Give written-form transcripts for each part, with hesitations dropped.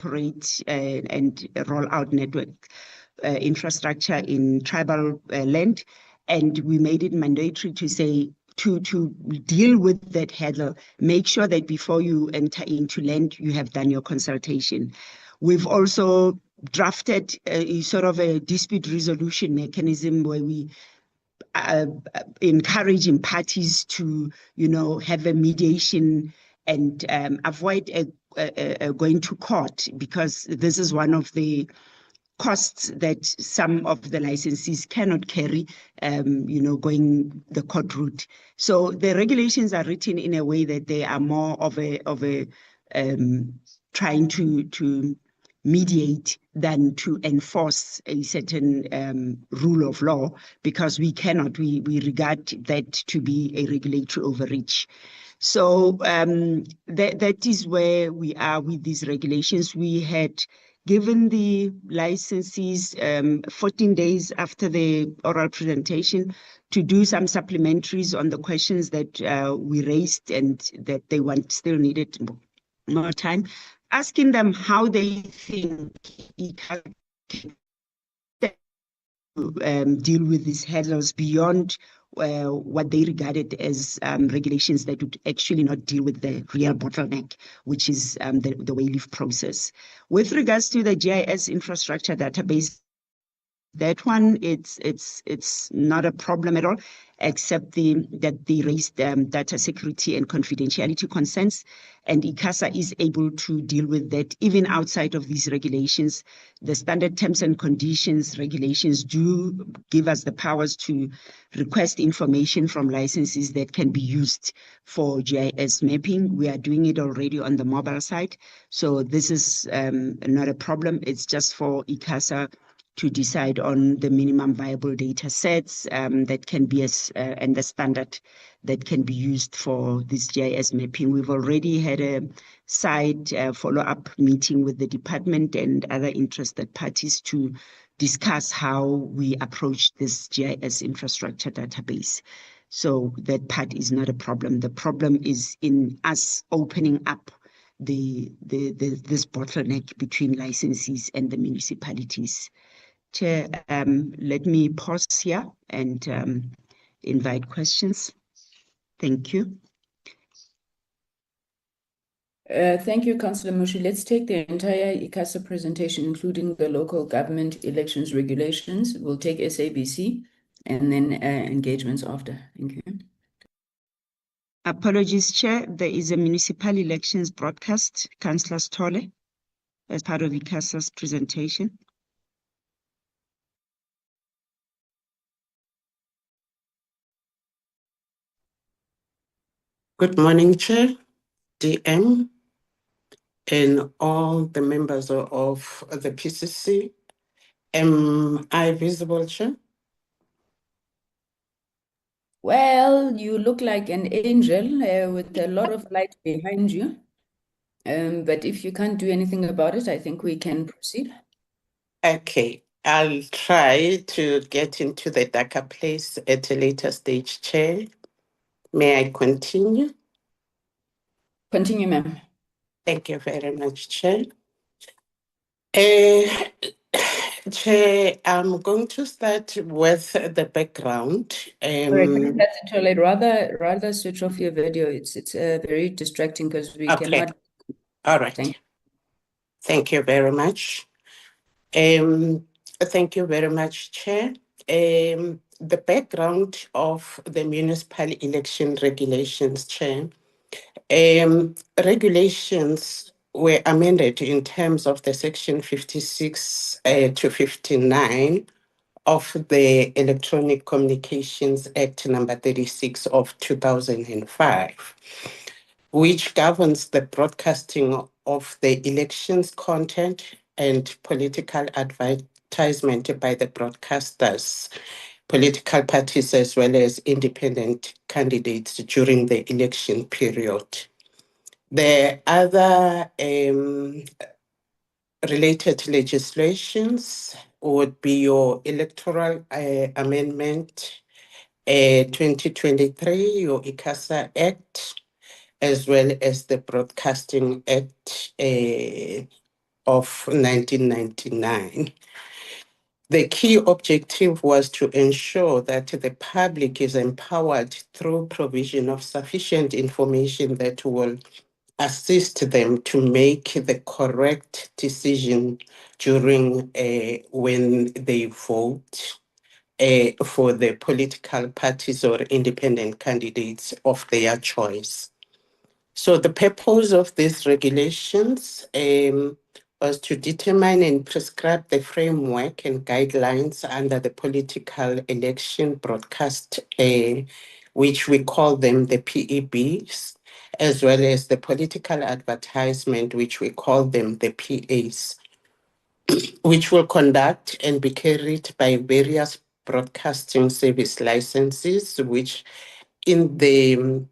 operate and roll out network infrastructure in tribal land. And we made it mandatory to say, to deal with that hurdle, make sure that before you enter into land, you have done your consultation. We've also drafted a sort of a dispute resolution mechanism where we encouraging parties to, have a mediation and avoid going to court, because this is one of the costs that some of the licensees cannot carry, going the court route. So the regulations are written in a way that they are more of a trying to mediate than to enforce a certain rule of law, because we regard that to be a regulatory overreach. So that is where we are with these regulations. We had given the licensees 14 days after the oral presentation to do some supplementaries on the questions that we raised and that they still needed more time, asking them how they think deal with these hurdles beyond what they regarded as regulations that would actually not deal with the real bottleneck, which is the wayleave process. With regards to the GIS infrastructure database, that one, it's not a problem at all, except that they raised data security and confidentiality concerns, and ICASA is able to deal with that even outside of these regulations. The standard terms and conditions regulations do give us the powers to request information from licenses that can be used for GIS mapping. We are doing it already on the mobile side, so this is not a problem. It's just for ICASA to decide on the minimum viable data sets that can be and the standard that can be used for this GIS mapping. We've already had a side follow-up meeting with the department and other interested parties to discuss how we approach this GIS infrastructure database. So that part is not a problem. The problem is in us opening up this bottleneck between licensees and the municipalities. Chair, let me pause here and invite questions. Thank you. Thank you, Councillor Mushi. Let's take the entire ICASA presentation, including the local government elections regulations. We'll take SABC and then engagements after. Thank you. Apologies, Chair. There is a municipal elections broadcast, Councillor Stolle, as part of ICASA's presentation. Good morning, Chair, DM, and all the members of the PCC. Am I visible, Chair? Well, you look like an angel with a lot of light behind you. But if you can't do anything about it, I think we can proceed. Okay, I'll try to get into the darker place at a later stage, Chair. May I continue? Continue, ma'am. Thank you very much, Chair. Chair, I'm going to start with the background. Rather switch off your video. It's very distracting because we cannot. All right. Thank you very much. Thank you very much, Chair. The background of the municipal election regulations, Chair. Regulations were amended in terms of the section 56 to 59 of the Electronic Communications Act number 36 of 2005, which governs the broadcasting of the elections content and political advertisement by the broadcasters, political parties, as well as independent candidates during the election period. The other related legislations would be your Electoral Amendment 2023, your ICASA Act, as well as the Broadcasting Act of 1999. The key objective was to ensure that the public is empowered through provision of sufficient information that will assist them to make the correct decision during when they vote for the political parties or independent candidates of their choice. So the purpose of these regulations was to determine and prescribe the framework and guidelines under the political election broadcast, which we call them the PEBs, as well as the political advertisement, which we call them the PAs, which will conduct and be carried by various broadcasting service licenses, which in the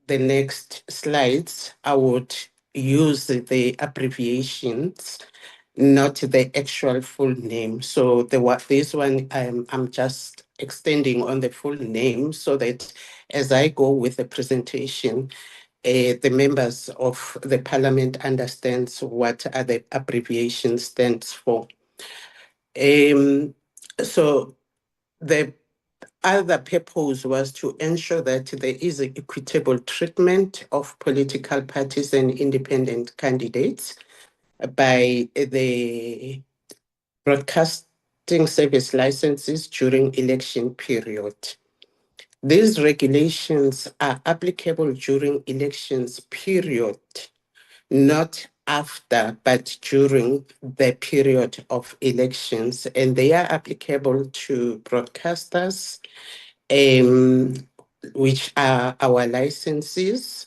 next slides, I would use the abbreviations, not the actual full name. So this one, I'm just extending on the full name so that as I go with the presentation, the members of the parliament understands what are the abbreviations stands for. So the other purpose was to ensure that there is an equitable treatment of political parties and independent candidates by the broadcasting service licenses during election period. These regulations are applicable during elections period, not after, but during the period of elections, and they are applicable to broadcasters, which are our licenses,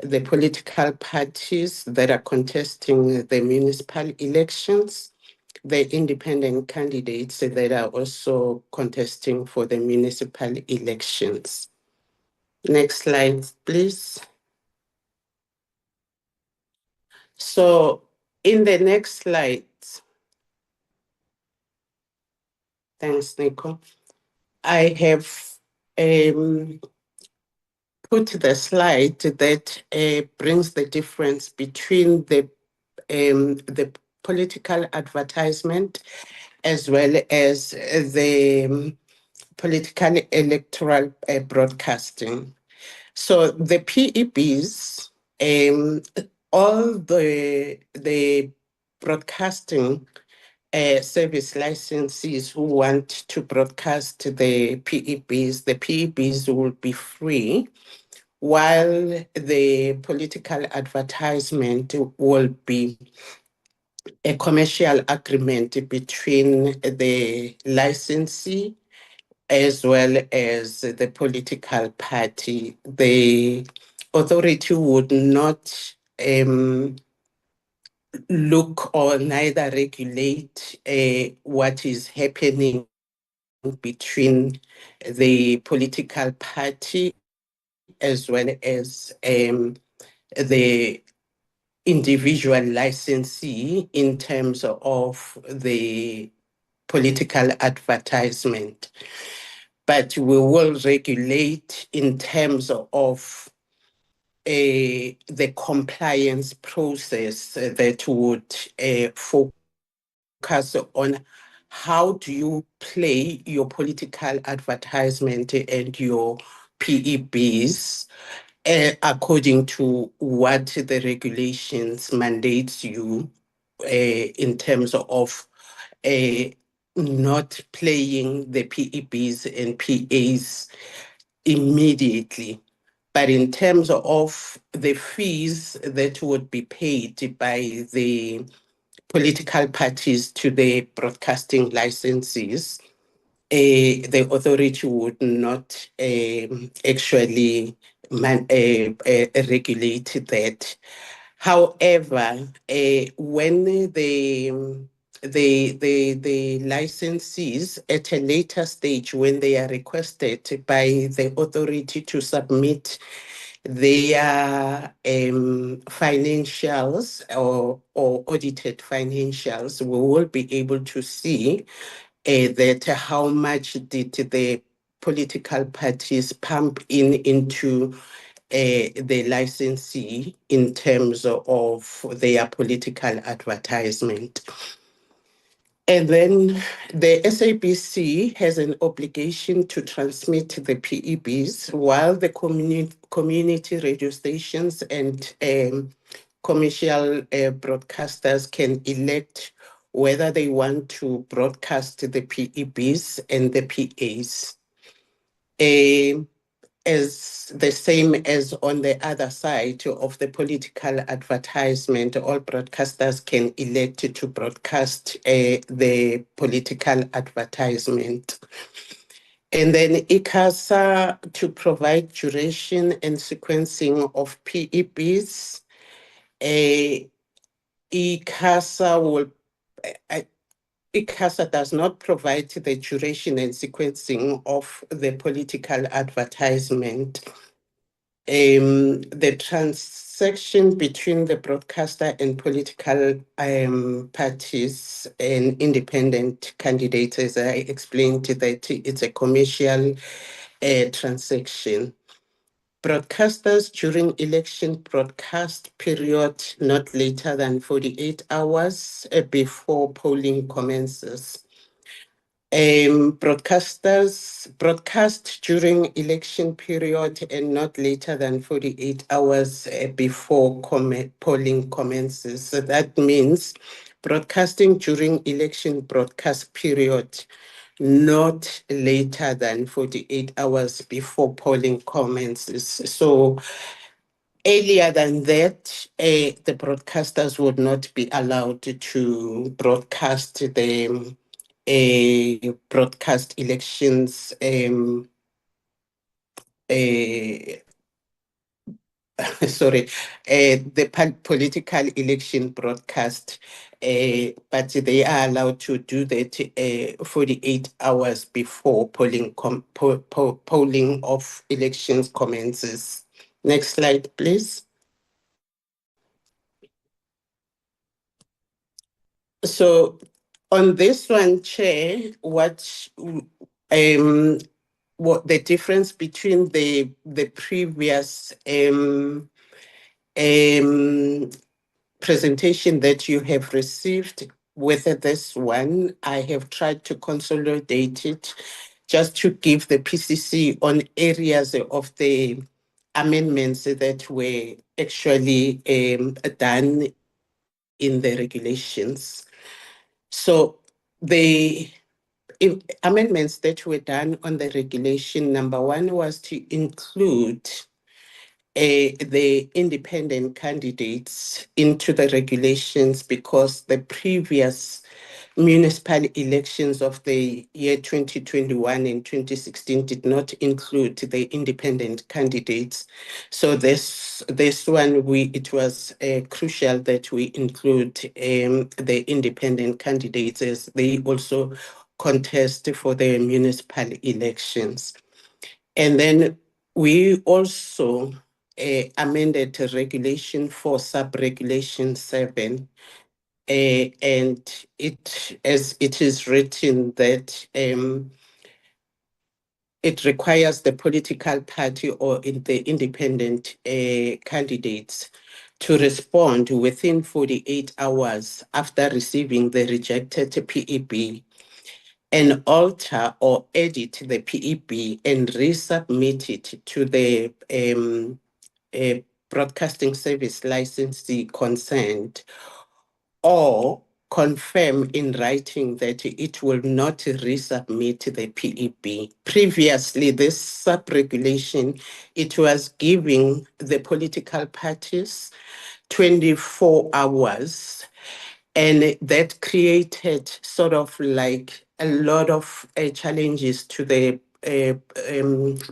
the political parties that are contesting the municipal elections, the independent candidates that are also contesting for the municipal elections. Next slide, please. So in the next slide, thanks, Nico, I have put the slide that brings the difference between the political advertisement as well as the political electoral broadcasting. So the PEBs, all the broadcasting service licensees who want to broadcast the PEBs will be free, while the political advertisement will be a commercial agreement between the licensee as well as the political party. The authority would not look or neither regulate what is happening between the political party as well as the individual licensee in terms of the political advertisement. But we will regulate in terms of the compliance process that would focus on how do you play your political advertisement and your PEBs according to what the regulations mandates you in terms of not playing the PEBs and PAs immediately. But in terms of the fees that would be paid by the political parties to the broadcasting licenses, the authority would not actually regulate that. However, when the licensees at a later stage, when they are requested by the authority to submit their financials or audited financials, we will be able to see that how much did the political parties pump into the licensee in terms of their political advertisement. And then the SABC has an obligation to transmit the PEBs, while the community radio stations and commercial broadcasters can elect whether they want to broadcast the PEBs and the PAs. As the same as on the other side of the political advertisement, all broadcasters can elect to broadcast the political advertisement. And then ICASA to provide duration and sequencing of PEBs. ICASA will ICASA does not provide the duration and sequencing of the political advertisement. The transaction between the broadcaster and political parties and independent candidates, as I explained, that it's a commercial transaction. Broadcasters during election broadcast period not later than 48 hours before polling commences. Broadcasters broadcast during election period and not later than 48 hours before polling commences. So that means broadcasting during election broadcast period not later than 48 hours before polling commences. So earlier than that, the broadcasters would not be allowed to broadcast the broadcast elections sorry, the political election broadcast, but they are allowed to do that 48 hours before polling of elections commences. Next slide, please. So on this one, Chair, what the difference between the previous presentation that you have received with this one, I have tried to consolidate it just to give the PCC on areas of the amendments that were actually done in the regulations. So the amendments that were done on the regulation, number one was to include the independent candidates into the regulations, because the previous municipal elections of the year 2021 and 2016 did not include the independent candidates. So this one, it was crucial that we include the independent candidates, as they also contest for the municipal elections. And then we also amended Regulation 4, Sub-Regulation 7, and as it is written that it requires the political party or the independent candidates to respond within 48 hours after receiving the rejected PEB, and alter or edit the PEB and resubmit it to the broadcasting service licensee concerned, or confirm in writing that it will not resubmit the PEB. Previously, this sub-regulation, it was giving the political parties 24 hours, and that created sort of like a lot of challenges to the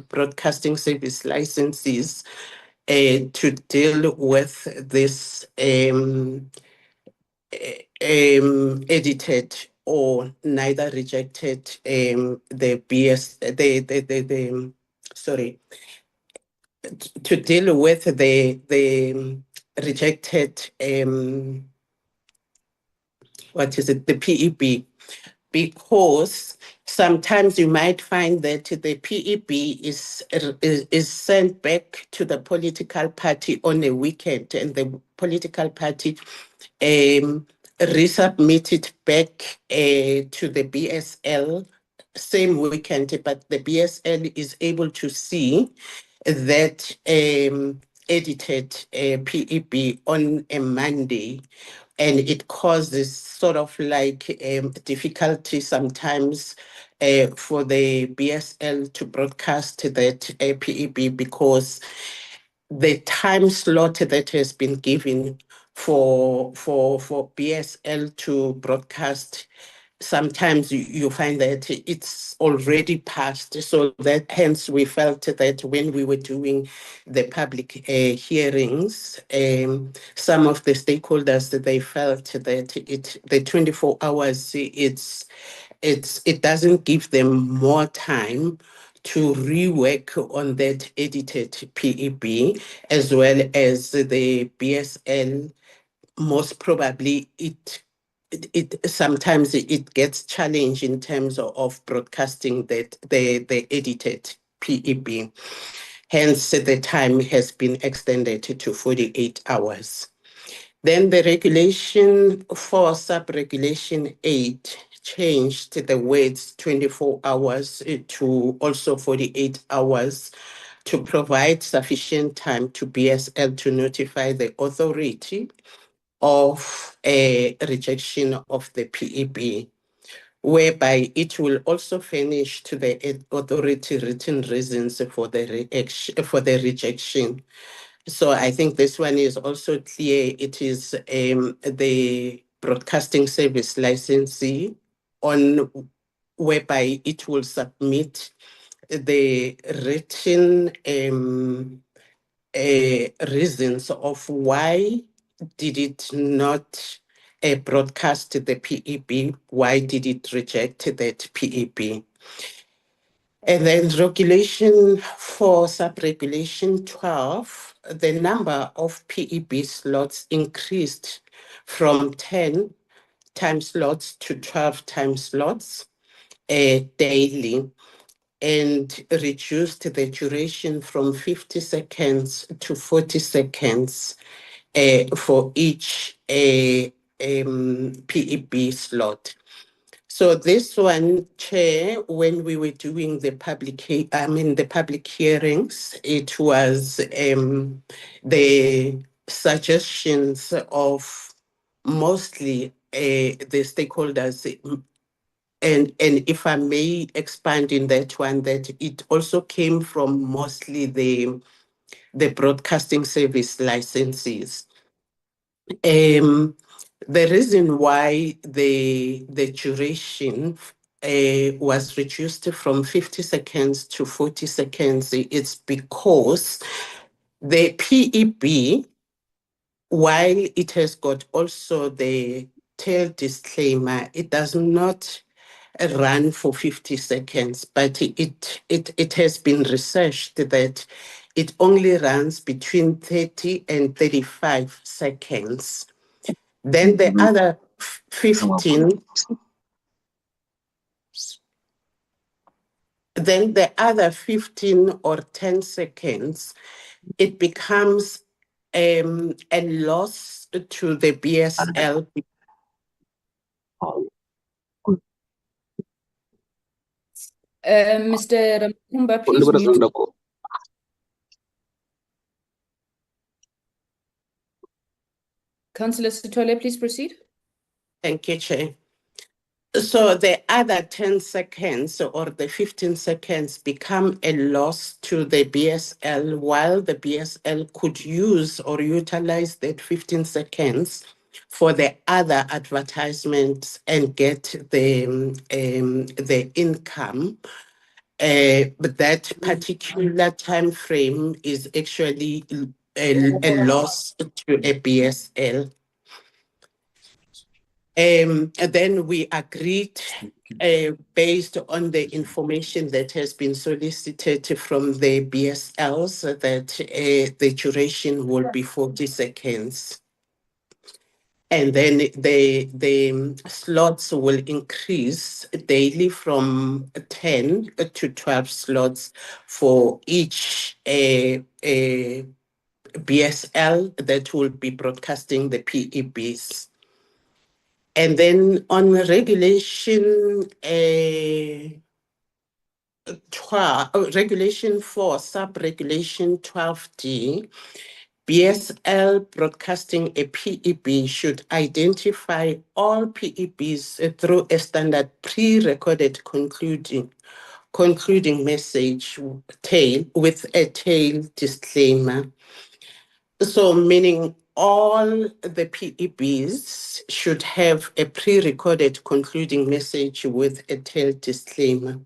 broadcasting service licensees to deal with this edited or neither rejected the BS sorry, to deal with the rejected what is it, the PEB, because sometimes you might find that the PEB is sent back to the political party on a weekend, and the political party resubmit it back to the BSL same weekend, but the BSL is able to see that edited PEB on a Monday, and it causes sort of like difficulty sometimes for the BSL to broadcast that PEB, because the time slot that has been given for BSL to broadcast, sometimes you find that it's already passed. So that hence we felt that when we were doing the public hearings, some of the stakeholders, they felt that the 24 hours, it doesn't give them more time to rework on that edited PEB, as well as the BSL. Most probably it sometimes it gets challenged in terms of broadcasting that the edited PEB. Hence, the time has been extended to 48 hours. Then the regulation for sub-regulation 8 changed the words 24 hours to also 48 hours to provide sufficient time to BSL to notify the authority of a rejection of the PEB, whereby it will also furnish to the authority written reasons for the rejection. So I think this one is also clear. It is the broadcasting service licensee on whereby it will submit the written reasons of why did it not broadcast the PEB, why did it reject that PEB. And then regulation for sub-regulation 12, the number of PEB slots increased from 10 time slots to 12 time slots daily, and reduced the duration from 50 seconds to 40 seconds for each PEB slot. So this one, Chair, when we were doing the public hearings, it was the suggestions of mostly the stakeholders, and if I may expand in that one, that it also came from mostly the broadcasting service licensees. The reason why the duration was reduced from 50 seconds to 40 seconds is because the PEB, while it has got also the tail disclaimer, it does not run for 50 seconds, but it has been researched that it only runs between 30 and 35 seconds. Then the other 15, then the other 15 or 10 seconds, it becomes a loss to the BSL. Mr. Ramkumba, please mute. Councillor Sithole, please proceed. Thank you, Chair. So the other 10 seconds or the 15 seconds become a loss to the BSL, while the BSL could use or utilize that 15 seconds for the other advertisements and get the income. But that particular time frame is actually a loss to a BSL. And then we agreed, based on the information that has been solicited from the BSLs, that the duration will be 40 seconds. And then the slots will increase daily from 10 to 12 slots for each BSL that will be broadcasting the PEBs. And then on regulation regulation 4, sub-regulation 12D, BSL broadcasting a PEB should identify all PEBs through a standard pre-recorded concluding message tail with a tail disclaimer. So meaning all the PEBs should have a pre-recorded concluding message with a tail disclaimer.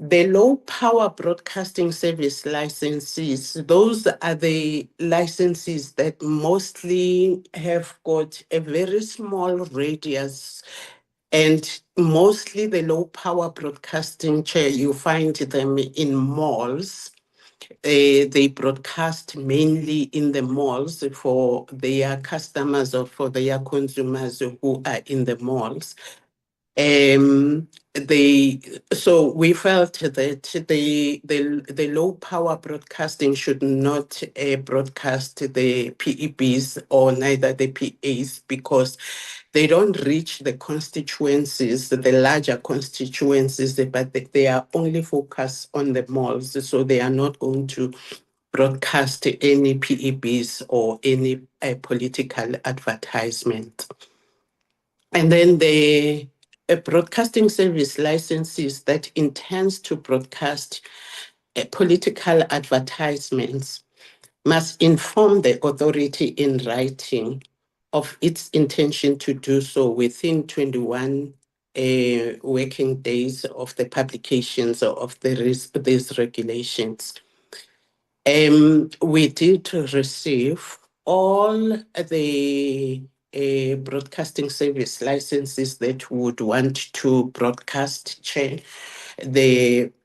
The low power broadcasting service licenses, those are the licenses that mostly have got a very small radius, and mostly the low power broadcasting chair, you find them in malls. They broadcast mainly in the malls for their customers or for their consumers who are in the malls. So we felt that the low power broadcasting should not broadcast the PEBs or neither the PAs, because they don't reach the constituencies, the larger constituencies, but they are only focused on the malls, so they are not going to broadcast any PEBs or any political advertisement. And then the broadcasting service licenses that intends to broadcast political advertisements must inform the authority in writing of its intention to do so within 21 working days of the publications of these regulations. We did receive all the broadcasting service licenses that would want to broadcast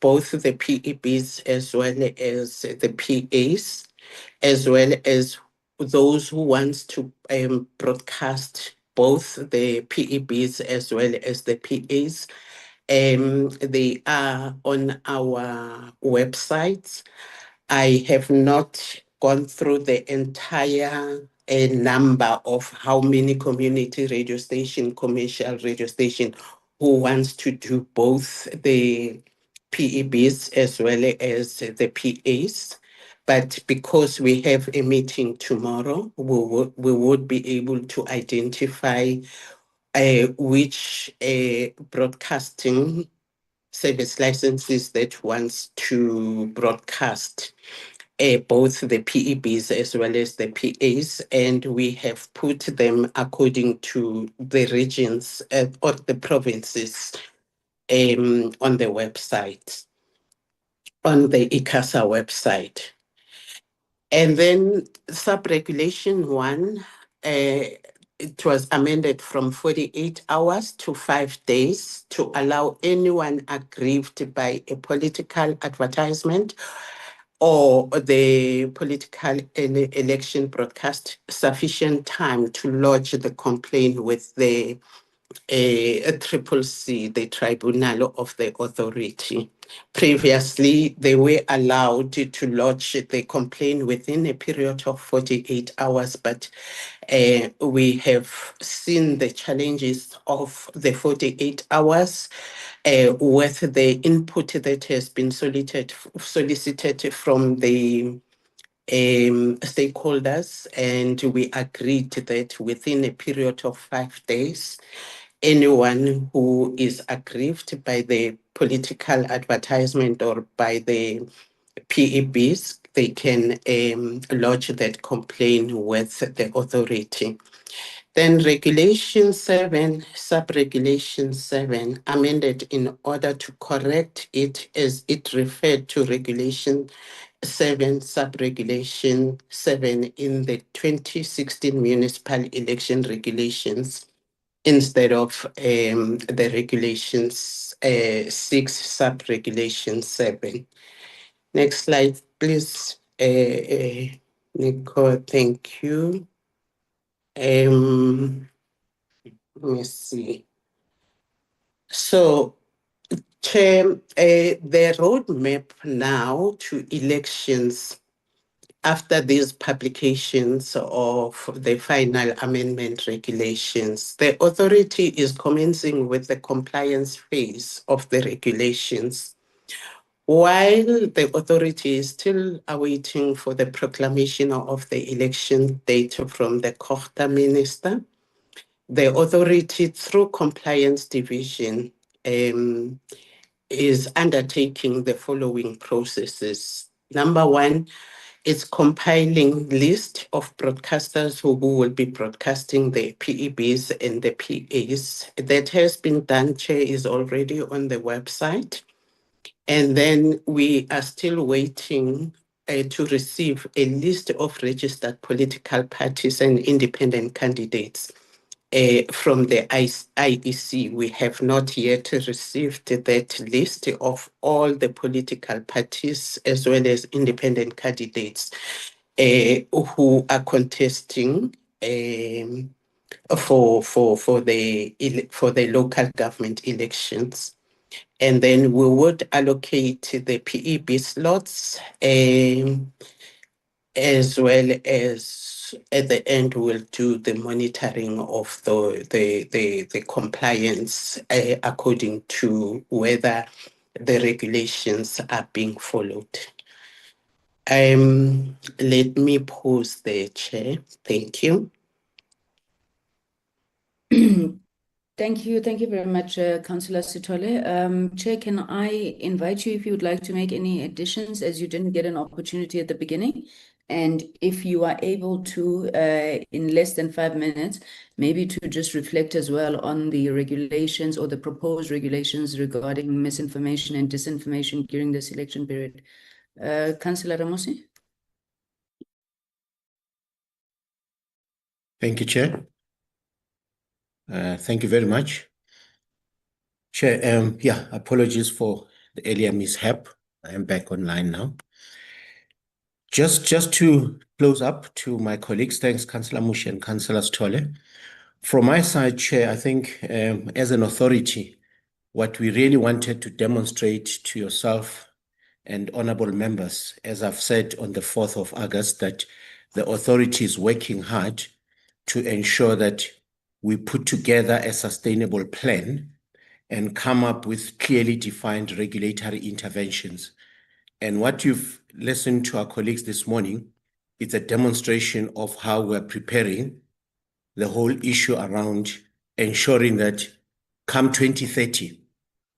both the PEBs as well as the PAs, as well as those who want to broadcast both the PEBs as well as the PAs. They are on our websites. I have not gone through the entire number of how many community radio station, commercial radio station who wants to do both the PEBs as well as the PAs. But because we have a meeting tomorrow, we would be able to identify which broadcasting service licenses that wants to broadcast both the PEBs as well as the PAs, and we have put them according to the regions or the provinces on the website, on the ICASA website. And then sub-regulation 1, it was amended from 48 hours to 5 days to allow anyone aggrieved by a political advertisement or the political election broadcast sufficient time to lodge the complaint with the SABC, the tribunal of the authority. Previously, they were allowed to lodge the complaint within a period of 48 hours, but we have seen the challenges of the 48 hours with the input that has been solicited from the stakeholders, and we agreed that within a period of 5 days, anyone who is aggrieved by the political advertisement or by the PEBs, they can lodge that complaint with the authority. Then Regulation 7, Sub-Regulation 7, amended in order to correct it as it referred to Regulation 7, Sub-Regulation 7 in the 2016 Municipal Election Regulations instead of the Regulations 6, Sub-Regulation 7. Next slide, please. Nicole, thank you. Let me see. So, Chair, the roadmap now to elections after these publications of the final amendment regulations, the authority is commencing with the compliance phase of the regulations. While the authority is still awaiting for the proclamation of the election date from the Kochta Minister, the authority, through compliance division, is undertaking the following processes. Number one, it's compiling list of broadcasters who will be broadcasting the PEBs and the PAs. That has been done, Chair, is already on the website. And then we are still waiting to receive a list of registered political parties and independent candidates from the IEC. We have not yet received that list of all the political parties as well as independent candidates who are contesting for the local government elections. And then we would allocate the PEB slots, as well as at the end we'll do the monitoring of the compliance according to whether the regulations are being followed. Let me pause there, Chair. Thank you. Thank you very much, Councillor Sithole. Chair, can I invite you if you would like to make any additions, as you didn't get an opportunity at the beginning? And if you are able to, in less than 5 minutes, maybe to just reflect as well on the regulations or the proposed regulations regarding misinformation and disinformation during this election period. Councillor Ramosi? Thank you, Chair. Thank you very much. Chair, yeah, apologies for the earlier mishap. I am back online now. Just to close up to my colleagues, thanks, Councillor Mushi and Councillor Sithole. From my side, Chair, I think as an authority, what we really wanted to demonstrate to yourself and honorable members, as I've said on the 4th of August, that the authority is working hard to ensure that we put together a sustainable plan and come up with clearly defined regulatory interventions. And what you've listened to our colleagues this morning, it's a demonstration of how we're preparing the whole issue around ensuring that come 2030,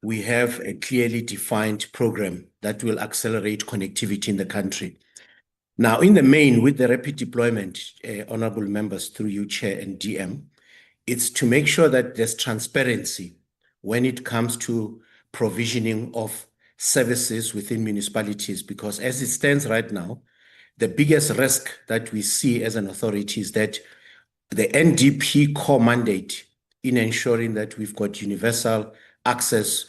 we have a clearly defined program that will accelerate connectivity in the country. Now, in the main, with the rapid deployment, honorable members, through you, Chair and DM, it's to make sure that there's transparency when it comes to provisioning of services within municipalities, because as it stands right now, the biggest risk that we see as an authority is that the NDP core mandate in ensuring that we've got universal access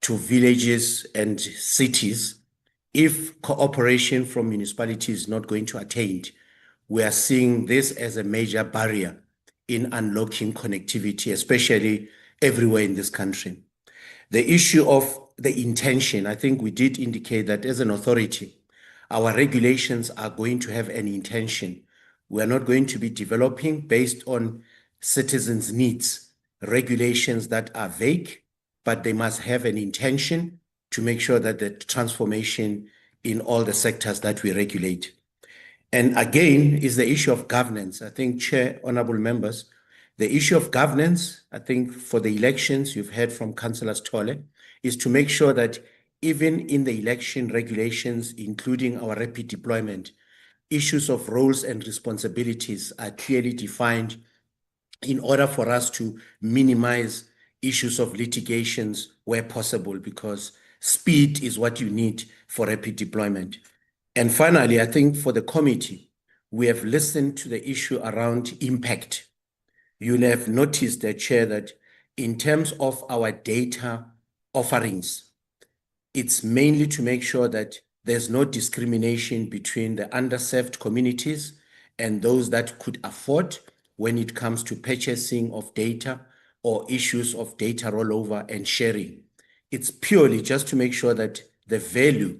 to villages and cities, if cooperation from municipalities is not going to attain, we are seeing this as a major barrier in unlocking connectivity, especially everywhere in this country. The issue of the intention, I think we did indicate that as an authority, our regulations are going to have an intention. We are not going to be developing based on citizens' needs, regulations that are vague, but they must have an intention to make sure that the transformation in all the sectors that we regulate. And again, is the issue of governance. I think, Chair, honorable members, the issue of governance, I think for the elections, you've heard from Councillor Sithole, is to make sure that even in the election regulations, including our rapid deployment, issues of roles and responsibilities are clearly defined in order for us to minimize issues of litigations where possible, because speed is what you need for rapid deployment. And finally, I think for the committee, we have listened to the issue around impact. You'll have noticed, the Chair, that in terms of our data offerings, it's mainly to make sure that there's no discrimination between the underserved communities and those that could afford when it comes to purchasing of data or issues of data rollover and sharing. It's purely just to make sure that the value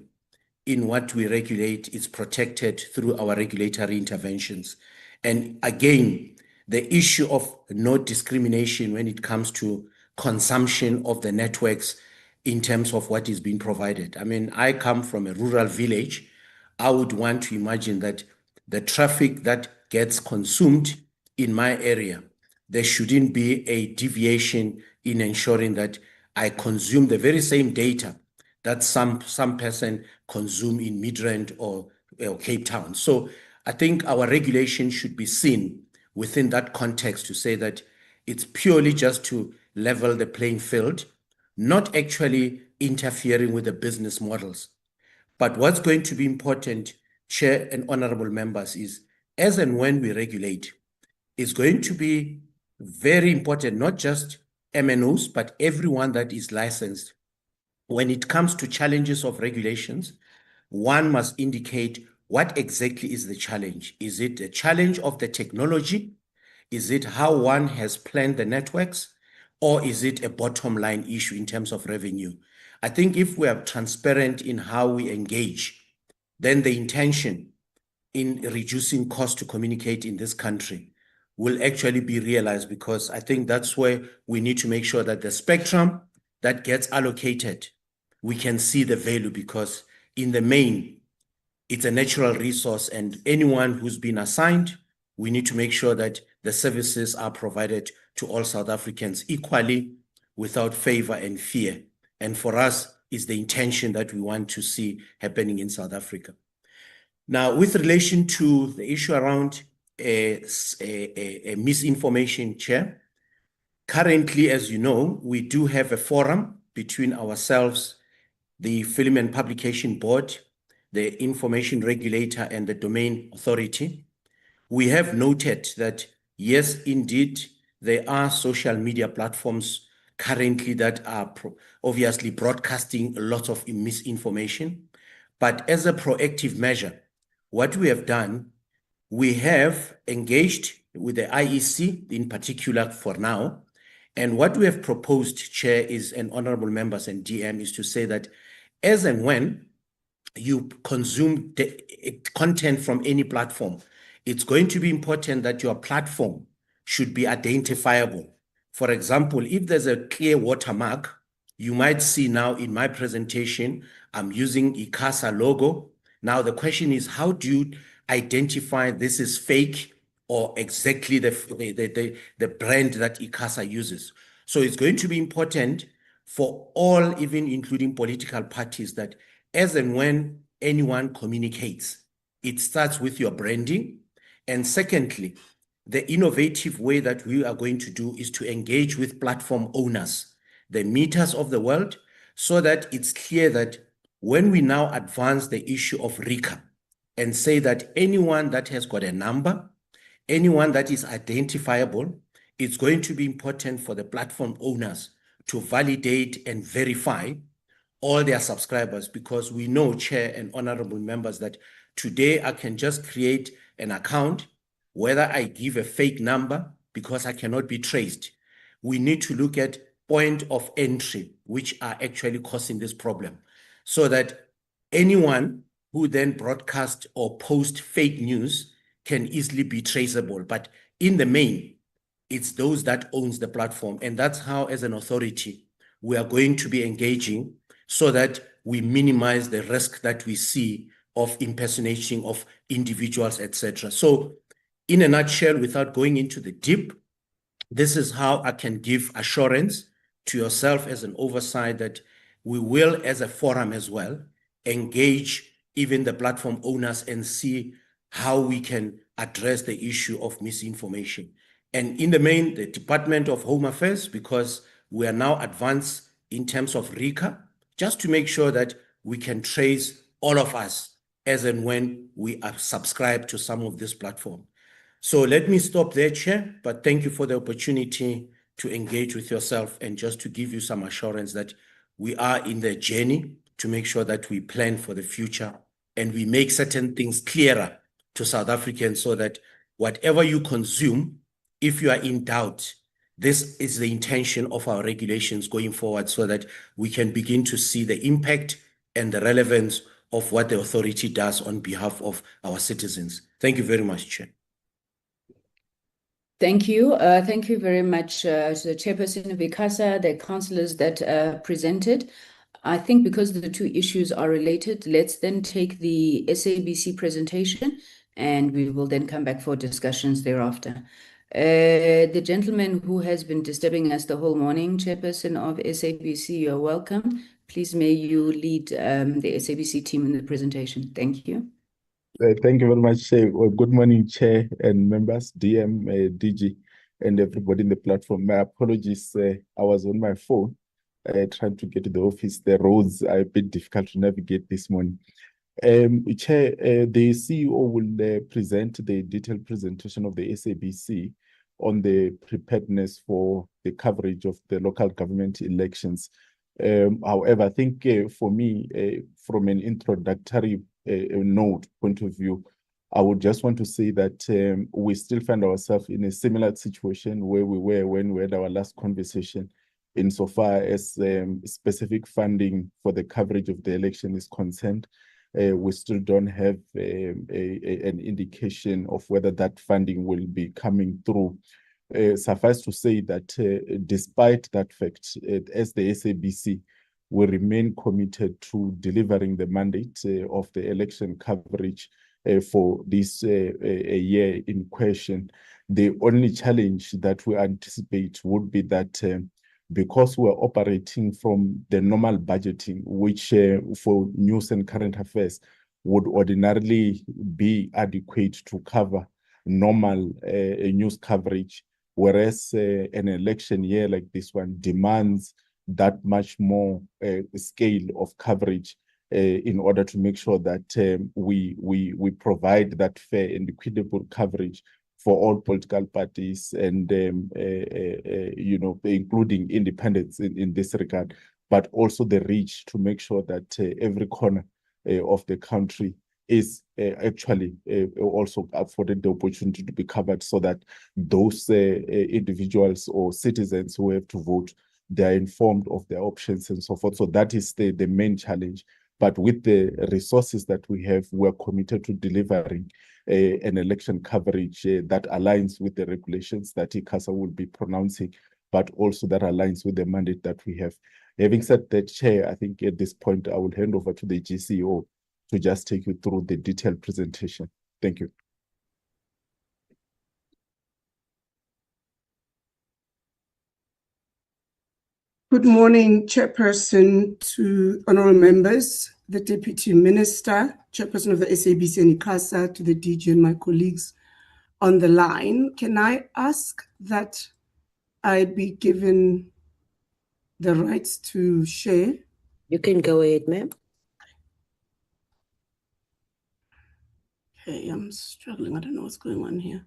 in what we regulate is protected through our regulatory interventions. And again, the issue of no discrimination when it comes to consumption of the networks in terms of what is being provided. I mean, I come from a rural village. I would want to imagine that the traffic that gets consumed in my area, there shouldn't be a deviation in ensuring that I consume the very same data that some person consume in Midrand or Cape Town. So I think our regulation should be seen within that context to say that it's purely just to level the playing field, not actually interfering with the business models. But what's going to be important, Chair and honorable members, is as and when we regulate, it's going to be very important, not just MNOs, but everyone that is licensed. When it comes to challenges of regulations, one must indicate what exactly is the challenge. Is it a challenge of the technology? Is it how one has planned the networks? Or is it a bottom line issue in terms of revenue? I think if we are transparent in how we engage, then the intention in reducing cost to communicate in this country will actually be realized, because I think that's where we need to make sure that the spectrum that gets allocated, we can see the value, because in the main, it's a natural resource, and anyone who's been assigned, we need to make sure that the services are provided to all South Africans equally without favor and fear. And for us, is the intention that we want to see happening in South Africa. Now, with relation to the issue around misinformation, Chair, currently, as you know, we do have a forum between ourselves, the Film and Publication Board, the Information Regulator, and the Domain Authority. We have noted that, yes, indeed, there are social media platforms currently that are obviously broadcasting a lot of misinformation. But as a proactive measure, what we have done, we have engaged with the IEC in particular for now. And what we have proposed, Chair, is, and honorable members and DM, is to say that as and when you consume the content from any platform, it's going to be important that your platform should be identifiable. For example, if there's a clear watermark, you might see now in my presentation, I'm using ICASA logo. Now the question is, how do you identify this is fake or exactly the brand that ICASA uses? So it's going to be important for all, even including political parties, that as and when anyone communicates, it starts with your branding. And secondly, the innovative way that we are going to do is to engage with platform owners, the meters of the world, so that it's clear that when we now advance the issue of RICA and say that anyone that has got a number, anyone that is identifiable, it's going to be important for the platform owners to validate and verify all their subscribers, because we know, Chair and honorable members, that today I can just create an account, whether I give a fake number, because I cannot be traced. We need to look at point of entry, which are actually causing this problem, so that anyone who then broadcast or post fake news can easily be traceable. But in the main, it's those that owns the platform. And that's how, as an authority, we are going to be engaging so that we minimize the risk that we see of impersonating of individuals, etc. So in a nutshell, without going into the deep, this is how I can give assurance to yourself as an oversight that we will, as a forum as well, engage even the platform owners and see how we can address the issue of misinformation. And in the main, the Department of Home Affairs, because we are now advanced in terms of RICA, just to make sure that we can trace all of us as and when we are subscribed to some of this platform. So let me stop there, Chair, but thank you for the opportunity to engage with yourself and just to give you some assurance that we are in the journey to make sure that we plan for the future and we make certain things clearer to South Africans so that whatever you consume if you are in doubt, this is the intention of our regulations going forward so that we can begin to see the impact and the relevance of what the authority does on behalf of our citizens. Thank you very much, Chair. Thank you. Thank you very much to the chairperson of ICASA, the councillors that presented. I think because the two issues are related, let's then take the SABC presentation and we will then come back for discussions thereafter. The gentleman who has been disturbing us the whole morning, chairperson of SABC, you're welcome. Please may you lead the SABC team in the presentation. Thank you. Thank you very much, Chair. Well, good morning, Chair and members, DM, DG, and everybody in the platform. My apologies, I was on my phone trying to get to the office. The roads are a bit difficult to navigate this morning. Chair, the CEO will present the detailed presentation of the SABC on the preparedness for the coverage of the local government elections. However, I think for me, from an introductory note point of view, I would just want to say that we still find ourselves in a similar situation where we were when we had our last conversation, insofar as specific funding for the coverage of the election is concerned. We still don't have an indication of whether that funding will be coming through. Suffice to say that despite that fact, as the SABC, we remain committed to delivering the mandate of the election coverage for this year in question. The only challenge that we anticipate would be that because we're operating from the normal budgeting, which for news and current affairs would ordinarily be adequate to cover normal news coverage, whereas an election year like this one demands that much more scale of coverage in order to make sure that we provide that fair and equitable coverage for all political parties and you know, including independents in this regard, but also the reach to make sure that every corner of the country is actually also afforded the opportunity to be covered, so that those individuals or citizens who have to vote, they are informed of their options and so forth. So that is the main challenge. But with the resources that we have, we are committed to delivering an election coverage that aligns with the regulations that ICASA will be pronouncing, but also that aligns with the mandate that we have. Having said that, Chair, I think at this point, I will hand over to the GCO to just take you through the detailed presentation. Thank you. Good morning, Chairperson, to honorable members, the Deputy Minister, Chairperson of the SABC and ICASA, to the DG and my colleagues on the line. Can I ask that I be given the rights to share? You can go ahead, ma'am. Okay, I'm struggling. I don't know what's going on here.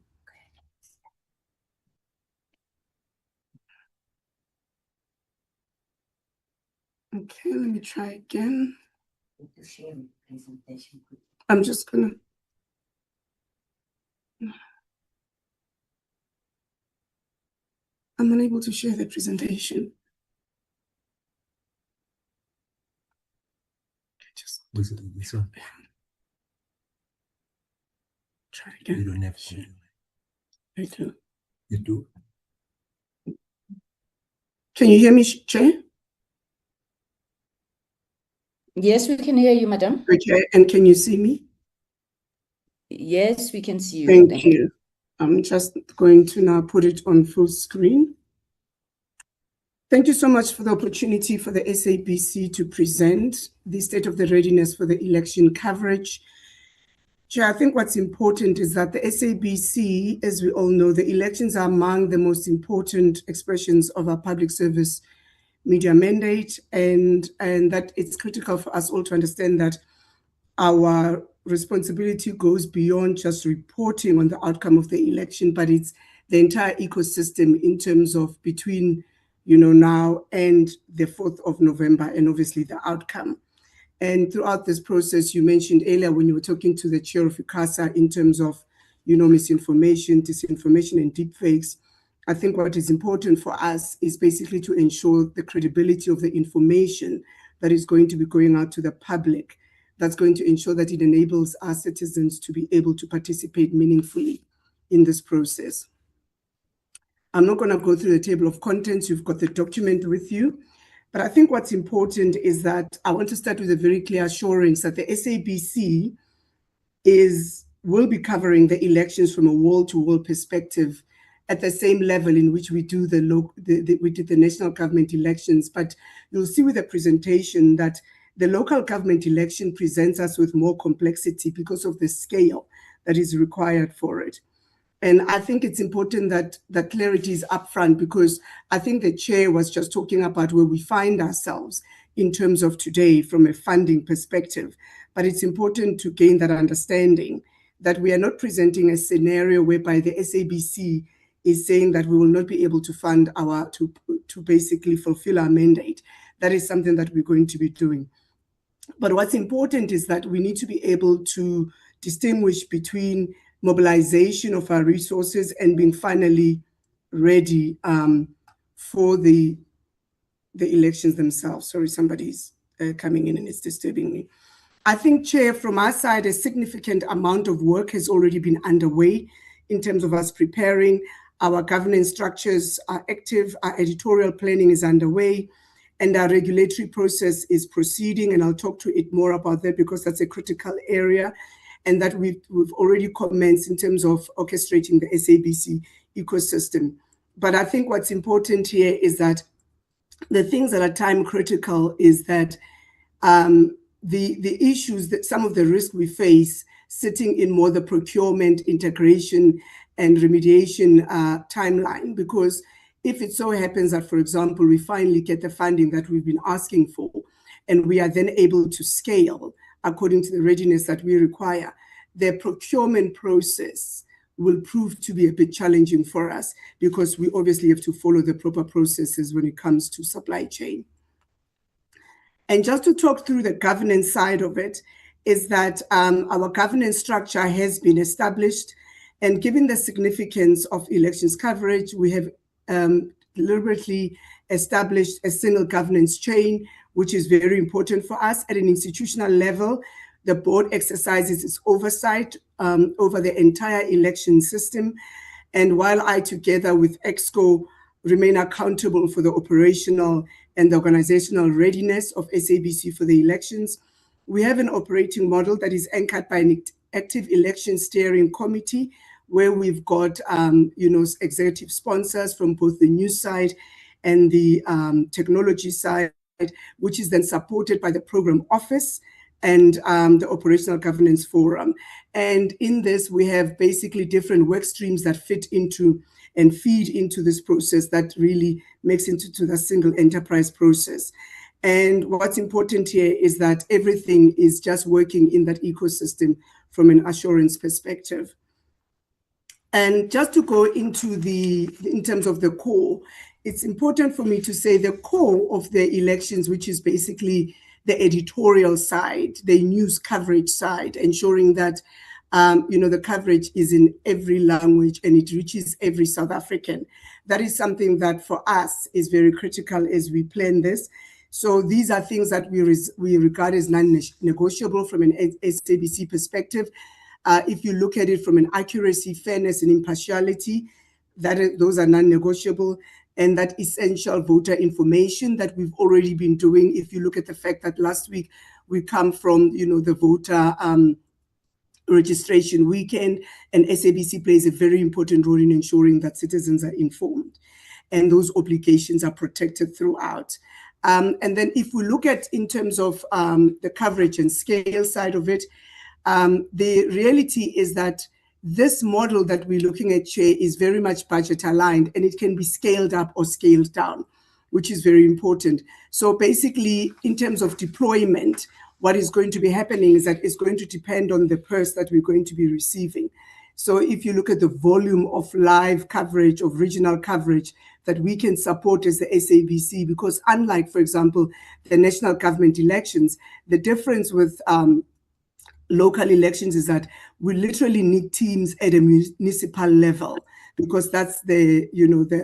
Okay, let me try again. I'm just gonna. I'm unable to share the presentation. Just Was it this one? try again. You don't have to. I do. You do. Can you hear me, Chair? Yes, we can hear you, madam. Okay, and can you see me? Yes, we can see you. Thank you. I'm just going to now put it on full screen. Thank you so much for the opportunity for the SABC to present the state of the readiness for the election coverage. Chair, I think what's important is that the SABC, as we all know, the elections are among the most important expressions of our public service media mandate, and that it's critical for us all to understand that our responsibility goes beyond just reporting on the outcome of the election, but it's the entire ecosystem in terms of between, you know, now and the 4th of November, and obviously the outcome. And throughout this process, you mentioned earlier when you were talking to the chair of ICASA in terms of, misinformation, disinformation, and deepfakes. I think what is important for us is basically to ensure the credibility of the information that is going to be going out to the public. That's going to ensure that it enables our citizens to be able to participate meaningfully in this process. I'm not going to go through the table of contents. You've got the document with you. But I think what's important is that I want to start with a very clear assurance that the SABC will be covering the elections from a wall-to-wall perspective at the same level in which we do we did the national government elections. But you'll see with the presentation that the local government election presents us with more complexity because of the scale that is required for it. And I think it's important that that clarity is upfront, because I think the chair was just talking about where we find ourselves in terms of today from a funding perspective. But it's important to gain that understanding that we are not presenting a scenario whereby the SABC is saying that we will not be able to fund to basically fulfill our mandate. That is something that we're going to be doing. But what's important is that we need to be able to distinguish between mobilization of our resources and being finally ready for the elections themselves. Sorry, somebody's coming in and it's disturbing me. I think, Chair, from our side, a significant amount of work has already been underway in terms of us preparing. Our governance structures are active, our editorial planning is underway, and our regulatory process is proceeding, and I'll talk to it more about that because that's a critical area, and that we've already commenced in terms of orchestrating the SABC ecosystem. But I think what's important here is that the things that are time critical is that the issues, that some of the risk we face sitting in more the procurement, integration, and remediation timeline, because if it so happens that, for example, we finally get the funding that we've been asking for, and we are then able to scale according to the readiness that we require, the procurement process will prove to be a bit challenging for us, because we obviously have to follow the proper processes when it comes to supply chain. And just to talk through the governance side of it, is that our governance structure has been established, and given the significance of elections coverage, we have deliberately established a single governance chain, which is very important for us. At an institutional level, the board exercises its oversight over the entire election system. And while I, together with EXCO, remain accountable for the operational and the organizational readiness of SABC for the elections, we have an operating model that is anchored by an active election steering committee, where we've got executive sponsors from both the news side and the technology side, which is then supported by the program office and the operational governance forum. And in this, we have basically different work streams that fit into and feed into this process that really makes into the single enterprise process. And what's important here is that everything is just working in that ecosystem from an assurance perspective. And just to go into in terms of the core, it's important for me to say the core of the elections, which is basically the editorial side, the news coverage side, ensuring that the coverage is in every language and it reaches every South African. That is something that for us is very critical as we plan this. So these are things that we regard as non-negotiable from an SABC perspective. If you look at it from an accuracy, fairness, and impartiality, those are non-negotiable. And that essential voter information that we've already been doing. If you look at the fact that last week we come from, the voter registration weekend, and SABC plays a very important role in ensuring that citizens are informed, and those obligations are protected throughout. And then if we look at in terms of the coverage and scale side of it, the reality is that this model that we're looking at, Chair, is very much budget aligned, and it can be scaled up or scaled down, which is very important. So basically, in terms of deployment, what is going to be happening is that it's going to depend on the purse that we're going to be receiving. So if you look at the volume of live coverage, of regional coverage that we can support as the SABC, because unlike, for example, the national government elections, the difference with local elections is that we literally need teams at a municipal level, because that's the,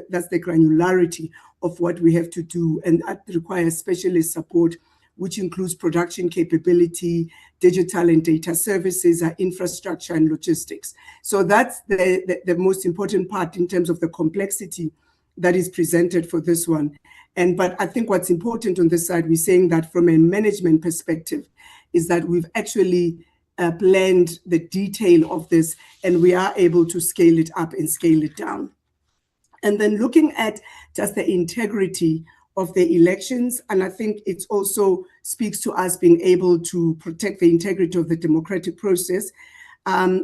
that's the granularity of what we have to do, and that requires specialist support, which includes production capability, digital and data services, infrastructure and logistics. So that's the most important part in terms of the complexity that is presented for this one. But I think what's important on this side, we're saying that from a management perspective, is that we've actually planned the detail of this, and we are able to scale it up and scale it down. And then looking at just the integrity of the elections, and I think it also speaks to us being able to protect the integrity of the democratic process.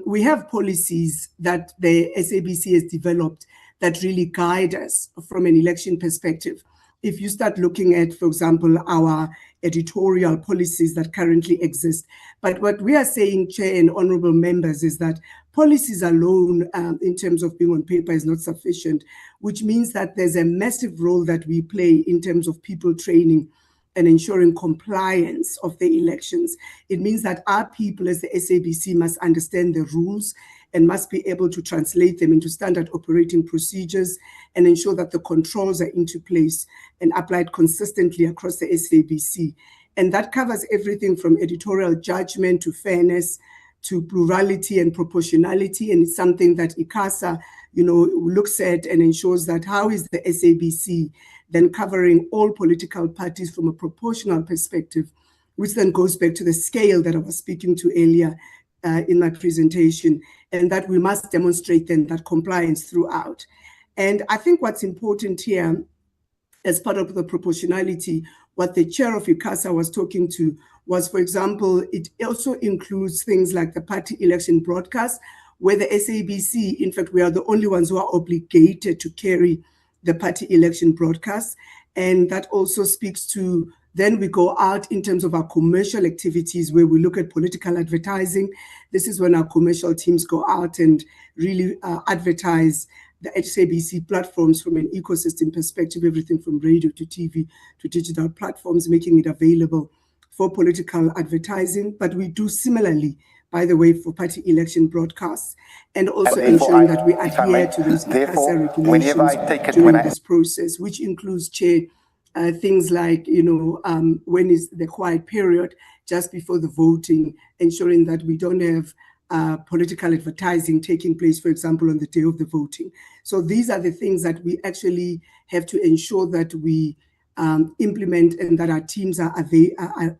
We have policies that the SABC has developed that really guide us from an election perspective. If you start looking at, for example, our editorial policies that currently exist. But what we are saying, Chair and honorable members, is that policies alone in terms of being on paper is not sufficient, which means that there's a massive role that we play in terms of people training and ensuring compliance of the elections. It means that our people as the SABC must understand the rules and must be able to translate them into standard operating procedures and ensure that the controls are into place and applied consistently across the SABC. And that covers everything from editorial judgment to fairness to plurality and proportionality. And it's something that ICASA, looks at and ensures that how is the SABC then covering all political parties from a proportional perspective, which then goes back to the scale that I was speaking to earlier in my presentation, and that we must demonstrate then that compliance throughout. And I think what's important here, as part of the proportionality, what the chair of ICASA was talking to was, for example, it also includes things like the party election broadcast, where the SABC, in fact, we are the only ones who are obligated to carry the party election broadcast. And that also speaks to, then we go out in terms of our commercial activities where we look at political advertising. This is when our commercial teams go out and really advertise the SABC platforms from an ecosystem perspective, everything from radio to TV to digital platforms, making it available for political advertising. But we do similarly, by the way, for party election broadcasts, and also ensuring that we adhere to those ICASA regulations during this process, which includes, Chair, things like, when is the quiet period just before the voting, ensuring that we don't have political advertising taking place, for example, on the day of the voting. So these are the things that we actually have to ensure that we implement, and that our teams are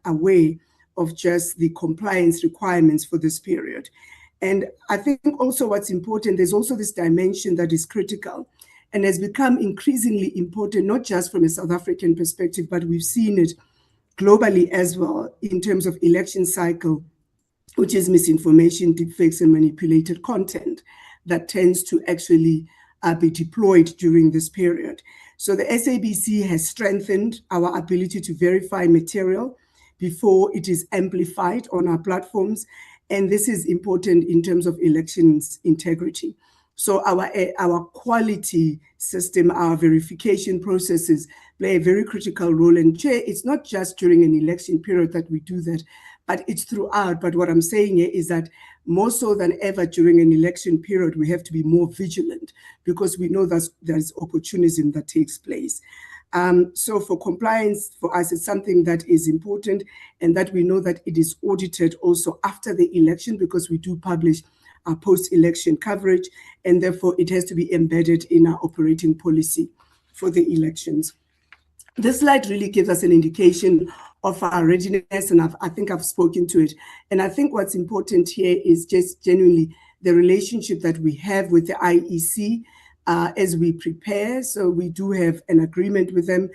aware of just the compliance requirements for this period. And I think also what's important, there's also this dimension that is critical and has become increasingly important, not just from a South African perspective, but we've seen it globally as well in terms of election cycle, which is misinformation, deepfakes, and manipulated content that tends to actually be deployed during this period. So the SABC has strengthened our ability to verify material before it is amplified on our platforms. And this is important in terms of elections integrity. So our quality system, our verification processes play a very critical role. And Chair, it's not just during an election period that we do that, but it's throughout. But what I'm saying here is that more so than ever during an election period, we have to be more vigilant because we know that there's opportunism that takes place. So for compliance, for us, it's something that is important, and that we know that it is audited also after the election, because we do publish our post-election coverage, and therefore it has to be embedded in our operating policy for the elections. This slide really gives us an indication of our readiness, and I think I've spoken to it. And I think what's important here is just genuinely the relationship that we have with the IEC as we prepare. So we do have an agreement with them,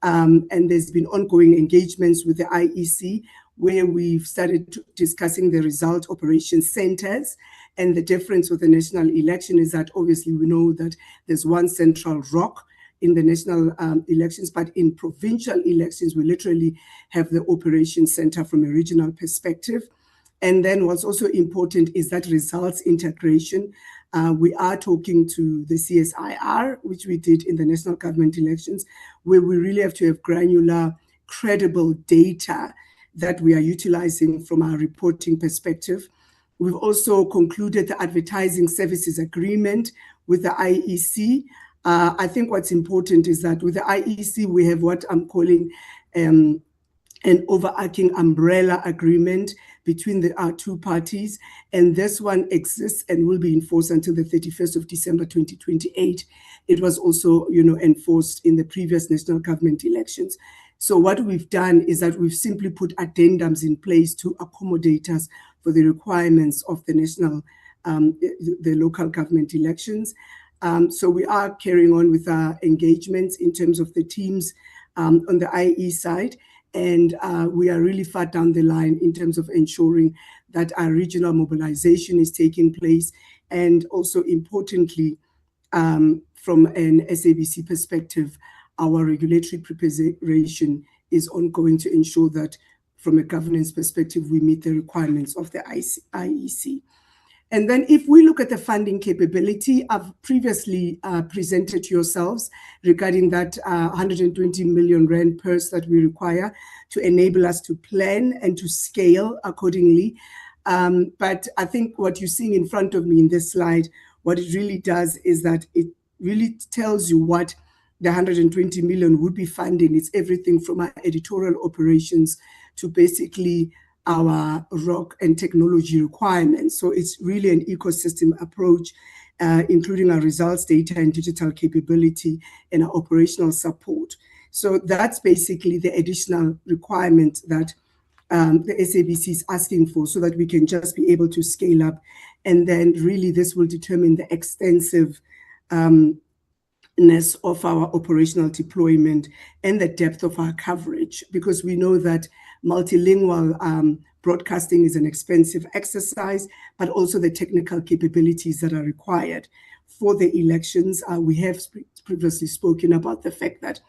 and there's been ongoing engagements with the IEC where we've started discussing the result operation centers. And the difference with the national election is that obviously we know that there's one central rock in the national elections, but in provincial elections, we literally have the operation center from a regional perspective. And then what's also important is that results integration. We are talking to the CSIR, which we did in the national government elections, where we really have to have granular, credible data that we are utilizing from our reporting perspective. We've also concluded the advertising services agreement with the IEC. I think what's important is that with the IEC, we have what I'm calling an overarching umbrella agreement between our two parties, and this one exists and will be enforced until the 31st of December 2028. It was also, enforced in the previous national government elections. So what we've done is that we've simply put addendums in place to accommodate us for the requirements of the the local government elections. So we are carrying on with our engagements in terms of the teams on the IE side. And we are really far down the line in terms of ensuring that our regional mobilization is taking place. And also importantly, from an SABC perspective, our regulatory preparation is ongoing to ensure that from a governance perspective, we meet the requirements of the IEC. And then if we look at the funding capability, I've previously presented to yourselves regarding that 120 million rand purse that we require to enable us to plan and to scale accordingly. But I think what you're seeing in front of me in this slide, what it really does is that it really tells you what the 120 million would be funding. It's everything from our editorial operations to basically our ROC and technology requirements. So it's really an ecosystem approach, including our results, data and digital capability and our operational support. So that's basically the additional requirement that the SABC is asking for so that we can just be able to scale up. And then really this will determine the extensiveness of our operational deployment and the depth of our coverage, because we know that multilingual broadcasting is an expensive exercise, but also the technical capabilities that are required for the elections. We have previously spoken about the fact that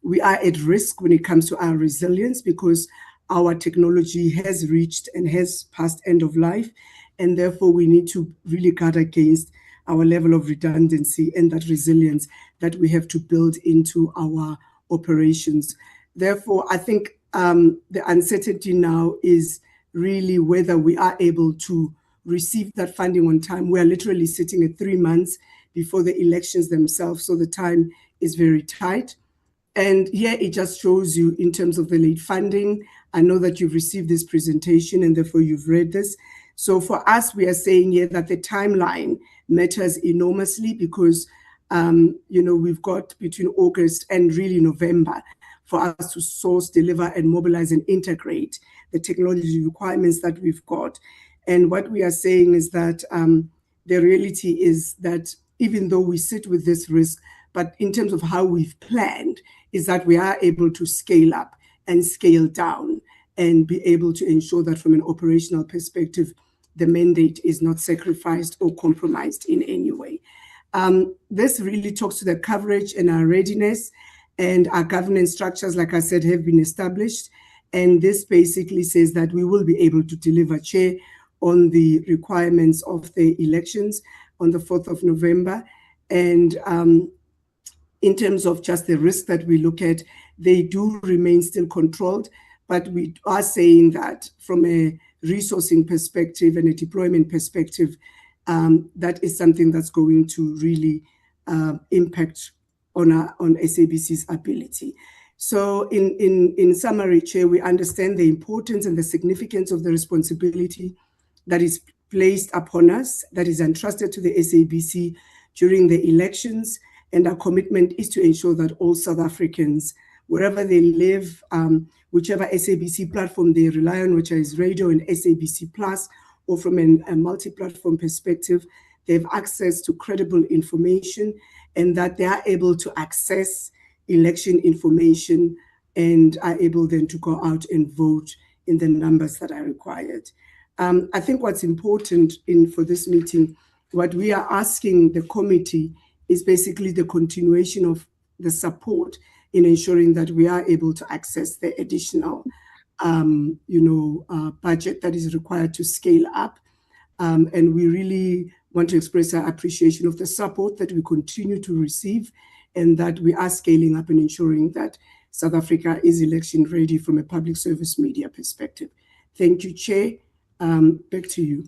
we are at risk when it comes to our resilience because our technology has reached and has passed end of life, and therefore we need to really guard against our level of redundancy and that resilience that we have to build into our operations. Therefore, I think the uncertainty now is really whether we are able to receive that funding on time. We are literally sitting at 3 months before the elections themselves, so the time is very tight. And here it just shows you in terms of the late funding. I know that you've received this presentation and therefore you've read this. So for us, we are saying here that the timeline matters enormously because, we've got between August and really November for us to source, deliver, and mobilize and integrate the technology requirements that we've got. And what we are saying is that the reality is that even though we sit with this risk, but in terms of how we've planned, is that we are able to scale up and scale down and be able to ensure that from an operational perspective, the mandate is not sacrificed or compromised in any way. This really talks to the coverage and our readiness, and our governance structures, like I said, have been established. And this basically says that we will be able to deliver, Chair, on the requirements of the elections on the 4th of November. And in terms of just the risk that we look at, they do remain still controlled, but we are saying that from a resourcing perspective and a deployment perspective, that is something that's going to really impact on SABC's ability. So in summary, Chair, we understand the importance and the significance of the responsibility that is placed upon us, that is entrusted to the SABC during the elections, and our commitment is to ensure that all South Africans, wherever they live, whichever SABC platform they rely on, which is radio and SABC Plus, or from a multi-platform perspective, they have access to credible information and that they are able to access election information and are able then to go out and vote in the numbers that are required. I think what's important for this meeting, what we are asking the committee is basically the continuation of the support in ensuring that we are able to access the additional budget that is required to scale up. And we really want to express our appreciation of the support that we continue to receive and that we are scaling up and ensuring that South Africa is election ready from a public service media perspective. Thank you, Chair. Back to you.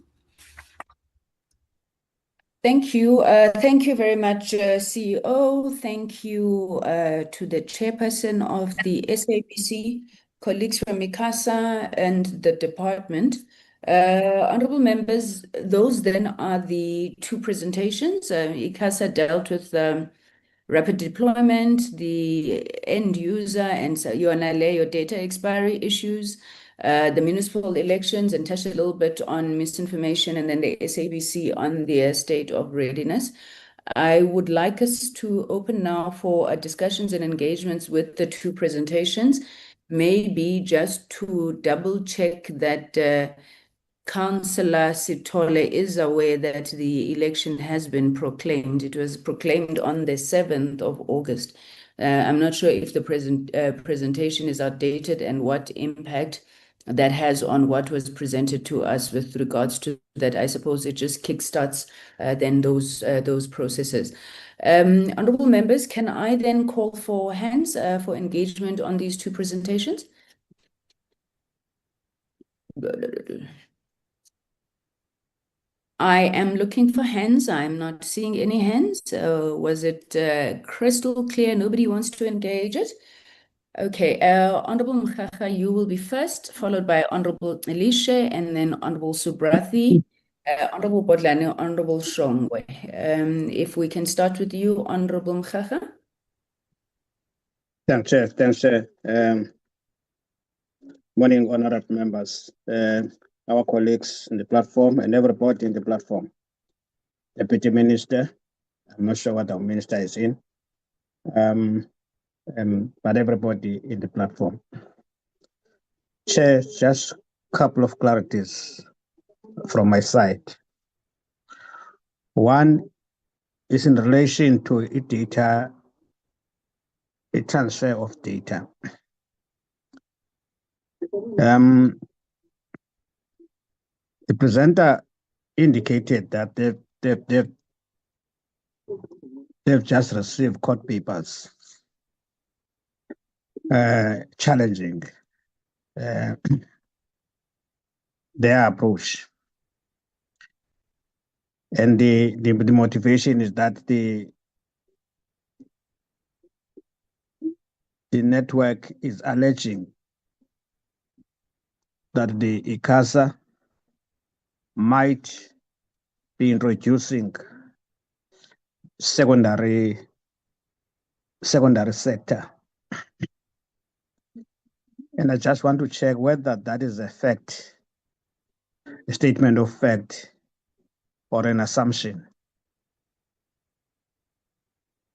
Thank you. Thank you very much, CEO. Thank you to the chairperson of the SABC, colleagues from ICASA and the department. Honorable members, those then are the two presentations. ICASA dealt with rapid deployment, the end user, and so your data expiry issues, the municipal elections, and touched a little bit on misinformation, and then the SABC on their state of readiness. I would like us to open now for discussions and engagements with the two presentations, maybe just to double check that Councillor Sithole is aware that the election has been proclaimed. It was proclaimed on the 7th of August. I'm not sure if the presentation is outdated and what impact that has on what was presented to us with regards to that. I suppose it just kickstarts then those processes. Honorable members, can I then call for hands for engagement on these two presentations? I am looking for hands. I'm not seeing any hands. Was it crystal clear? Nobody wants to engage it? Okay, Honorable Mkhacha, you will be first, followed by Honorable Elisha, and then Honorable Subrathi, Honorable Bodlane, Honorable Shongwe. If we can start with you, Honorable Mkhacha. Thanks, Chair. Thanks, Chair. Morning, honorable members, our colleagues in the platform, and everybody in the platform. Deputy Minister, I'm not sure what our minister is in, but everybody in the platform. Chair, just a couple of clarities from my side. One is in relation to data, a transfer of data. The presenter indicated that they've just received court papers challenging their approach, and the motivation is that the network is alleging that the ICASA might be introducing secondary sector. And I just want to check whether that is a fact, a statement of fact, or an assumption.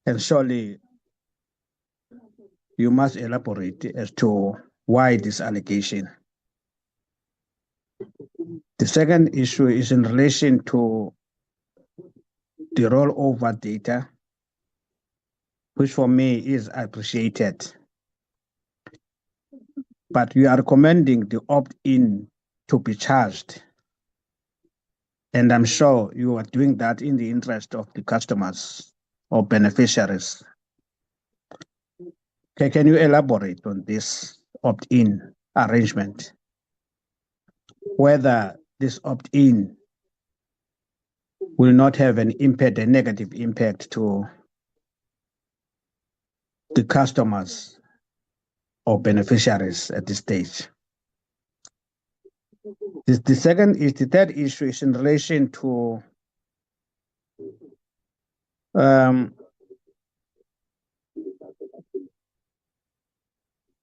And surely you must elaborate as to why this allegation. The second issue is in relation to the rollover data, which for me is appreciated. But you are recommending the opt-in to be charged. And I'm sure you are doing that in the interest of the customers or beneficiaries. Okay, can you elaborate on this opt-in arrangement? Whether this opt-in will not have an impact, a negative impact to the customers or beneficiaries at this stage. The third issue is in relation to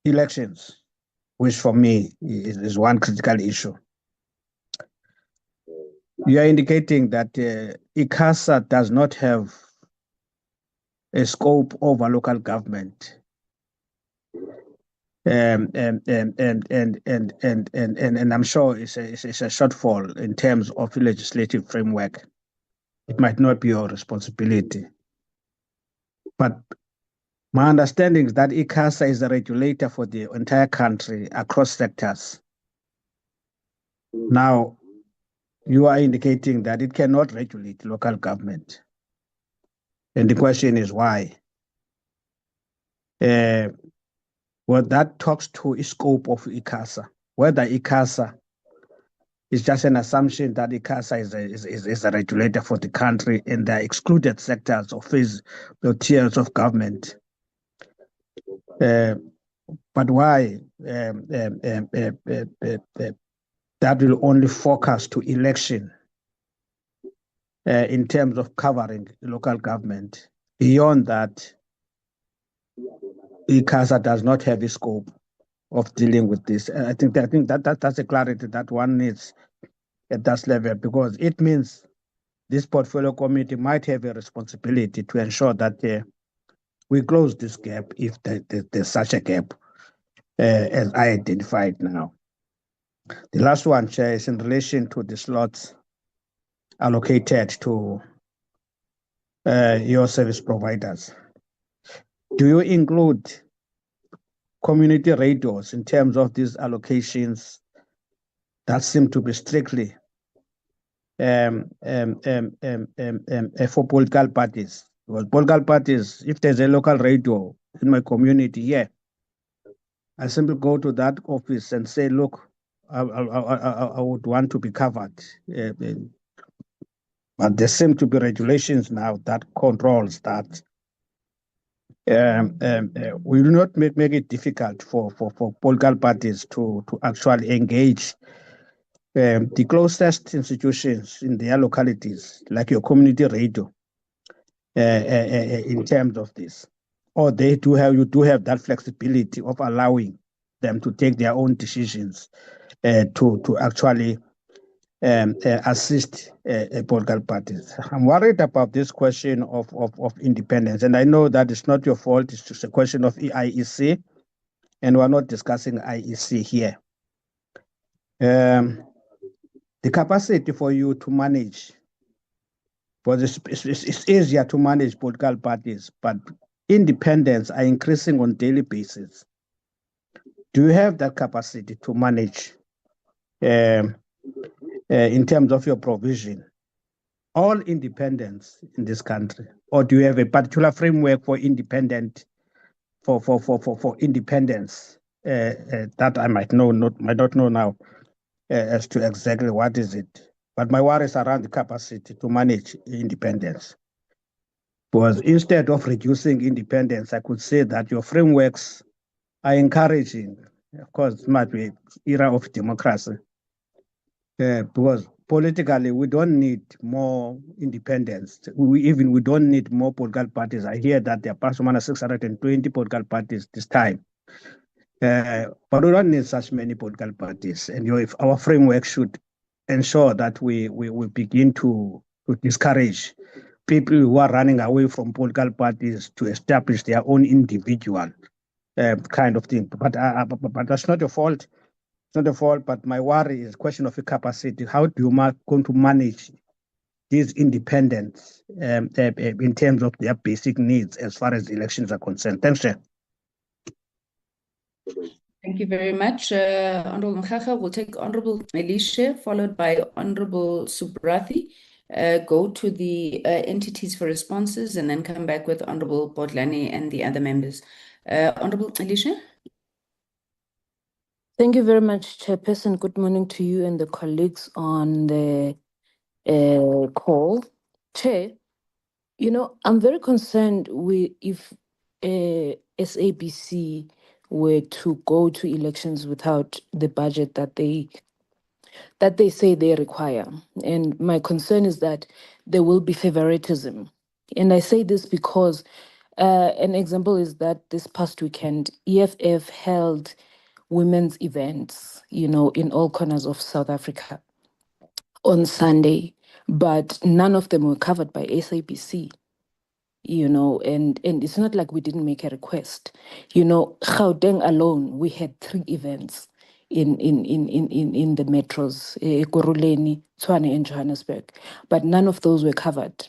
elections, which for me is one critical issue. You are indicating that ICASA does not have a scope over local government. And I'm sure it's a shortfall in terms of the legislative framework. It might not be your responsibility. But my understanding is that ICASA is a regulator for the entire country across sectors. Now, you are indicating that it cannot regulate local government. And the question is why? Well, that talks to a scope of ICASA. Whether ICASA is just an assumption that ICASA is a regulator for the country and there are excluded sectors or phase or tiers of government. But why that will only focus to election in terms of covering local government. Beyond that, ICASA does not have a scope of dealing with this. I think that's a clarity that one needs at that level, because it means this portfolio committee might have a responsibility to ensure that we close this gap if there's such a gap as I identified now. The last one, Chair, is in relation to the slots allocated to your service providers. Do you include community radios in terms of these allocations that seem to be strictly for political parties? Because political parties, if there's a local radio in my community, yeah, I simply go to that office and say, look, I would want to be covered. But there seem to be regulations now that controls that. We do not make it difficult for political parties to actually engage the closest institutions in their localities, like your community radio, in terms of this. Or you do have that flexibility of allowing them to take their own decisions to actually assist political parties. I'm worried about this question of independence, and I know that it's not your fault. It's just a question of IEC, and we're not discussing IEC here. The capacity for you to manage, because it's easier to manage political parties, but independents are increasing on a daily basis. Do you have that capacity to manage in terms of your provision, all independents in this country, or do you have a particular framework for independent, for independence that I might not know now as to exactly what is it? But my worry is around the capacity to manage independence. Because instead of reducing independence, I could say that your frameworks are encouraging. Of course, it might be era of democracy. Because politically, we don't need more independence. We don't need more political parties. I hear that there are 620 political parties this time. But we don't need such many political parties. And if our framework should ensure that we begin to discourage people who are running away from political parties to establish their own individual kind of thing. But that's not your fault. It's not a fault, but my worry is a question of capacity. How do you going to manage these independents in terms of their basic needs as far as elections are concerned? Thanks, Chair. Thank you very much, Honorable Mkhaga. We'll take Honorable Elisha, followed by Honorable Subrathi. Go to the entities for responses and then come back with Honorable Bodlani and the other members. Honorable Elisha. Thank you very much, Chairperson. Good morning to you and the colleagues on the call. Chair, I'm very concerned if SABC were to go to elections without the budget that they say they require. And my concern is that there will be favoritism. And I say this because an example is that this past weekend, EFF held women's events, in all corners of South Africa on Sunday, but none of them were covered by SABC. And it's not like we didn't make a request. Gauteng alone, we had 3 events in the metros, Ekurhuleni, Tshwane, and Johannesburg, but none of those were covered.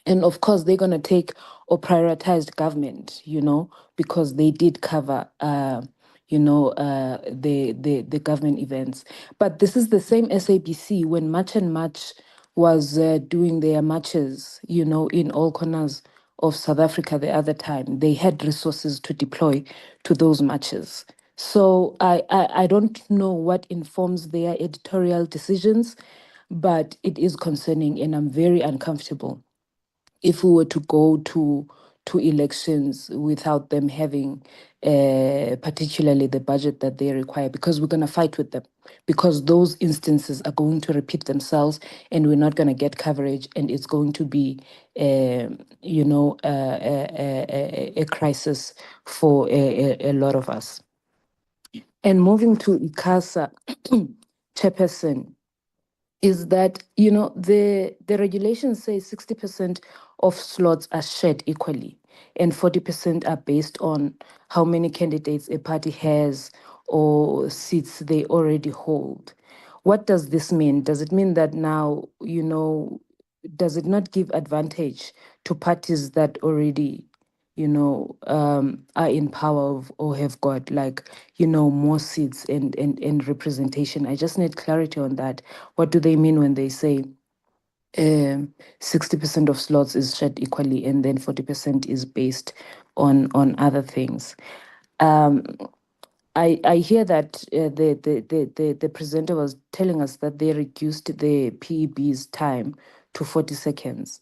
And of course, they're going to take or prioritize government, because they did cover, the government events. But this is the same SABC when March and March was doing their marches, in all corners of South Africa the other time, they had resources to deploy to those marches. So I don't know what informs their editorial decisions, but it is concerning, and I'm very uncomfortable if we were to go to elections without them having particularly the budget that they require, because we're going to fight with them, because those instances are going to repeat themselves and we're not going to get coverage, and it's going to be a crisis for a lot of us. And moving to ICASA, chairperson, is that, the regulations say 60% of slots are shared equally and 40% are based on how many candidates a party has or seats they already hold. What does this mean? Does it mean that now, does it not give advantage to parties that already are in power or have got more seats and representation? I just need clarity on that. What do they mean when they say 60% of slots is shared equally and then 40% is based on other things? I hear that the presenter was telling us that they reduced the PEB's time to 40 seconds.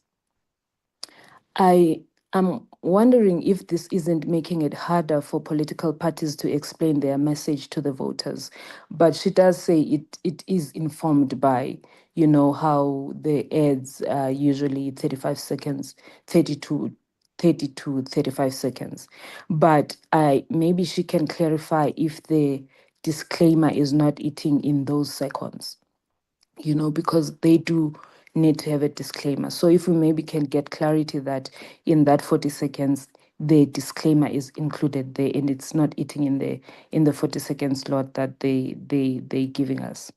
I am wondering if this isn't making it harder for political parties to explain their message to the voters. But she does say it is informed by, how the ads are usually 35 seconds, 30 to 35 seconds. But maybe she can clarify if the disclaimer is not eating in those seconds, because they do need to have a disclaimer. So if we maybe can get clarity that in that 40 seconds, the disclaimer is included there and it's not eating in the 40-second slot that they giving us.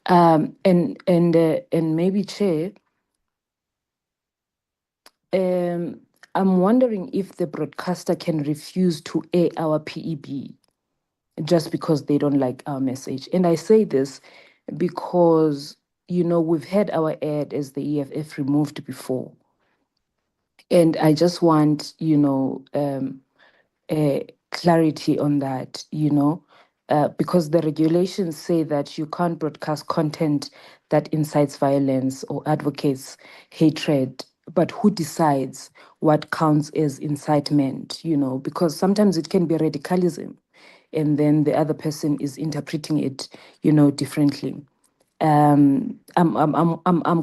And maybe, Chair, I'm wondering if the broadcaster can refuse to air our PEB just because they don't like our message. And I say this because, we've had our ad as the EFF removed before. And I just want, clarity on that, because the regulations say that you can't broadcast content that incites violence or advocates hatred. But who decides what counts as incitement, because sometimes it can be radicalism and then the other person is interpreting it, differently. I'm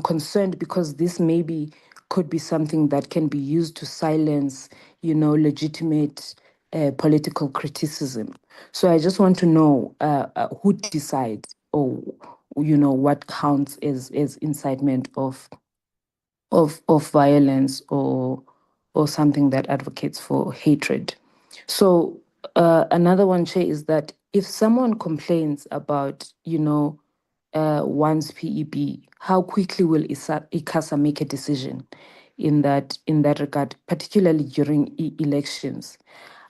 concerned because this maybe could be something that can be used to silence, legitimate political criticism. So I just want to know who decides, or what counts as incitement of violence or something that advocates for hatred. So another one, Chair, is that if someone complains about, one's PEB, how quickly will ICASA make a decision in that regard, particularly during elections?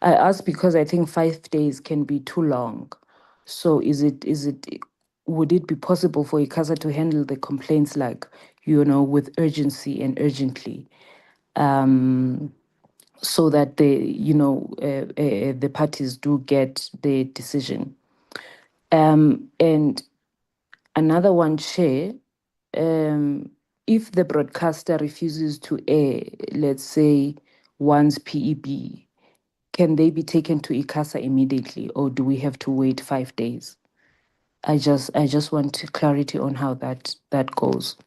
I ask because I think 5 days can be too long. So would it be possible for ICASA to handle the complaints with urgency and urgently, so that the parties do get the decision? And another one, Chair, if the broadcaster refuses to air, let's say, one's PEB, can they be taken to ICASA immediately, or do we have to wait 5 days? I just want clarity on how that goes.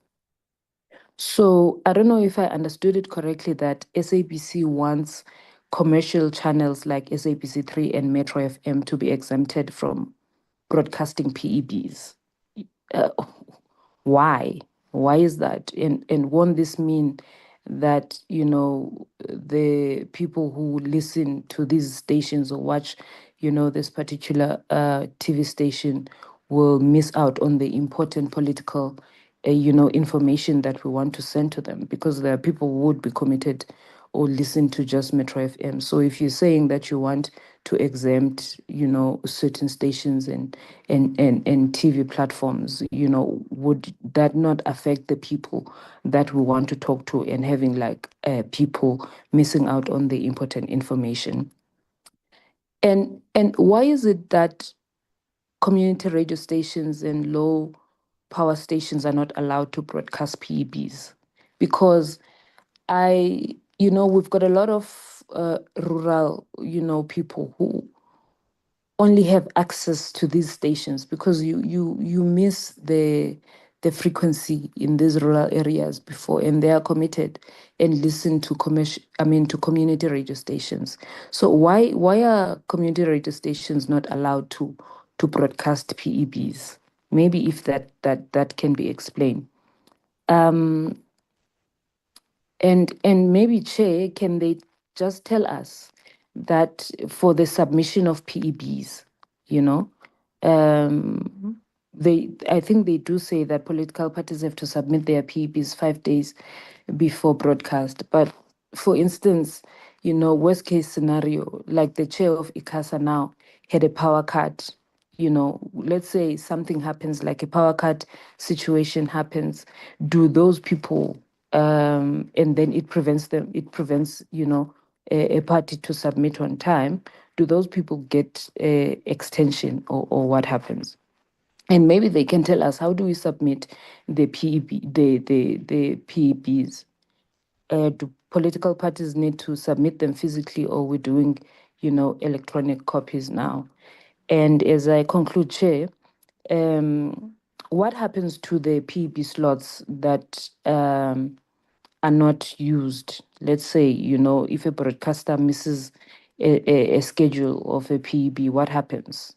So I don't know if I understood it correctly that SABC wants commercial channels like SABC3 and Metro FM to be exempted from broadcasting PEBs. Why? Why is that? And won't this mean that, the people who listen to these stations or watch, this particular TV station will miss out on the important political, information that we want to send to them, because there are people who would be committed or listen to just Metro FM. So if you're saying that you want exempt, certain stations and TV platforms, would that not affect the people that we want to talk to and having like people missing out on the important information? And why is it that community radio stations and low power stations are not allowed to broadcast PEBs? Because we've got a lot of rural, people who only have access to these stations because you miss the frequency in these rural areas before, and they are committed and listen to to community radio stations. So why are community radio stations not allowed to broadcast PEBs? Maybe if that can be explained. And maybe, Chair, can they just tell us that for the submission of PEBs, I think they do say that political parties have to submit their PEBs 5 days before broadcast. But for instance, worst case scenario, like the chair of ICASA now had a power cut. Let's say something happens, like a power cut situation happens. Do those people, and then it prevents, a party to submit on time, do those people get extension, or what happens? And maybe they can tell us, how do we submit the PEBs? Do political parties need to submit them physically, or we're doing, electronic copies now? And as I conclude, Chair, what happens to the PEB slots that are not used? Let's say, if a broadcaster misses a schedule of a PEB, what happens?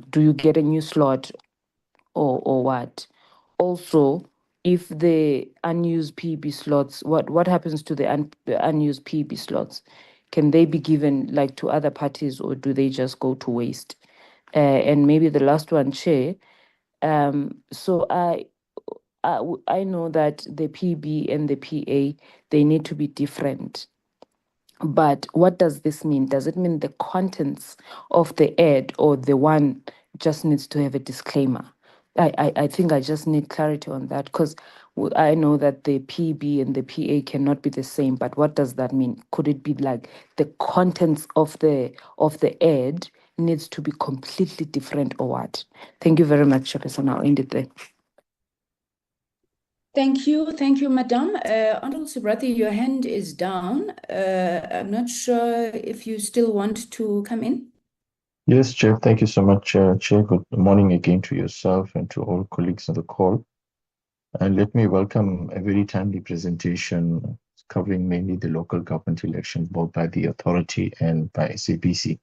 Do you get a new slot, or what? Also, if the unused PEB slots, what happens to the unused PEB slots? Can they be given like to other parties, or do they just go to waste? And maybe the last one, Chair. So I know that the PB and the PA, they need to be different. But what does this mean? Does it mean the contents of the ad or the one just needs to have a disclaimer? I think I just need clarity on that, because I know that the PB and the PA cannot be the same, but what does that mean? Could it be like the contents of the ad needs to be completely different, or what? Thank you very much, Chairperson. I'll end it there. Thank you, Madam. Honorable Subrati, your hand is down. I'm not sure if you still want to come in. Yes, Chair. Thank you so much, Chair. Good morning again to yourself and to all colleagues on the call. And let me welcome a very timely presentation covering mainly the local government elections, both by the authority and by SABC.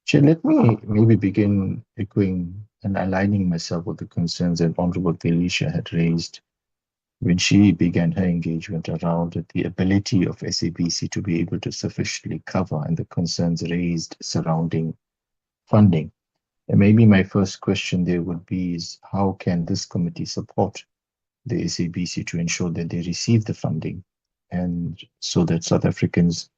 Chair, let me maybe begin echoing and aligning myself with the concerns that Honorable Felicia had raised when she began her engagement around the ability of SABC to be able to sufficiently cover and the concerns raised surrounding funding. And maybe my first question there would be is, how can this committee support the SABC to ensure that they receive the funding, and so that South Africans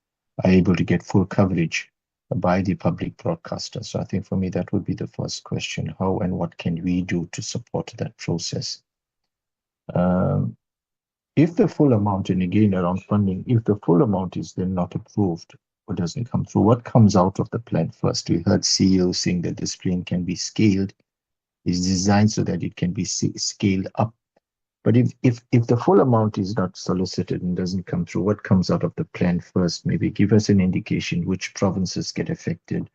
are able to get full coverage by the public broadcaster? So I think for me, that would be the first question. How and what can we do to support that process? If the full amount, and again around funding, if the full amount is then not approved or doesn't come through, what comes out of the plan first? We heard CEO saying that this plan can be scaled, is designed so that it can be scaled up. But if the full amount is not solicited and doesn't come through, what comes out of the plan first? Maybe give us an indication which provinces get affected,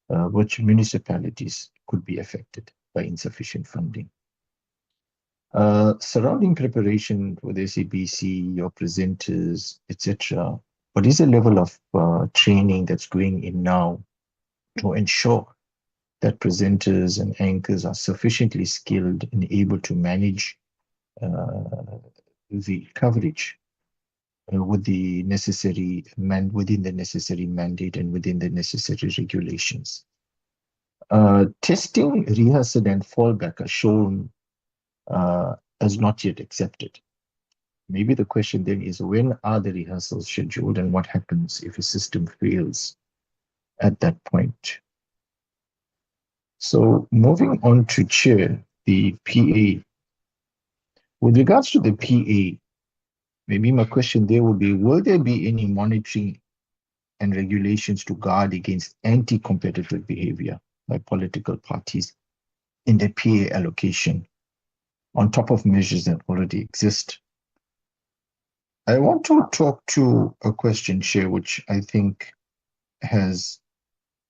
which municipalities could be affected by insufficient funding. Surrounding preparation with SABC, your presenters, etc., what is the level of training that's going in now to ensure that presenters and anchors are sufficiently skilled and able to manage the coverage with the necessary within the necessary mandate and within the necessary regulations? Testing, rehearsal, and fallback are shown as not yet accepted. Maybe the question then is, when are the rehearsals scheduled, and what happens if a system fails? at that point. So moving on to Chair, the PA. With regards to the PA, maybe my question there would be, will there be any monitoring and regulations to guard against anti-competitive behavior by political parties in the PA allocation, on top of measures that already exist? I want to talk to a question, Chair, which I think has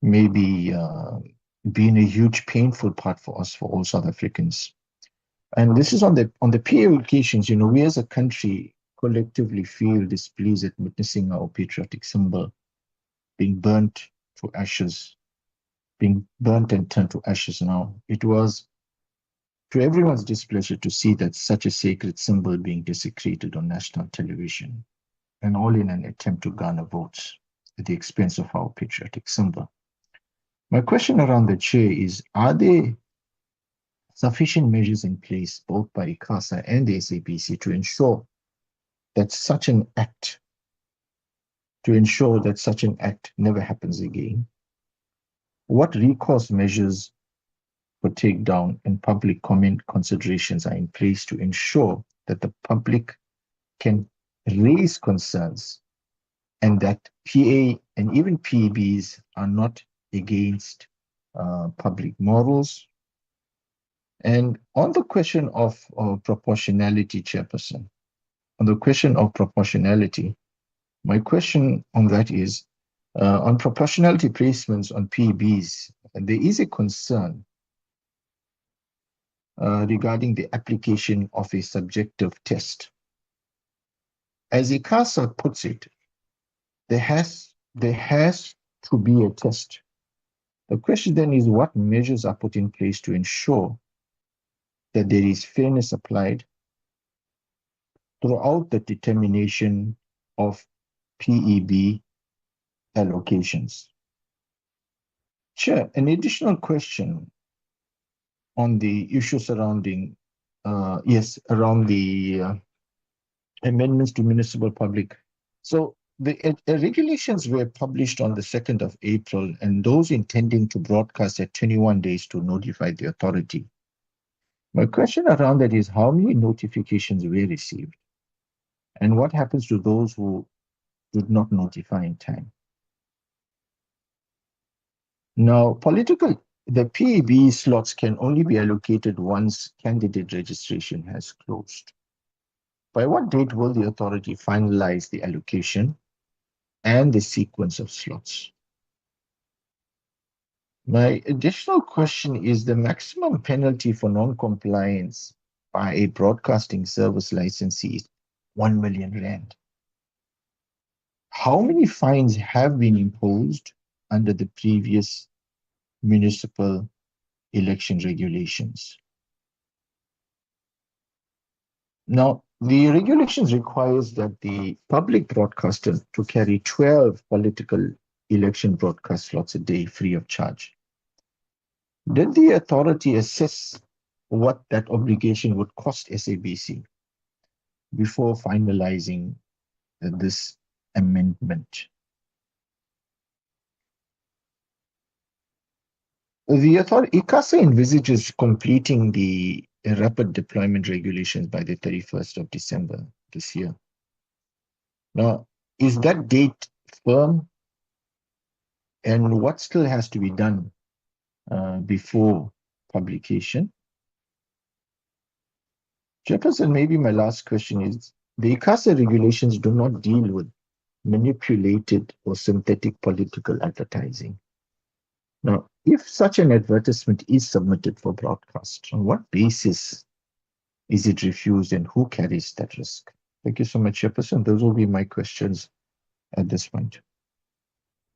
maybe been a huge painful part for us, for all South Africans. And this is on the PA allocations. You know, we as a country collectively feel displeased at witnessing our patriotic symbol being burnt to ashes, being burnt and turned to ashes now. It was to everyone's displeasure to see that such a sacred symbol being desecrated on national television, and all in an attempt to garner votes at the expense of our patriotic symbol. My question around the Chair is, are there sufficient measures in place, both by ICASA and the SABC, to ensure that such an act never happens again? What recourse measures for takedown and public comment considerations are in place to ensure that the public can raise concerns and that PA and even PEBs are not against public morals? And on the question of proportionality, Chairperson, on the question of proportionality, my question on that is, on proportionality placements on PEBs, there is a concern regarding the application of a subjective test. As ICASA puts it, there has to be a test. The question then is, what measures are put in place to ensure that there is fairness applied throughout the determination of PEB allocations? Chair, an additional question on the issue surrounding, around the amendments to municipal public. So the regulations were published on the 2nd of April, and those intending to broadcast at 21 days to notify the authority. My question around that is, how many notifications were received? And what happens to those who did not notify in time? Now, the PEB slots can only be allocated once candidate registration has closed. By what date will the authority finalize the allocation and the sequence of slots? My additional question is, the maximum penalty for non-compliance by a broadcasting service licensee is 1 million rand. How many fines have been imposed under the previous municipal election regulations? Now, the regulations requires that the public broadcaster to carry 12 political election broadcast slots a day free of charge. Did the authority assess what that obligation would cost SABC before finalizing this amendment? The authority, ICASA envisages completing the rapid deployment regulations by the 31st of December this year. Now, is that date firm? And what still has to be done before publication? Chairperson, maybe my last question is, the ICASA regulations do not deal with manipulated or synthetic political advertising. Now, if such an advertisement is submitted for broadcast, on what basis is it refused and who carries that risk? Thank you so much, Chairperson. Those will be my questions at this point.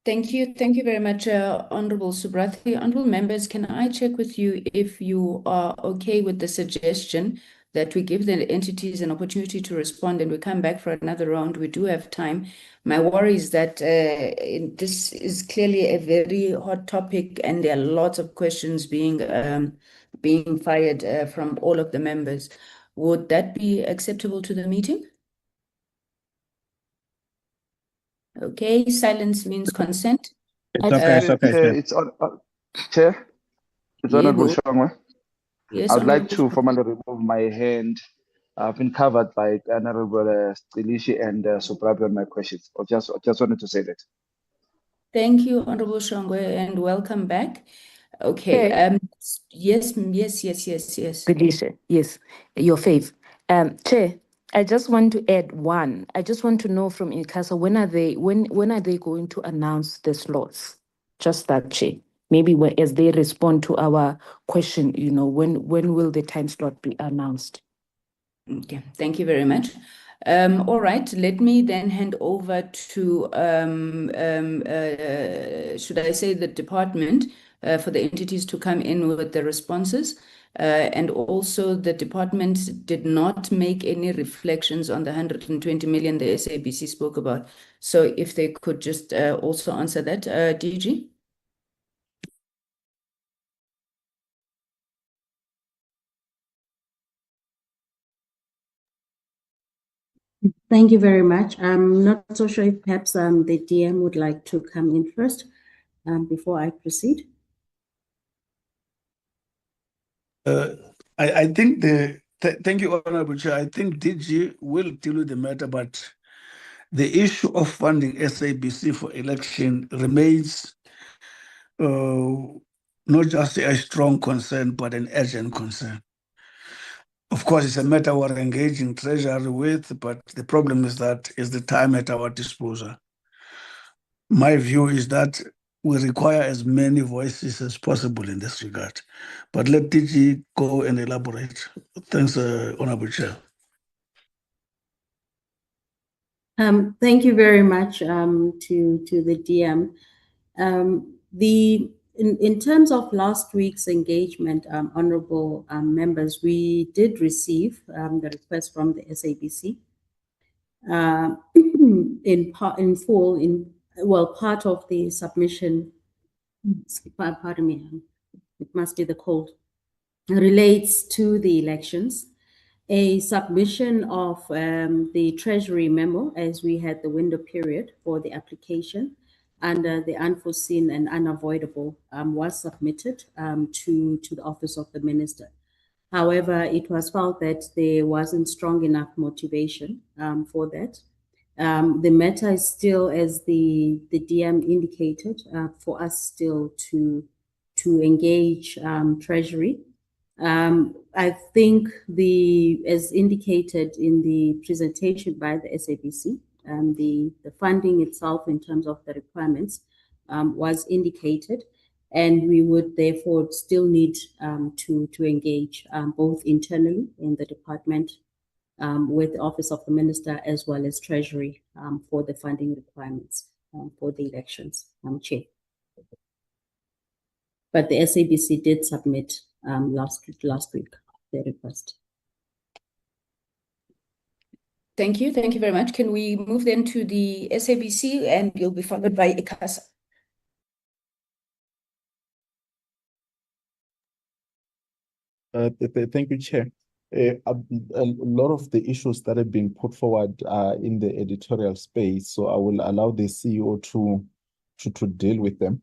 Thank you. Thank you very much, Honorable Subrathi. Honorable members, can I check with you if you are okay with the suggestion that we give the entities an opportunity to respond and we come back for another round? We do have time. My worry is that this is clearly a very hot topic and there are lots of questions being fired from all of the members. Would that be acceptable to the meeting? Okay, silence means consent. It's okay, it's okay, Chair. It's on, Chair. It's Honorable Yebo. Shongwe. Yes, I would like Honorable to Shongwe. formally remove my hand. I've been covered by Honorable Stilishi and Suprabi on my questions. I just wanted to say that. Thank you, Honorable Shongwe, and welcome back. Okay. Chair. Yes. Felicia, yes, your fave. Chair, I just want to add one. I just want to know from ICASA, when are they going to announce the slots? Just that, Chair. Maybe as they respond to our question, when will the time slot be announced? Okay, thank you very much. All right, let me then hand over to, should I say, the department for the entities to come in with the responses. And also the department did not make any reflections on the 120 million the SABC spoke about. So if they could just also answer that, DG. Thank you very much. I'm not so sure if perhaps the DM would like to come in first before I proceed. I think thank you, Honorable Chair. I think DG will deal with the matter, but the issue of funding SABC for election remains not just a strong concern, but an urgent concern. Of course, it's a matter we're engaging Treasury with, but the problem is that is the time at our disposal. My view is that we require as many voices as possible in this regard. But let DG go and elaborate. Thanks, Honorable Chair. Thank you very much to the DM. In terms of last week's engagement, honorable members, we did receive the request from the SABC part of the submission. Pardon me, it must be the cold. Relates to the elections. A submission of the Treasury memo, as we had the window period for the application under the unforeseen and unavoidable, was submitted to the Office of the Minister. However, it was felt that there wasn't strong enough motivation for that. The matter is still, as the DM indicated, for us still to engage Treasury. I think as indicated in the presentation by the SABC, the funding itself in terms of the requirements was indicated, and we would therefore still need to engage both internally in the department with the Office of the Minister as well as Treasury for the funding requirements for the elections, Chair. But the SABC did submit last week the request. Thank you very much. Can we move then to the SABC, and you'll be followed by ICASA? Thank you, Chair. A lot of the issues that have been put forward are in the editorial space, so I will allow the CEO to deal with them.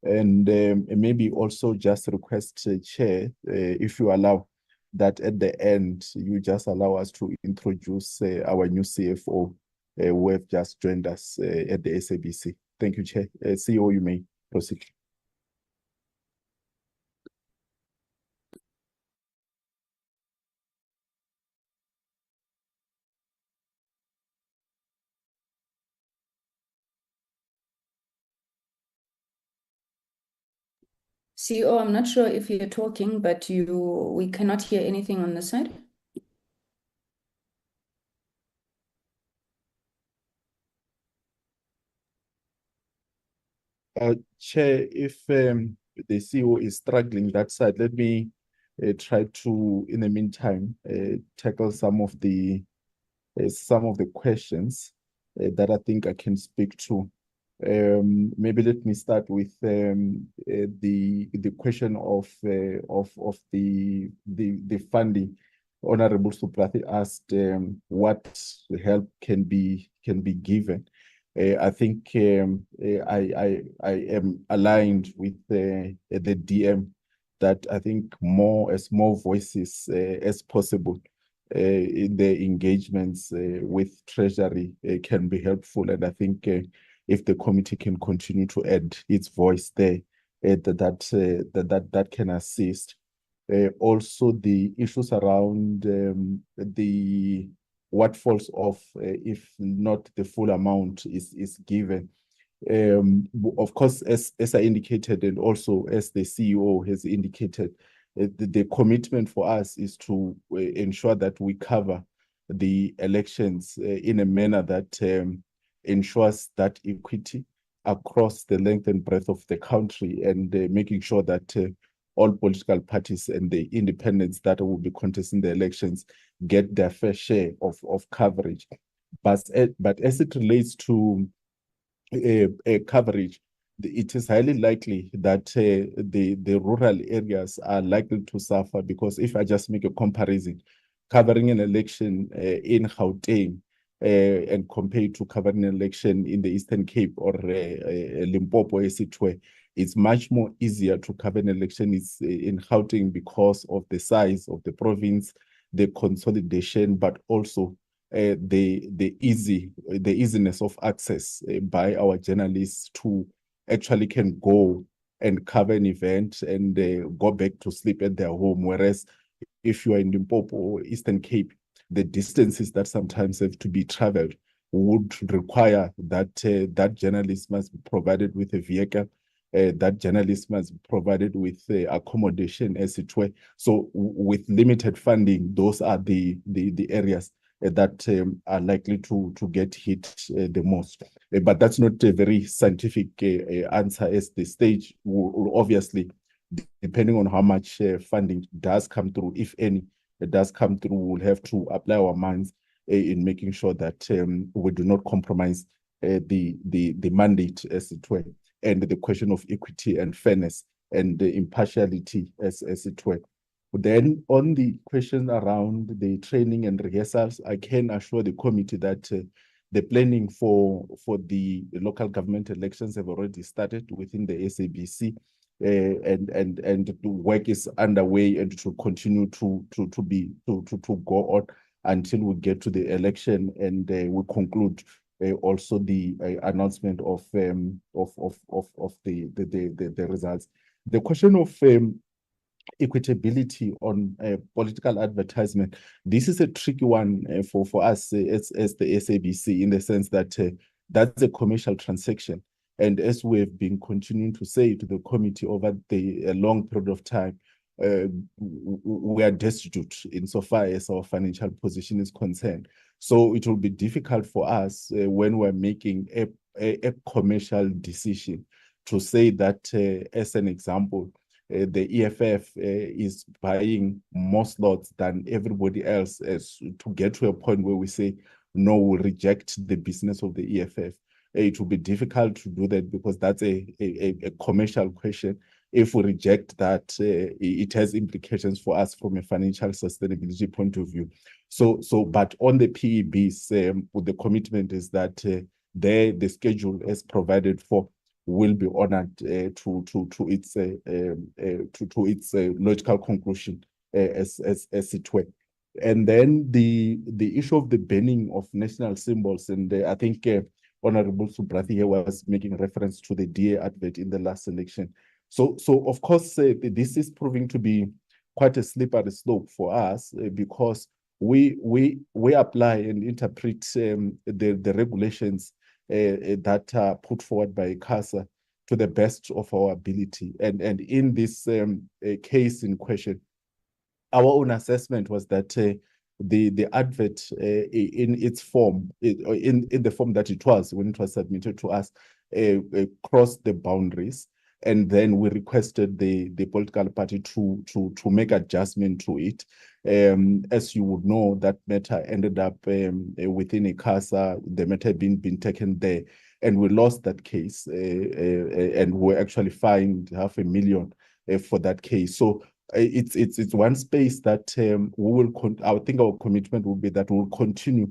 And maybe also just request, Chair, if you allow, that at the end, you just allow us to introduce our new CFO who have just joined us at the SABC. Thank you, Chair. CEO, you may proceed. CEO, I'm not sure if you're talking, but we cannot hear anything on the side. Chair, if the CEO is struggling that side, let me try to, in the meantime, tackle some of the questions that I think I can speak to. Maybe let me start with the question of the funding. Honorable Suprathi asked what help can be given. I think I am aligned with the DM that I think more voices as possible in the engagements with Treasury can be helpful. And I think if the committee can continue to add its voice there, that can assist. Also, the issues around the what falls off if not the full amount is given. Of course, as I indicated, and also as the CEO has indicated, the commitment for us is to ensure that we cover the elections in a manner that ensures that equity across the length and breadth of the country, and making sure that all political parties and the independents that will be contesting the elections get their fair share of coverage. But as it relates to coverage, it is highly likely that the rural areas are likely to suffer, because if I just make a comparison, covering an election in Gauteng and compared to covering an election in the Eastern Cape or Limpopo, Esitwe, it's much more easier to cover an election in Gauteng because of the size of the province, the consolidation, but also the easiness of access by our journalists to actually can go and cover an event and go back to sleep at their home. Whereas if you are in Limpopo or Eastern Cape, the distances that sometimes have to be traveled would require that that journalist must be provided with a vehicle. That journalist must be provided with accommodation, as it were. So with limited funding, those are the areas that are likely to get hit the most. But that's not a very scientific answer, as the stage will obviously, depending on how much funding does come through, if any, it does come through, we'll have to apply our minds in making sure that we do not compromise the mandate, as it were, and the question of equity and fairness and impartiality, as it were. Then on the question around the training and rehearsals, I can assure the committee that the planning for the local government elections have already started within the SABC, and the work is underway, and it will continue to go on until we get to the election, and we conclude also the announcement of the results. The question of equitability on political advertisement, this is a tricky one for us as the SABC, in the sense that that's a commercial transaction. And as we've been continuing to say to the committee over a long period of time, we are destitute insofar as our financial position is concerned. So it will be difficult for us when we're making a commercial decision to say that, as an example, the EFF is buying more slots than everybody else, as to get to a point where we say, no, we'll reject the business of the EFF. It will be difficult to do that, because that's a commercial question. If we reject that, it has implications for us from a financial sustainability point of view. But on the PEBs, the commitment is that the schedule as provided for will be honored to its logical conclusion, as it were. And then the issue of the banning of national symbols, and I think Honorable Subrathi here was making reference to the DA advert in the last election. So of course, this is proving to be quite a slippery slope for us, because we apply and interpret the regulations that are put forward by CASA to the best of our ability. And in this case in question, our own assessment was that the advert in its form, in the form that it was when it was submitted to us, crossed the boundaries. And then we requested the political party to make adjustment to it. As you would know, that matter ended up within a CASA, the matter been taken there, and we lost that case, and we actually fined $500,000 for that case. So it's one space that we will. I think our commitment will be that we'll continue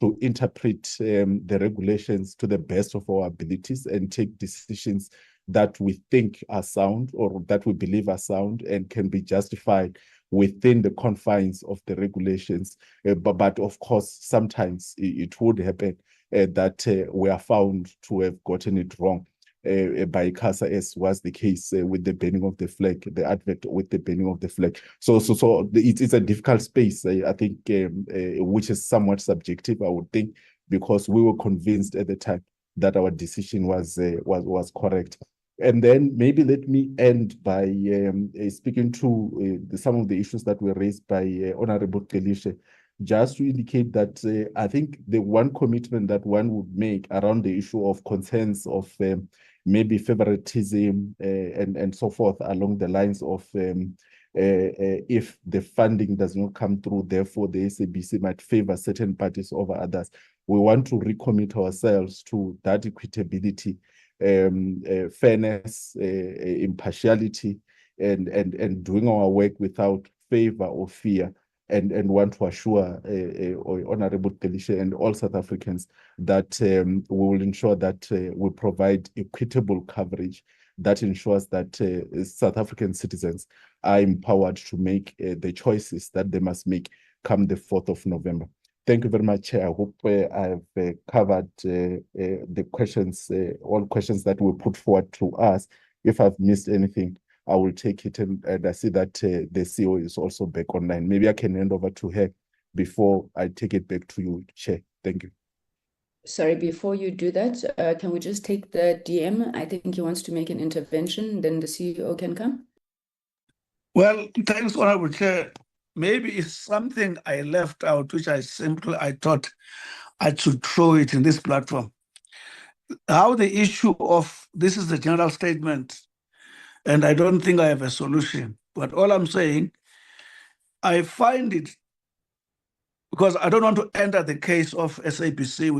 to interpret the regulations to the best of our abilities and take decisions that we think are sound or that we believe are sound and can be justified within the confines of the regulations. But of course, sometimes it would happen that we are found to have gotten it wrong by ICASA, as was the case with the banning of the flag, the advert with the banning of the flag. So it's a difficult space, I think, which is somewhat subjective, I would think, because we were convinced at the time that our decision was correct. And then maybe let me end by speaking to some of the issues that were raised by Honorable Kelishe, just to indicate that I think the one commitment that one would make around the issue of concerns of maybe favoritism and so forth along the lines of if the funding does not come through, therefore the SABC might favor certain parties over others. We want to recommit ourselves to that equitability, fairness, impartiality, and doing our work without favor or fear, and want to assure Honorable Kelishe and all South Africans that we will ensure that we provide equitable coverage that ensures that South African citizens are empowered to make the choices that they must make come the 4th of November. Thank you very much, Chair. I hope I've covered the questions, all questions that were put forward to us. If I've missed anything, I will take it, and I see that the CEO is also back online. Maybe I can hand over to her before I take it back to you, Chair. Thank you. Sorry, before you do that, can we just take the DM? I think he wants to make an intervention, then the CEO can come. Well, thanks, Honorable Chair. Maybe it's something I left out, which I thought I should throw it in this platform. How the issue of, this is the general statement, and I don't think I have a solution. But all I'm saying, I find it, because I don't want to enter the case of SABC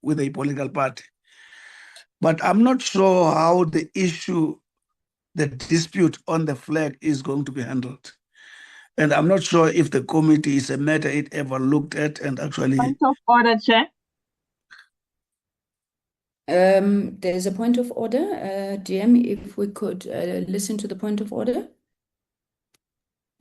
with a political party. But I'm not sure how the issue, the dispute on the flag is going to be handled. And I'm not sure if the committee is a matter it ever looked at and actually... Point of order, Chair. There's a point of order. DM, if we could listen to the point of order.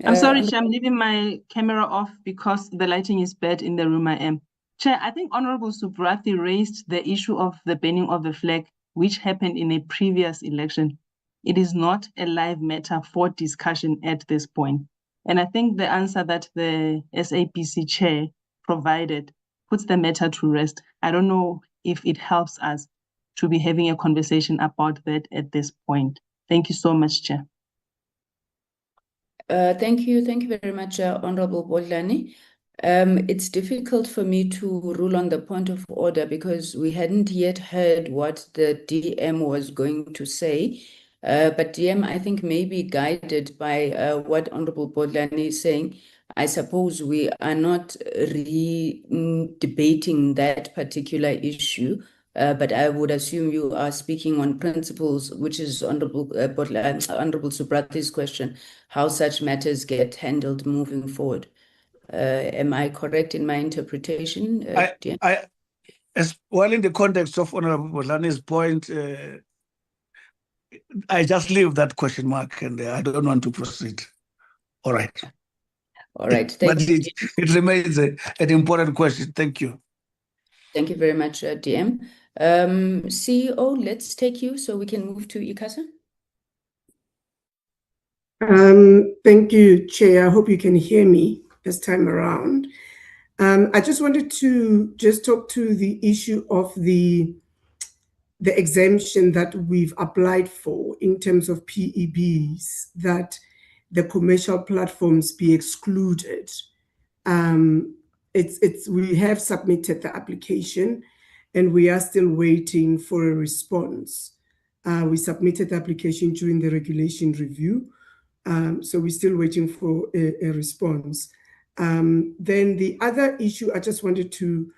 I'm sorry, Chair, I'm leaving my camera off because the lighting is bad in the room I am. Chair, I think Honorable Subrathi raised the issue of the banning of the flag, which happened in a previous election. It is not a live matter for discussion at this point. And I think the answer that the SABC chair provided puts the matter to rest. I don't know if it helps us to be having a conversation about that at this point. Thank you so much, Chair. Thank you very much, Honorable Bodlani. It's difficult for me to rule on the point of order because we hadn't yet heard what the DM was going to say. But DM, I think, may be guided by what Honorable Bodlani is saying. I suppose we are not debating that particular issue, but I would assume you are speaking on principles, which is Honorable Subrathi's question, how such matters get handled moving forward. Am I correct in my interpretation? As well, in the context of Honorable Bodlani's point, I just leave that question mark and I don't want to proceed. All right. All right. But it remains an important question. Thank you. Thank you very much, DM. CEO, let's take you so we can move to ICASA. Thank you, Chair. I hope you can hear me this time around. I just wanted to talk to the issue of the exemption that we've applied for in terms of PEBs, that the commercial platforms be excluded. We have submitted the application and we are still waiting for a response. We submitted the application during the regulation review, so we're still waiting for a response. Then the other issue I just wanted to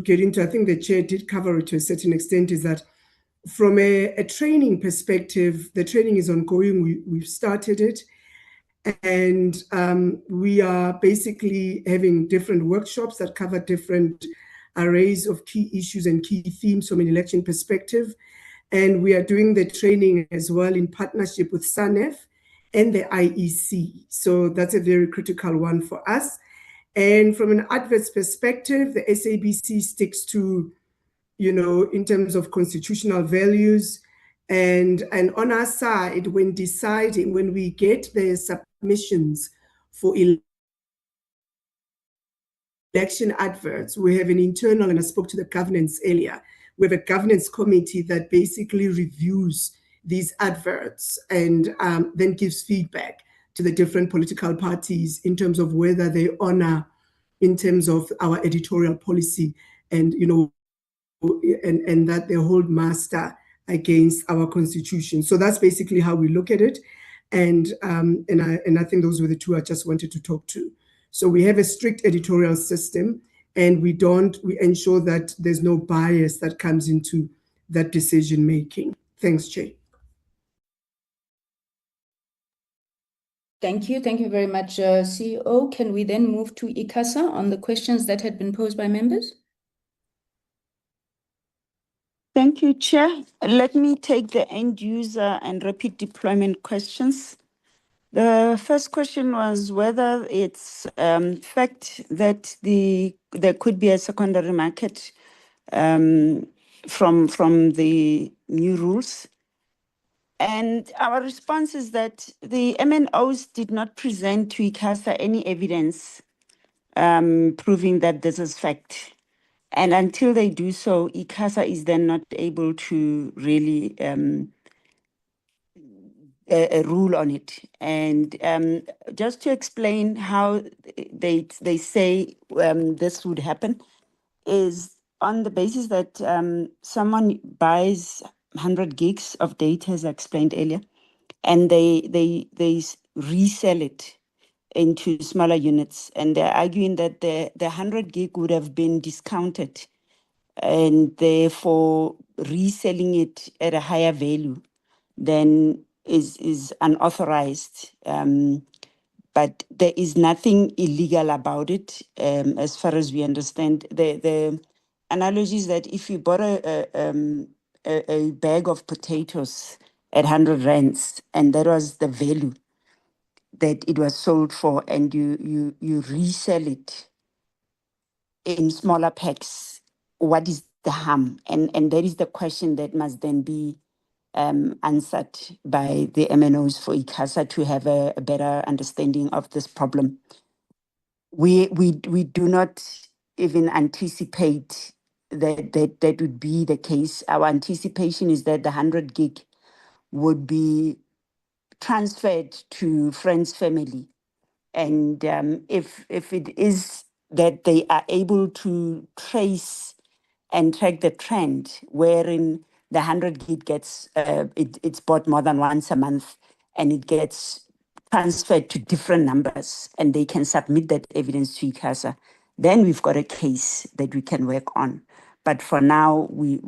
get into, I think the chair did cover it to a certain extent, is that from a training perspective, the training is ongoing. We've started it, and we are basically having different workshops that cover different arrays of key issues and key themes from an election perspective. And we are doing the training as well in partnership with SANEF and the IEC. So that's a very critical one for us. And from an adverts perspective, the SABC sticks to, in terms of constitutional values. And on our side, when deciding, when we get the submissions for election adverts, we have an internal, and I spoke to the governance earlier, we have a governance committee that basically reviews these adverts and then gives feedback to the different political parties in terms of whether they honor in terms of our editorial policy and, and that they hold master against our constitution. So that's basically how we look at it. And I think those were the two I just wanted to talk to. So we have a strict editorial system, and we ensure that there's no bias that comes into that decision making. Thanks, Chair. Thank you. Thank you very much, CEO. Can we then move to ICASA on the questions that had been posed by members? Thank you, Chair. Let me take the end user and rapid deployment questions. The first question was whether it's fact that there could be a secondary market from the new rules. And our response is that the MNOs did not present to ICASA any evidence proving that this is fact. And until they do so, ICASA is then not able to really rule on it. And just to explain how they say this would happen is on the basis that someone buys 100 gigs of data, as I explained earlier, and they resell it into smaller units. And they're arguing that the 100 gig would have been discounted and therefore reselling it at a higher value than is unauthorized. But there is nothing illegal about it, as far as we understand. The analogy is that if you bought a bag of potatoes at 100 rands, and that was the value that it was sold for, and you resell it in smaller packs, what is the harm? And that is the question that must then be answered by the MNOs for ICASA to have a better understanding of this problem. We do not even anticipate that would be the case. Our anticipation is that the 100 gig would be transferred to friends, family. And if it is that they are able to trace and track the trend wherein the 100 gig gets, it's bought more than once a month, and it gets transferred to different numbers, and they can submit that evidence to ICASA, then we've got a case that we can work on. But for now, we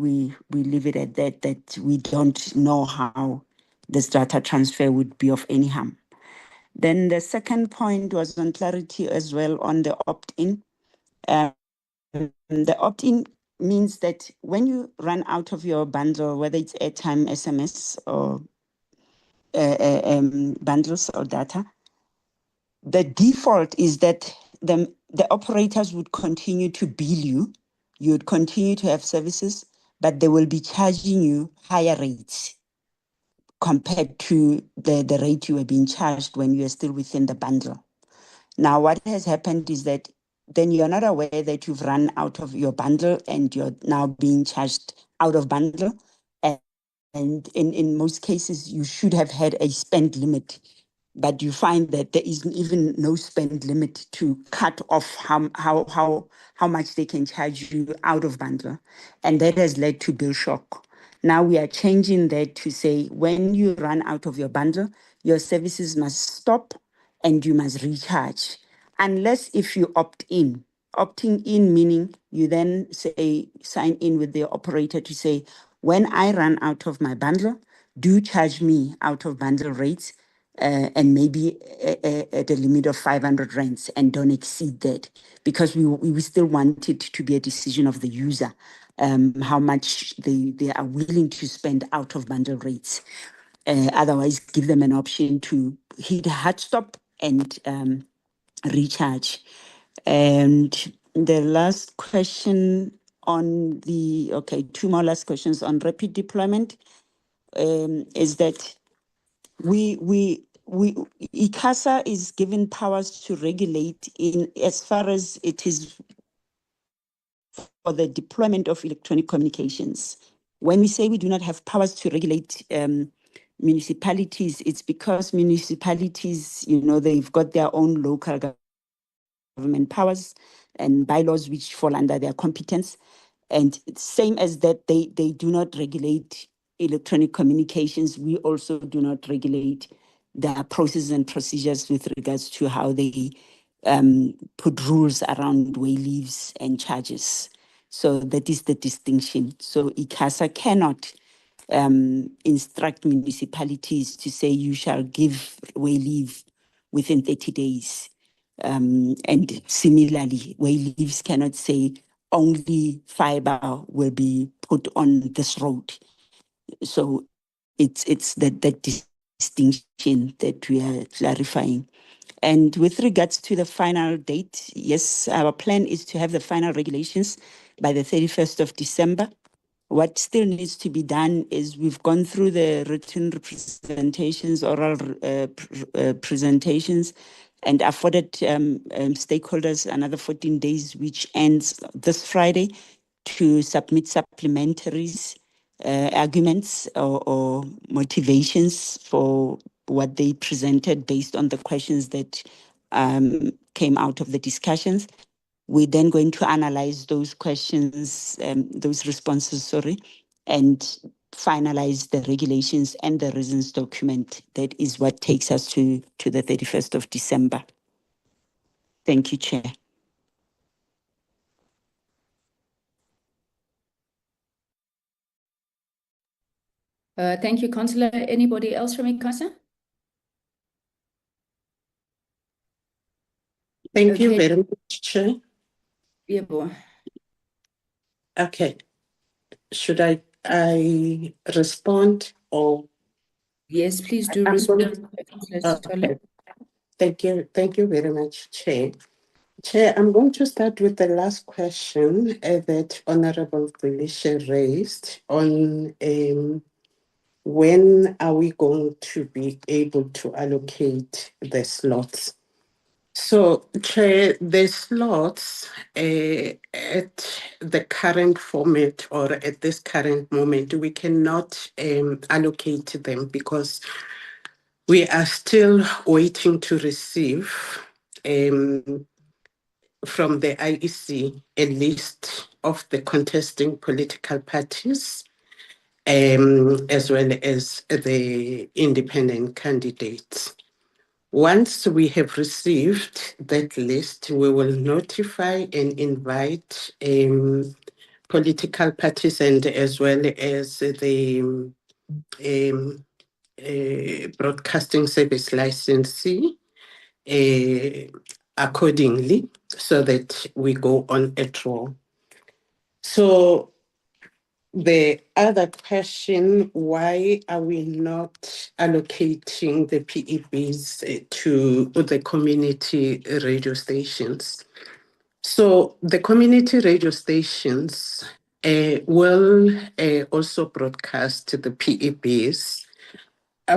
leave it at that we don't know how this data transfer would be of any harm. Then the second point was on clarity as well on the opt-in. The opt-in means that when you run out of your bundle, whether it's airtime, SMS, or bundles or data, the default is that the operators would continue to bill you. You would continue to have services, but they will be charging you higher rates compared to the rate you were being charged when you are still within the bundle. Now, what has happened is that then you're not aware that you've run out of your bundle and you're now being charged out of bundle. And in most cases, you should have had a spend limit, but you find that there is even no spend limit to cut off how much they can charge you out of bundle. And that has led to bill shock. Now we are changing that to say, when you run out of your bundle, your services must stop and you must recharge, unless if you opt in. Opting in meaning you then say, sign in with the operator to say, when I run out of my bundle, do charge me out of bundle rates and maybe at a limit of 500 rands and don't exceed that, because we still want it to be a decision of the user, how much they are willing to spend out of bundle rates. Otherwise, give them an option to hit a hard stop and recharge. And the last question on two more last questions on rapid deployment, is that ICASA is given powers to regulate in as far as it is for the deployment of electronic communications. When we say we do not have powers to regulate municipalities, it's because municipalities, they've got their own local government powers and bylaws which fall under their competence. And same as that, they do not regulate electronic communications. We also do not regulate their processes and procedures with regards to how they put rules around way leaves and charges. So that is the distinction. So ICASA cannot instruct municipalities to say you shall give way leave within 30 days. And similarly, way leaves cannot say only fiber will be put on this road. So it's that distinction that we are clarifying. And with regards to the final date, yes, our plan is to have the final regulations by the 31st of December. What still needs to be done is we've gone through the written representations, oral presentations, and afforded stakeholders another 14 days, which ends this Friday, to submit supplementaries, arguments or motivations for what they presented based on the questions that came out of the discussions. We're then going to analyze those questions, those responses, and finalize the regulations and the reasons document. That is what takes us to the 31st of December. Thank you, Chair. Thank you, Councillor. Anybody else from ICASA? Thank you very much, Chair. Yeah, boy. Okay. Should I respond or? Yes, please do respond. Okay. Thank you very much, Chair. Chair, I'm going to start with the last question that Honorable Felicia raised on when are we going to be able to allocate the slots? So, Chair, the slots at the current format or at this current moment, we cannot allocate them because we are still waiting to receive from the IEC a list of the contesting political parties, as well as the independent candidates. Once we have received that list, we will notify and invite political parties and as well as the broadcasting service licensee accordingly, so that we go on a draw. So the other question, why are we not allocating the PEBs to the community radio stations? So the community radio stations will also broadcast the PEBs,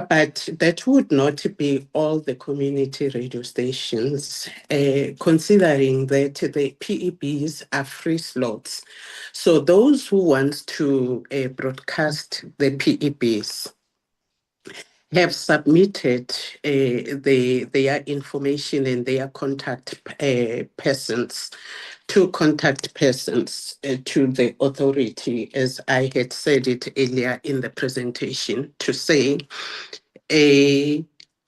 but that would not be all the community radio stations, considering that the PEBs are free slots. So those who want to broadcast the PEBs have submitted their information and their contact persons to the authority, as I had said it earlier in the presentation, to say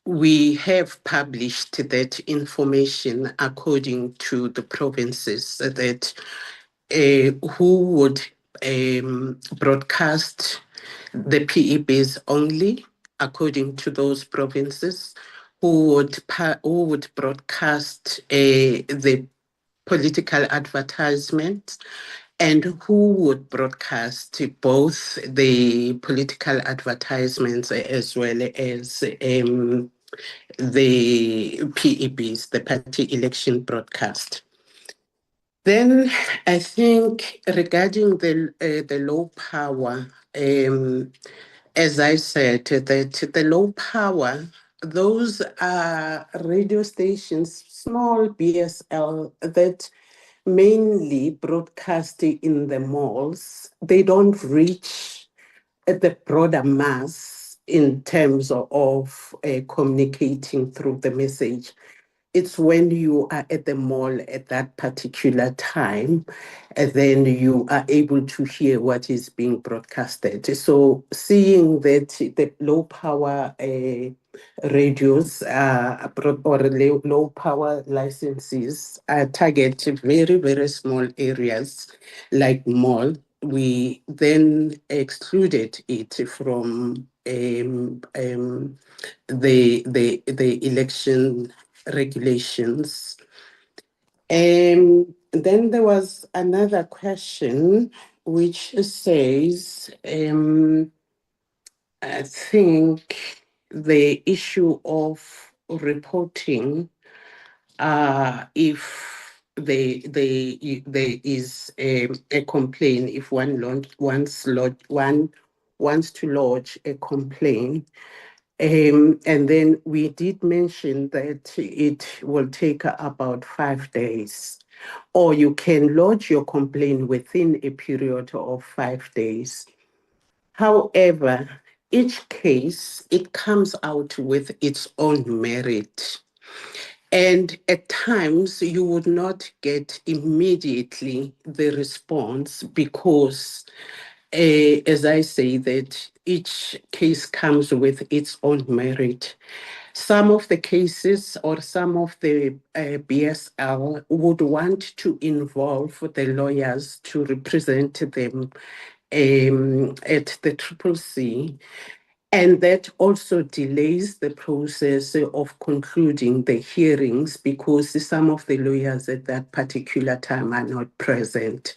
we have published that information according to the provinces that who would broadcast the PEBs only according to those provinces, who would broadcast the political advertisements, and who would broadcast both the political advertisements as well as the PEBs, the party election broadcast. Then I think regarding the low power, as I said, that the low power, those are radio stations, small BSL, that mainly broadcast in the malls. They don't reach the broader mass in terms of communicating through the message. It's when you are at the mall at that particular time, and then you are able to hear what is being broadcasted. So seeing that the low power radios or low power licenses target very, very small areas like mall, we then excluded it from the election regulations. Then there was another question which says, I think the issue of reporting if there is a complaint, if one wants to lodge a complaint. And then we did mention that it will take about 5 days, or you can lodge your complaint within a period of 5 days. However, each case, it comes out with its own merit. And at times, you would not get immediately the response because as I say, that each case comes with its own merit. Some of the cases or some of the BSL would want to involve the lawyers to represent them at the CCC. And that also delays the process of concluding the hearings because some of the lawyers at that particular time are not present.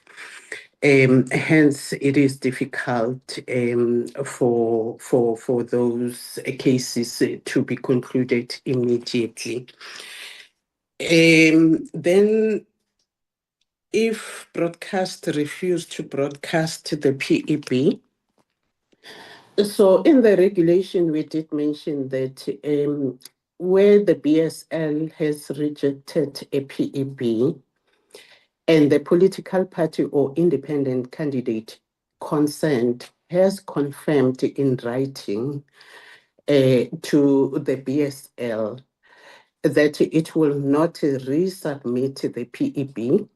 Hence, it is difficult for those cases to be concluded immediately. Then, if broadcast refused to broadcast the PEB, so in the regulation, we did mention that where the BSL has rejected a PEB, and the political party or independent candidate concerned has confirmed in writing to the BSL that it will not resubmit the PEB,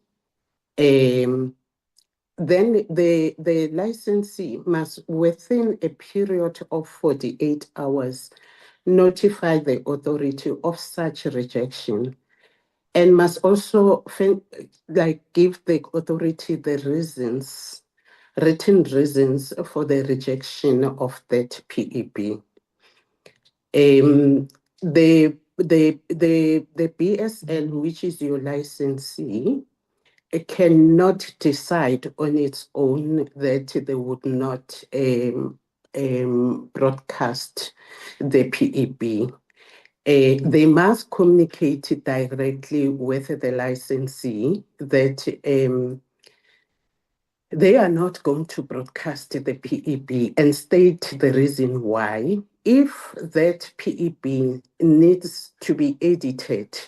then the licensee must, within a period of 48 hours, notify the authority of such rejection, and must also give the authority the reasons, written reasons for the rejection of that PEB. The BSL, which is your licensee, cannot decide on its own that they would not broadcast the PEB. They must communicate directly with the licensee that they are not going to broadcast the PEB and state the reason why. If that PEB needs to be edited,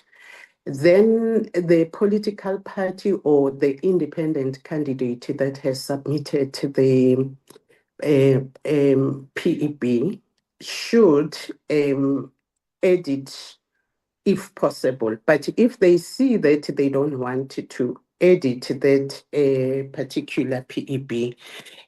then the political party or the independent candidate that has submitted the PEB should edit if possible. But if they see that they don't want to edit that particular PEB,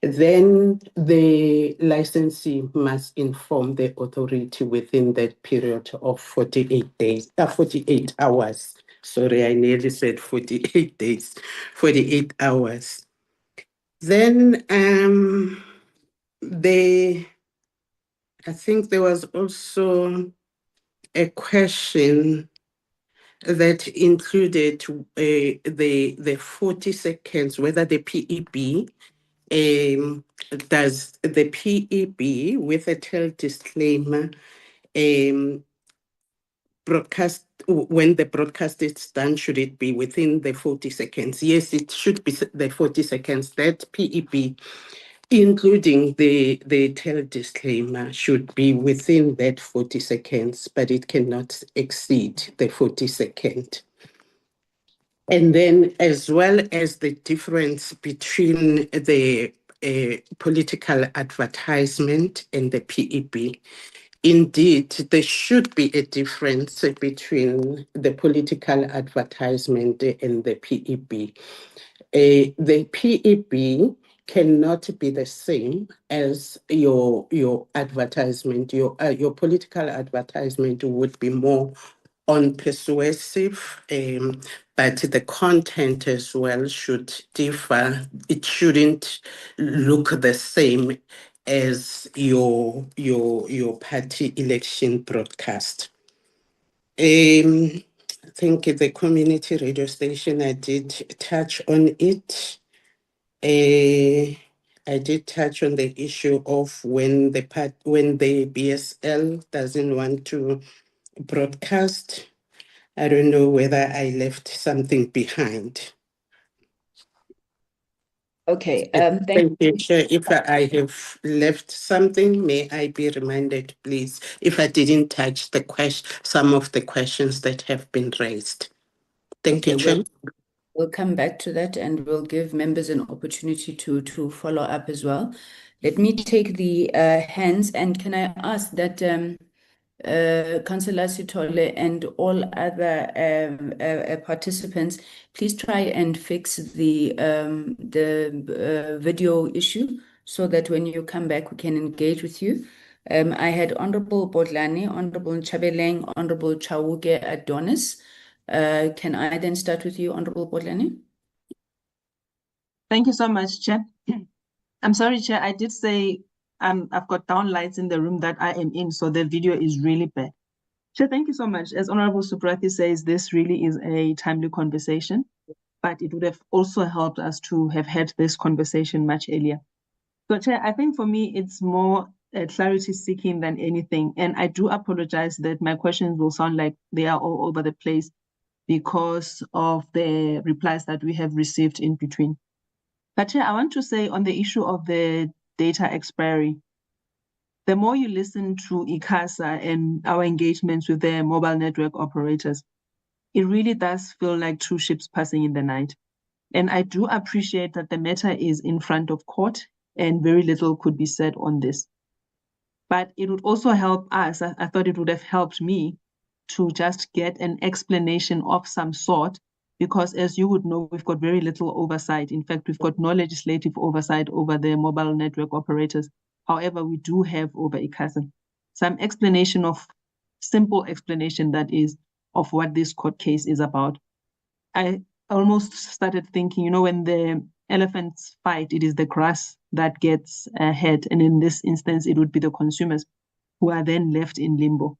then the licensee must inform the authority within that period of 48 hours. Sorry, I nearly said 48 days, 48 hours. Then I think there was also a question that included the 40 seconds, whether the PEB does the PEB with a tell disclaimer broadcast when the broadcast is done, should it be within the 40 seconds? Yes, it should be the 40 seconds. That PEB, including the tell disclaimer, should be within that 40 seconds, but it cannot exceed the 40 second. And then, as well as the difference between the political advertisement and the PEB. Indeed, there should be a difference between the political advertisement and the PEB. The PEB cannot be the same as your advertisement. Your political advertisement would be more on persuasive, but the content as well should differ. It shouldn't look the same as your party election broadcast. I think the community radio station, I did touch on it. I did touch on the issue of when the BSL doesn't want to broadcast. I don't know whether I left something behind. Okay, Thank you, Chair. If I have left something, may I be reminded, please, if I didn't touch some of the questions that have been raised. Thank you, Chair. We'll come back to that and we'll give members an opportunity to follow up as well. Let me take the hands, and can I ask that Councillor Sithole and all other participants, please try and fix the video issue so that when you come back, we can engage with you. I had Honorable Bodlani, Honorable Nchabeleng, Honorable Chauke Adonis. Can I then start with you, Honorable Bodlani? Thank you so much, Chair. I'm sorry, Chair, I did say I've got downlights in the room that I am in, so the video is really bad. Chair, thank you so much. As Honorable Subrathi says, this really is a timely conversation, but it would have also helped us to have had this conversation much earlier. So, Chair, I think for me, it's more clarity seeking than anything. And I do apologize that my questions will sound like they are all over the place because of the replies that we have received in between. But Chair, I want to say on the issue of the data expiry, the more you listen to ICASA and our engagements with the mobile network operators, it really does feel like two ships passing in the night. And I do appreciate that the matter is in front of court and very little could be said on this. But it would also help us, I thought it would have helped me to just get an explanation of some sort, because as you would know, we've got very little oversight. In fact, we've got no legislative oversight over the mobile network operators. However, we do have over ICASA. Some explanation of, simple explanation that is, of what this court case is about. I almost started thinking, you know, when the elephants fight, it is the grass that gets ahead. And in this instance, it would be the consumers who are then left in limbo.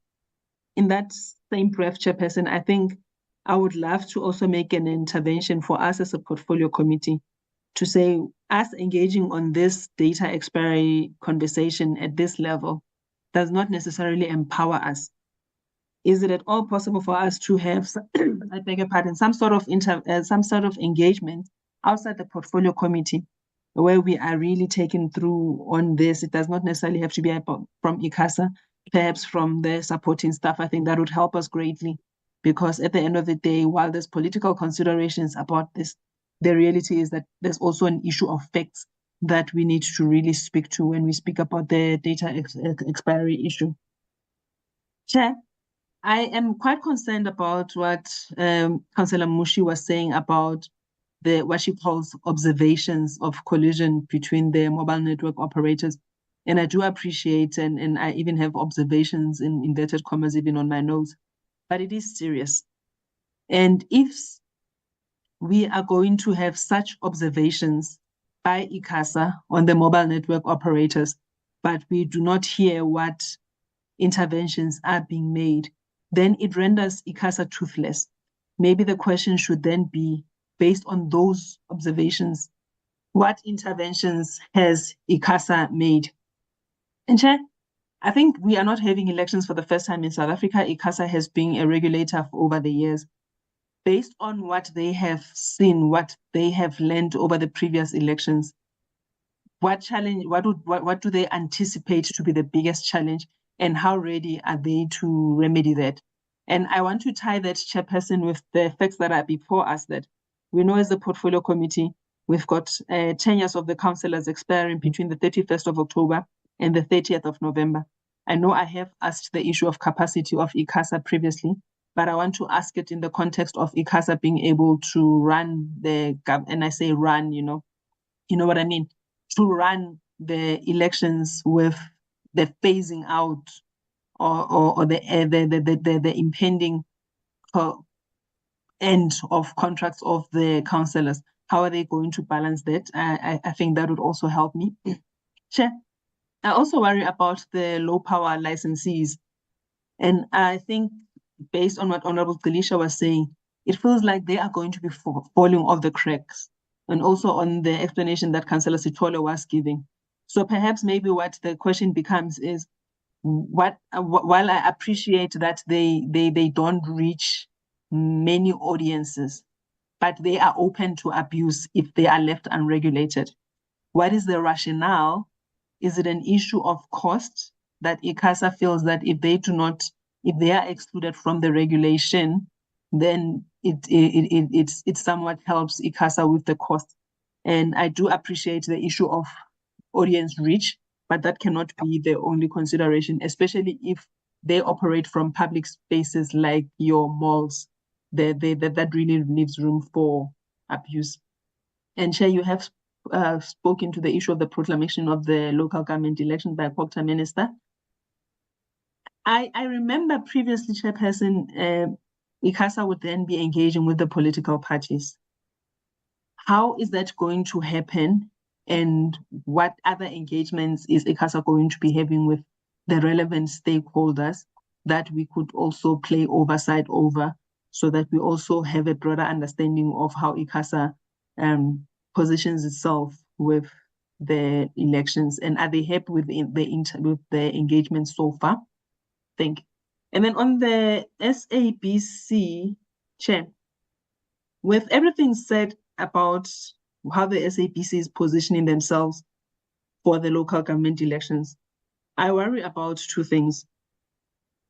In that same breath, Chairperson, I think I would love to also make an intervention for us as a portfolio committee to say us engaging on this data expiry conversation at this level does not necessarily empower us. Is it at all possible for us to have, I beg your pardon, some sort of engagement outside the portfolio committee where we are really taken through on this? It does not necessarily have to be from ICASA, perhaps from the supporting staff. I think that would help us greatly, because at the end of the day, while there's political considerations about this, the reality is that there's also an issue of facts that we need to really speak to when we speak about the data expiry issue. Chair, I am quite concerned about what Councillor Mushi was saying about what she calls observations of collision between the mobile network operators. And I do appreciate, and I even have observations in inverted commas even on my notes, but it is serious. And if we are going to have such observations by ICASA on the mobile network operators, but we do not hear what interventions are being made, then it renders ICASA toothless. Maybe the question should then be, based on those observations, what interventions has ICASA made? And Chair, I think we are not having elections for the first time in South Africa. ICASA has been a regulator for over the years. Based on what they have seen, what they have learned over the previous elections, what do they anticipate to be the biggest challenge, and how ready are they to remedy that? And I want to tie that, Chairperson, with the facts that are before us, that we know as the Portfolio Committee, we've got tenures of the councillors expiring between the 31st of October and the 30th of November. I know I have asked the issue of capacity of ICASA previously, but I want to ask it in the context of ICASA being able to run and I say run, you know what I mean, to run the elections with the phasing out or the impending end of contracts of the councillors. How are they going to balance that? I think that would also help me. Chair, I also worry about the low power licensees. And I think based on what Honorable Delisha was saying, it feels like they are going to be falling off the cracks, and also on the explanation that Councillor Sithole was giving. So perhaps maybe what the question becomes is, while I appreciate that they don't reach many audiences, but they are open to abuse if they are left unregulated. What is the rationale? Is it an issue of cost that ICASA feels that if they are excluded from the regulation, then it somewhat helps ICASA with the cost? And I do appreciate the issue of audience reach, but that cannot be the only consideration, especially if they operate from public spaces like your malls. That really leaves room for abuse. And Chair, you have spoken to the issue of the proclamation of the local government election by Proctor Minister. I remember previously, Chairperson, ICASA would then be engaging with the political parties. How is that going to happen? And what other engagements is ICASA going to be having with the relevant stakeholders that we could also play oversight over, so that we also have a broader understanding of how ICASA positions itself with the elections, and are they happy with the engagement so far? Thank you. And then on the SABC, Chair, with everything said about how the SABC is positioning themselves for the local government elections, I worry about two things.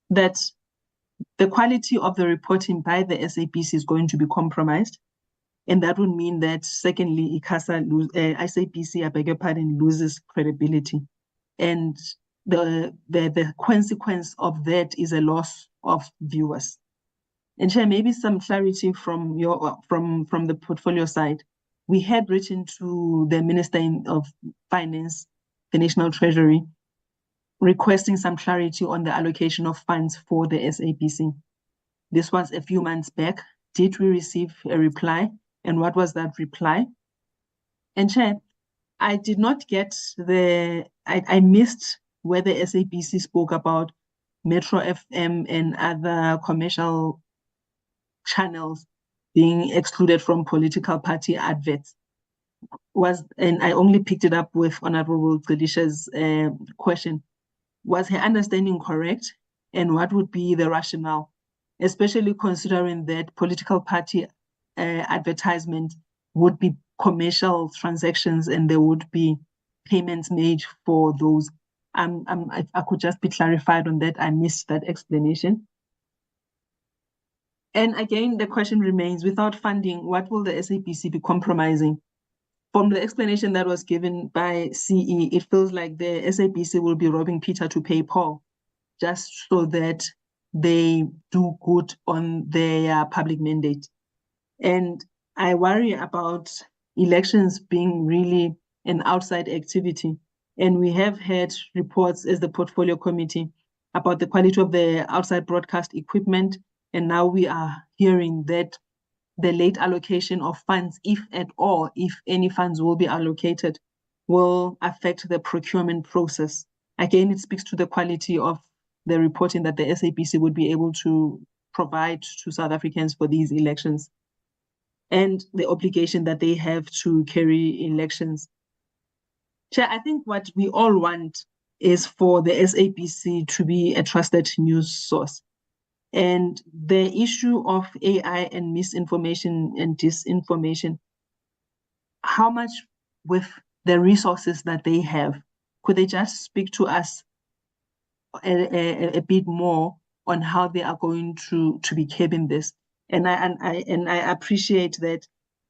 That the quality of the reporting by the SABC is going to be compromised. And that would mean that, secondly, SABC, I beg your pardon, loses credibility. And the consequence of that is a loss of viewers. And Chair, maybe some clarity from the portfolio side. We had written to the Minister of Finance, the National Treasury, requesting some clarity on the allocation of funds for the SABC. This was a few months back. Did we receive a reply? And what was that reply? And Chair, I did not get I missed where the SABC spoke about Metro FM and other commercial channels being excluded from political party adverts. And I only picked it up with Honorable Delisha's question. Was her understanding correct? And what would be the rationale, especially considering that political party advertisement would be commercial transactions and there would be payments made for those? If I could just be clarified on that, I missed that explanation. And again, the question remains, without funding, what will the SABC be compromising? From the explanation that was given by CE, it feels like the SABC will be robbing Peter to pay Paul, just so that they do good on their public mandate. And I worry about elections being really an outside activity. And we have had reports as the Portfolio Committee about the quality of the outside broadcast equipment. And now we are hearing that the late allocation of funds, if at all, if any funds will be allocated, will affect the procurement process. Again, it speaks to the quality of the reporting that the SABC would be able to provide to South Africans for these elections, and the obligation that they have to carry elections. Chair, I think what we all want is for the SABC to be a trusted news source. And the issue of AI and misinformation and disinformation, how much with the resources that they have, could they just speak to us a bit more on how they are going to be curbing this? And I appreciate that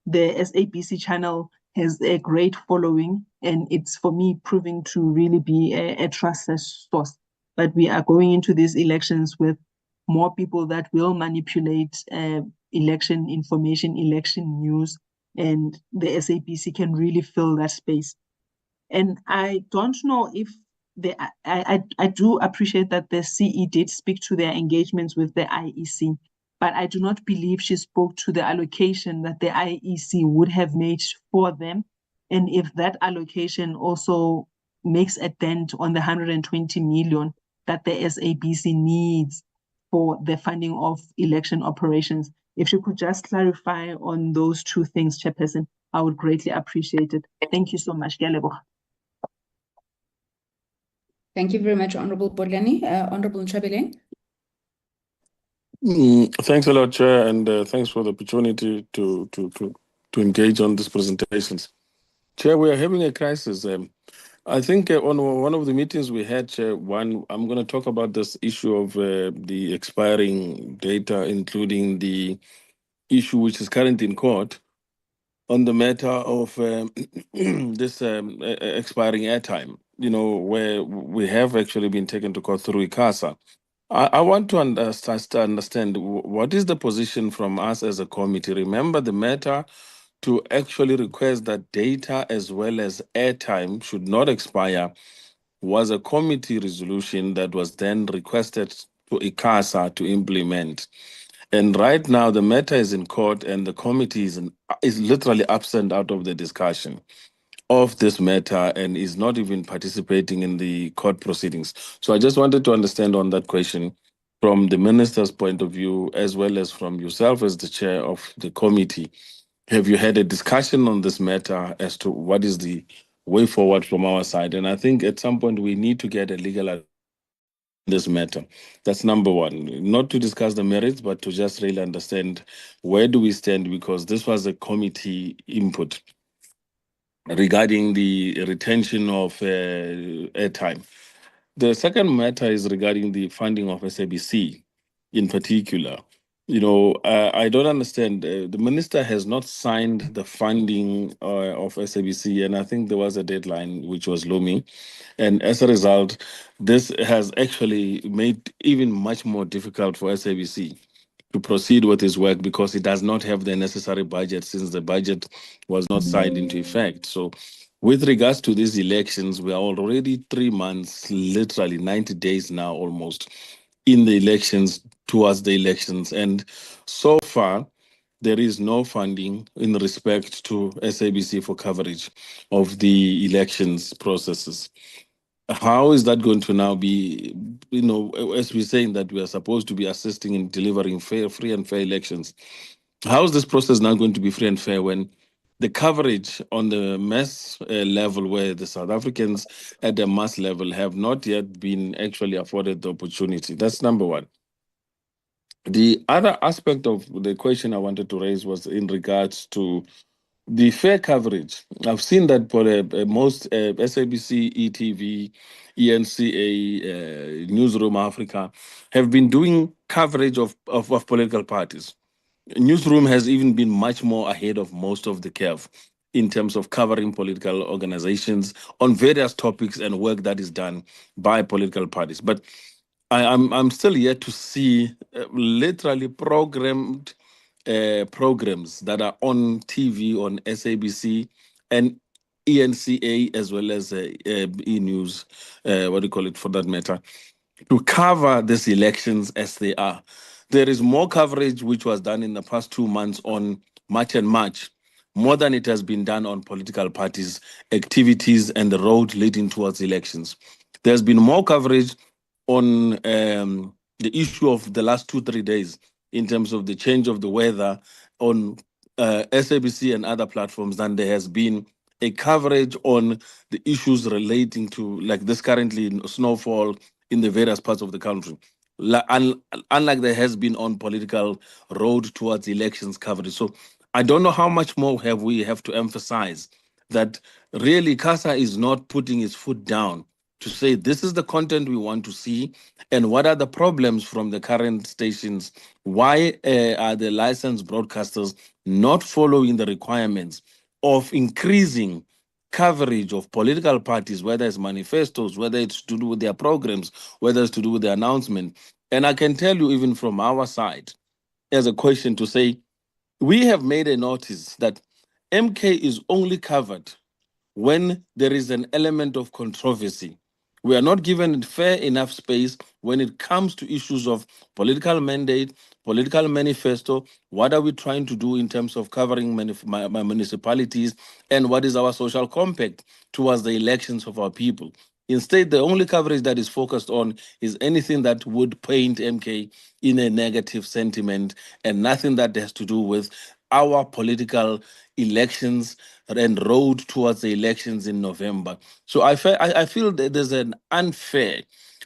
the SABC channel has a great following, and it's, for me, proving to really be a trusted source. But we are going into these elections with more people that will manipulate election information, election news, and the SABC can really fill that space. And I don't know if I do appreciate that the CE did speak to their engagements with the IEC, but I do not believe she spoke to the allocation that the IEC would have made for them. And if that allocation also makes a dent on the 120 million that the SABC needs for the funding of election operations. If you could just clarify on those two things, Chairperson, I would greatly appreciate it. Thank you so much. Thank you very much, Honorable Bodlani. Honorable Nchabeleng. Thanks a lot, Chair, and thanks for the opportunity to engage on these presentations. Chair, we are having a crisis. I think on one of the meetings we had, Chair, I'm going to talk about this issue of the expiring data, including the issue which is currently in court on the matter of this expiring airtime, where we have actually been taken to court through ICASA. I want to understand what is the position from us as a committee. Remember, the matter to actually request that data as well as airtime should not expire was a committee resolution that was then requested to ICASA to implement. And right now, the matter is in court, and the committee is literally absent out of the discussion of this matter and is not even participating in the court proceedings. So I just wanted to understand on that question from the minister's point of view, as well as from yourself as the chair of the committee. Have you had a discussion on this matter as to what is the way forward from our side? And I think at some point we need to get a legal this matter. That's number one. Not to discuss the merits, but to just really understand where do we stand, because this was a committee input regarding the retention of airtime. The second matter is regarding the funding of SABC in particular. I don't understand. The minister has not signed the funding of SABC, and I think there was a deadline which was looming. And as a result, this has actually made even much more difficult for SABC to proceed with his work, because it does not have the necessary budget, since the budget was not signed into effect. So with regards to these elections, we are already 3 months, literally 90 days now almost, in the elections, towards the elections. And so far, there is no funding in respect to SABC for coverage of the elections processes. How is that going to now be, as we're saying that we are supposed to be assisting in delivering free and fair elections? How is this process now going to be free and fair when the coverage on the mass level, where the South Africans at the mass level have not yet been actually afforded the opportunity? That's number one. The other aspect of the question I wanted to raise was in regards to the fair coverage. I've seen that for most SABC, ETV, ENCA, Newsroom Africa have been doing coverage of political parties. Newsroom has even been much more ahead of most of the curve in terms of covering political organizations on various topics and work that is done by political parties. But I'm still yet to see literally programmed programs that are on TV on SABC and ENCA, as well as E-News, what do you call it for that matter, to cover these elections as they are. There is more coverage which was done in the past 2 months on March and March, more than it has been done on political parties' activities and the road leading towards elections. There's been more coverage on the issue of the last 2-3 days in terms of the change of the weather on SABC and other platforms than there has been a coverage on the issues relating to, like this currently, snowfall in the various parts of the country. Unlike there has been on political road towards elections coverage. So I don't know how much more we have to emphasize that really CASA is not putting its foot down to say this is the content we want to see and what are the problems from the current stations. Why are the licensed broadcasters not following the requirements of increasing coverage of political parties, whether it's manifestos, whether it's to do with their programs, whether it's to do with the announcement? And I can tell you, even from our side, as a question to say, we have made a notice that MK is only covered when there is an element of controversy. We are not given fair enough space when it comes to issues of political mandate, political manifesto. What are we trying to do in terms of covering municipalities, and what is our social compact towards the elections of our people? Instead, the only coverage that is focused on is anything that would paint MK in a negative sentiment and nothing that has to do with our political elections and road towards the elections in November. So I feel that there's an unfair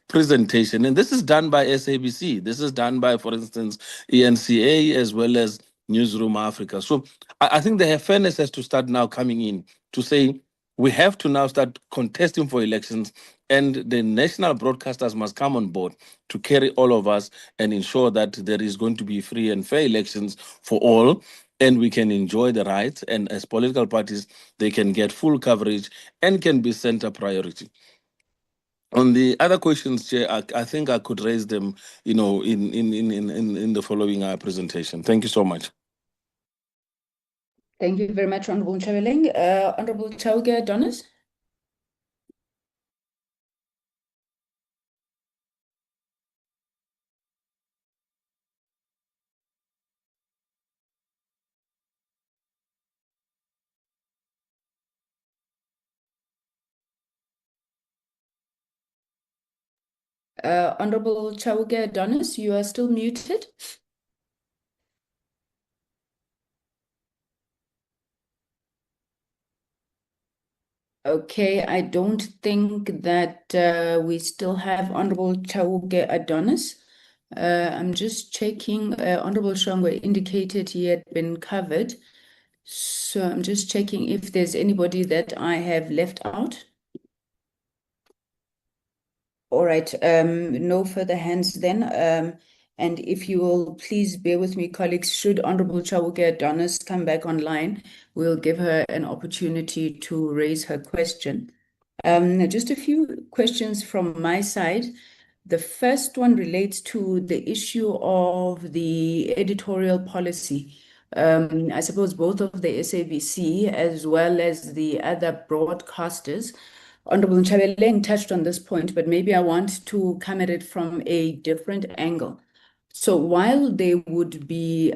presentation, and this is done by SABC. This is done by, for instance, ENCA as well as Newsroom Africa. So I think the fairness has to start now coming in to say we have to now start contesting for elections, and the national broadcasters must come on board to carry all of us and ensure that there is going to be free and fair elections for all, and we can enjoy the rights, and as political parties, they can get full coverage and can be center priority. On the other questions, Chair, I think I could raise them, in the following presentation. Thank you so much. Thank you very much, Honorable Ntshabeleng. Honorable Chauke Adonis. Honorable Chauke Adonis, you are still muted. Okay, I don't think that we still have Honorable Chauke Adonis. I'm just checking. Honorable Shongwe indicated he had been covered. So I'm just checking if there's anybody that I have left out. All right, no further hands then. And if you will please bear with me, colleagues, should Honorable Chauke Adonis come back online, we'll give her an opportunity to raise her question. Just a few questions from my side. The first one relates to the issue of the editorial policy. I suppose both of the SABC as well as the other broadcasters. Honorable Ntshabeleng touched on this point, but maybe I want to come at it from a different angle. So while there would be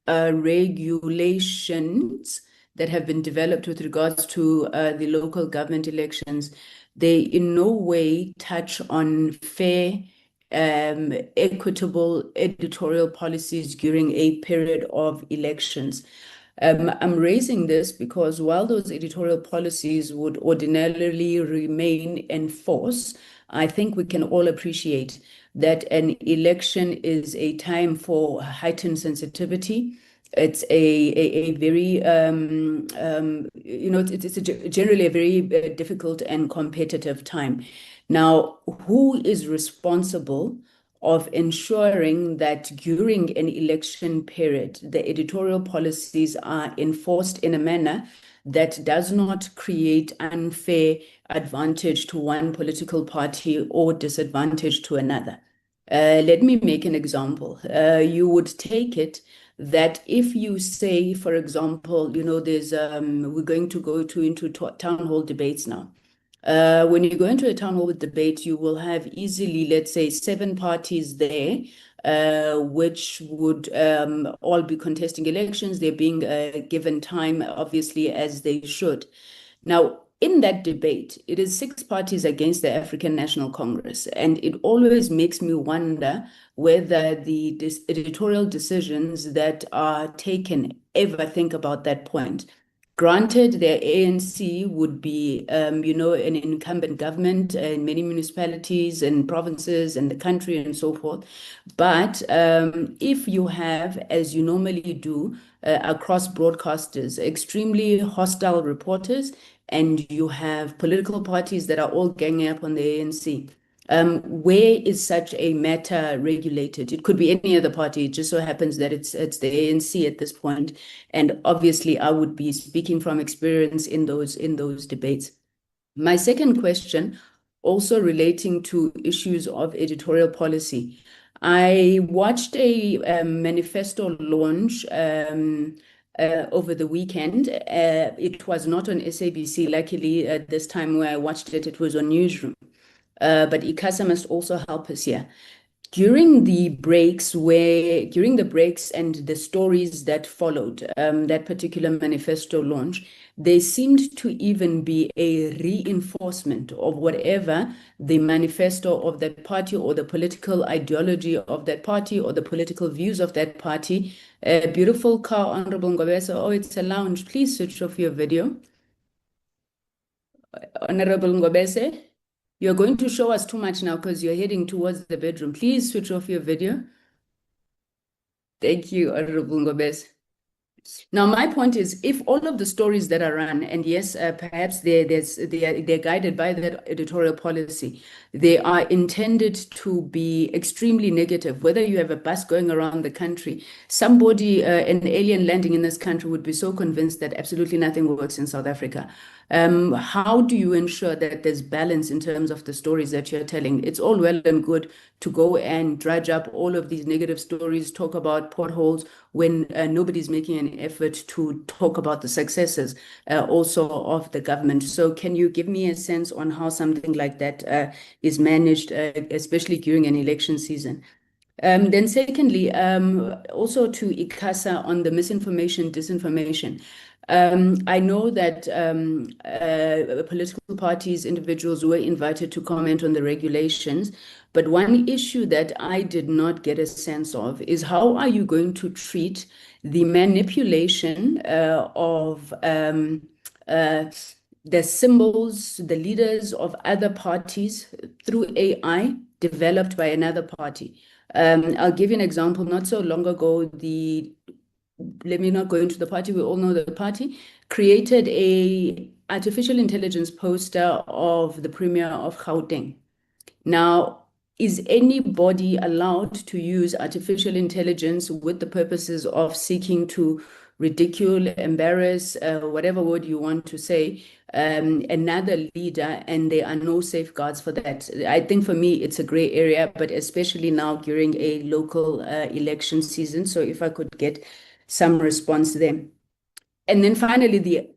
regulations that have been developed with regards to the local government elections, they in no way touch on fair, equitable editorial policies during a period of elections. I'm raising this because while those editorial policies would ordinarily remain in force, I think we can all appreciate that an election is a time for heightened sensitivity. It's a very, it's generally a very difficult and competitive time. Now, who is responsible of ensuring that during an election period, the editorial policies are enforced in a manner that does not create unfair advantage to one political party or disadvantage to another? Let me make an example. You would take it that if you say, for example, there's we're going to go into town hall debates now. When you go into a town hall debate, you will have easily, let's say, 7 parties there, which would all be contesting elections. They're being given time, obviously, as they should. Now, in that debate, it is 6 parties against the African National Congress. And it always makes me wonder whether the editorial decisions that are taken ever think about that point. Granted, the ANC would be, an incumbent government in many municipalities and provinces and the country and so forth. But if you have, as you normally do, across broadcasters, extremely hostile reporters, and you have political parties that are all ganging up on the ANC. Where is such a matter regulated? It could be any other party. It just so happens that it's the ANC at this point. And obviously, I would be speaking from experience in those debates. My second question, also relating to issues of editorial policy. I watched a manifesto launch over the weekend. It was not on SABC. Luckily, this time where I watched it, it was on Newsroom. But ICASA must also help us here. During the breaks and the stories that followed that particular manifesto launch, there seemed to even be a reinforcement of whatever the manifesto of that party or the political ideology of that party or the political views of that party. Beautiful car, Honorable Ngobese. Oh, it's a lounge. Please switch off your video. Honorable Ngobese. You're going to show us too much now because you're heading towards the bedroom. Please switch off your video. Thank you, Honorable Ngobese. Now, my point is, if all of the stories that are run, and yes, perhaps they're guided by that editorial policy, they are intended to be extremely negative. Whether you have a bus going around the country, somebody, an alien landing in this country would be so convinced that absolutely nothing works in South Africa. How do you ensure that there's balance in terms of the stories that you're telling? It's all well and good to go and dredge up all of these negative stories, talk about potholes, when nobody's making an effort to talk about the successes also of the government. So can you give me a sense on how something like that is managed, especially during an election season? Then secondly, also to ICASA on the misinformation, disinformation. I know that political parties, individuals were invited to comment on the regulations, but one issue that I did not get a sense of is how are you going to treat the manipulation of the symbols, the leaders of other parties through AI developed by another party? I'll give you an example. Not so long ago, let me not go into the party, we all know the party, created a artificial intelligence poster of the Premier of Gauteng. Now, is anybody allowed to use artificial intelligence with the purposes of seeking to ridicule, embarrass, whatever word you want to say, another leader, and there are no safeguards for that? I think for me, it's a gray area, but especially now during a local election season. So if I could get some response there. And then finally, the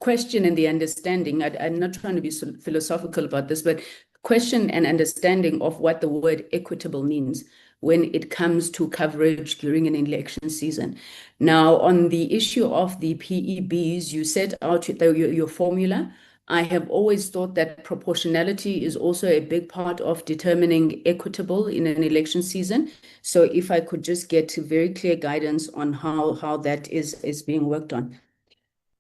question and the understanding, I'm not trying to be so philosophical about this, but question and understanding of what the word equitable means when it comes to coverage during an election season. Now, on the issue of the PEBs, you set out your formula. I have always thought that proportionality is also a big part of determining equitable in an election season. So if I could just get very clear guidance on how that is being worked on.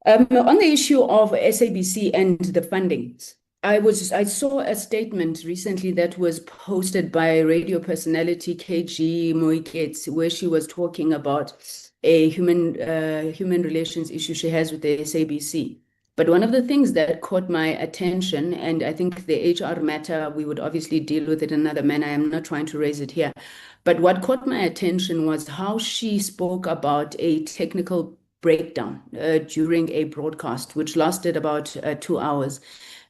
On the issue of SABC and the fundings, I saw a statement recently that was posted by radio personality KG Moiketsi, where she was talking about a human relations issue she has with the SABC. But one of the things that caught my attention, and I think the HR matter, we would obviously deal with it in another manner. I'm not trying to raise it here. But what caught my attention was how she spoke about a technical breakdown during a broadcast, which lasted about 2 hours.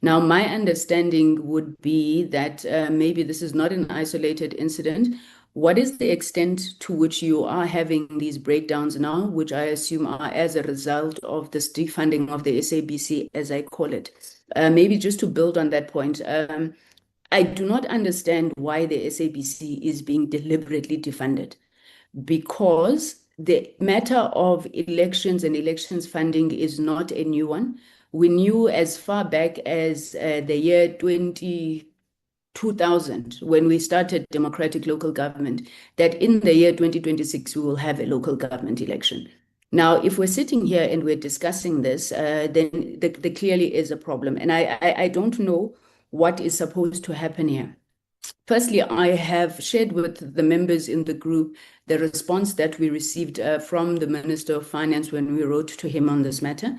Now, my understanding would be that maybe this is not an isolated incident. What is the extent to which you are having these breakdowns now, which I assume are as a result of this defunding of the SABC, as I call it? Maybe just to build on that point, I do not understand why the SABC is being deliberately defunded, because the matter of elections and elections funding is not a new one. We knew as far back as the year 2000, when we started democratic local government, that in the year 2026, we will have a local government election. Now, if we're sitting here and we're discussing this, then there clearly is a problem. And I don't know what is supposed to happen here. Firstly, I have shared with the members in the group the response that we received from the Minister of Finance when we wrote to him on this matter.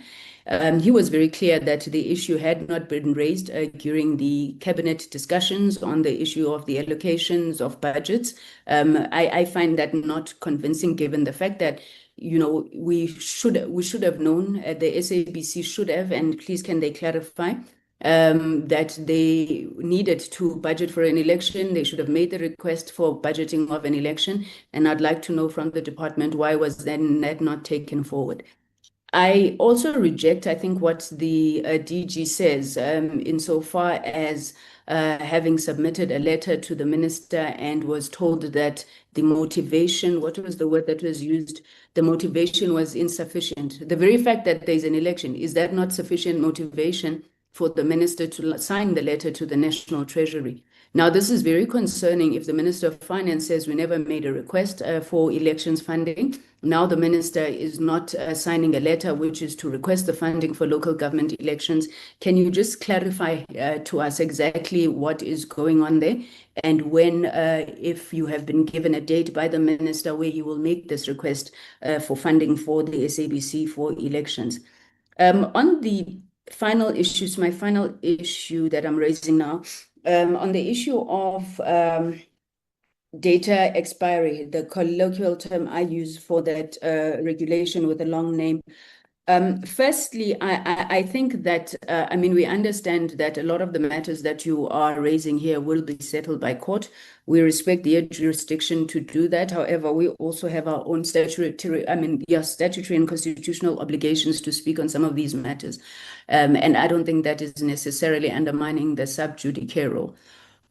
He was very clear that the issue had not been raised during the cabinet discussions on the issue of the allocations of budgets. I find that not convincing, given the fact that we should have known, the SABC should have, and please can they clarify that they needed to budget for an election. They should have made the request for budgeting of an election. And I'd like to know from the department, why was then that not taken forward? I also reject, I think, what the DG says insofar as having submitted a letter to the minister and was told that the motivation, what was the word that was used? The motivation was insufficient. The very fact that there's an election, is that not sufficient motivation for the minister to sign the letter to the National Treasury? Now, this is very concerning if the Minister of Finance says we never made a request for elections funding. Now the minister is not signing a letter which is to request the funding for local government elections. Can you just clarify to us exactly what is going on there? And when, if you have been given a date by the minister where he will make this request for funding for the SABC for elections. On the final issues, my final issue that I'm raising now, on the issue of data expiry, the colloquial term I use for that regulation with a long name. Firstly, I think that, I mean, we understand that a lot of the matters that you are raising here will be settled by court. We respect their jurisdiction to do that. However, we also have our own statutory and constitutional obligations to speak on some of these matters. And I don't think that is necessarily undermining the sub judice role.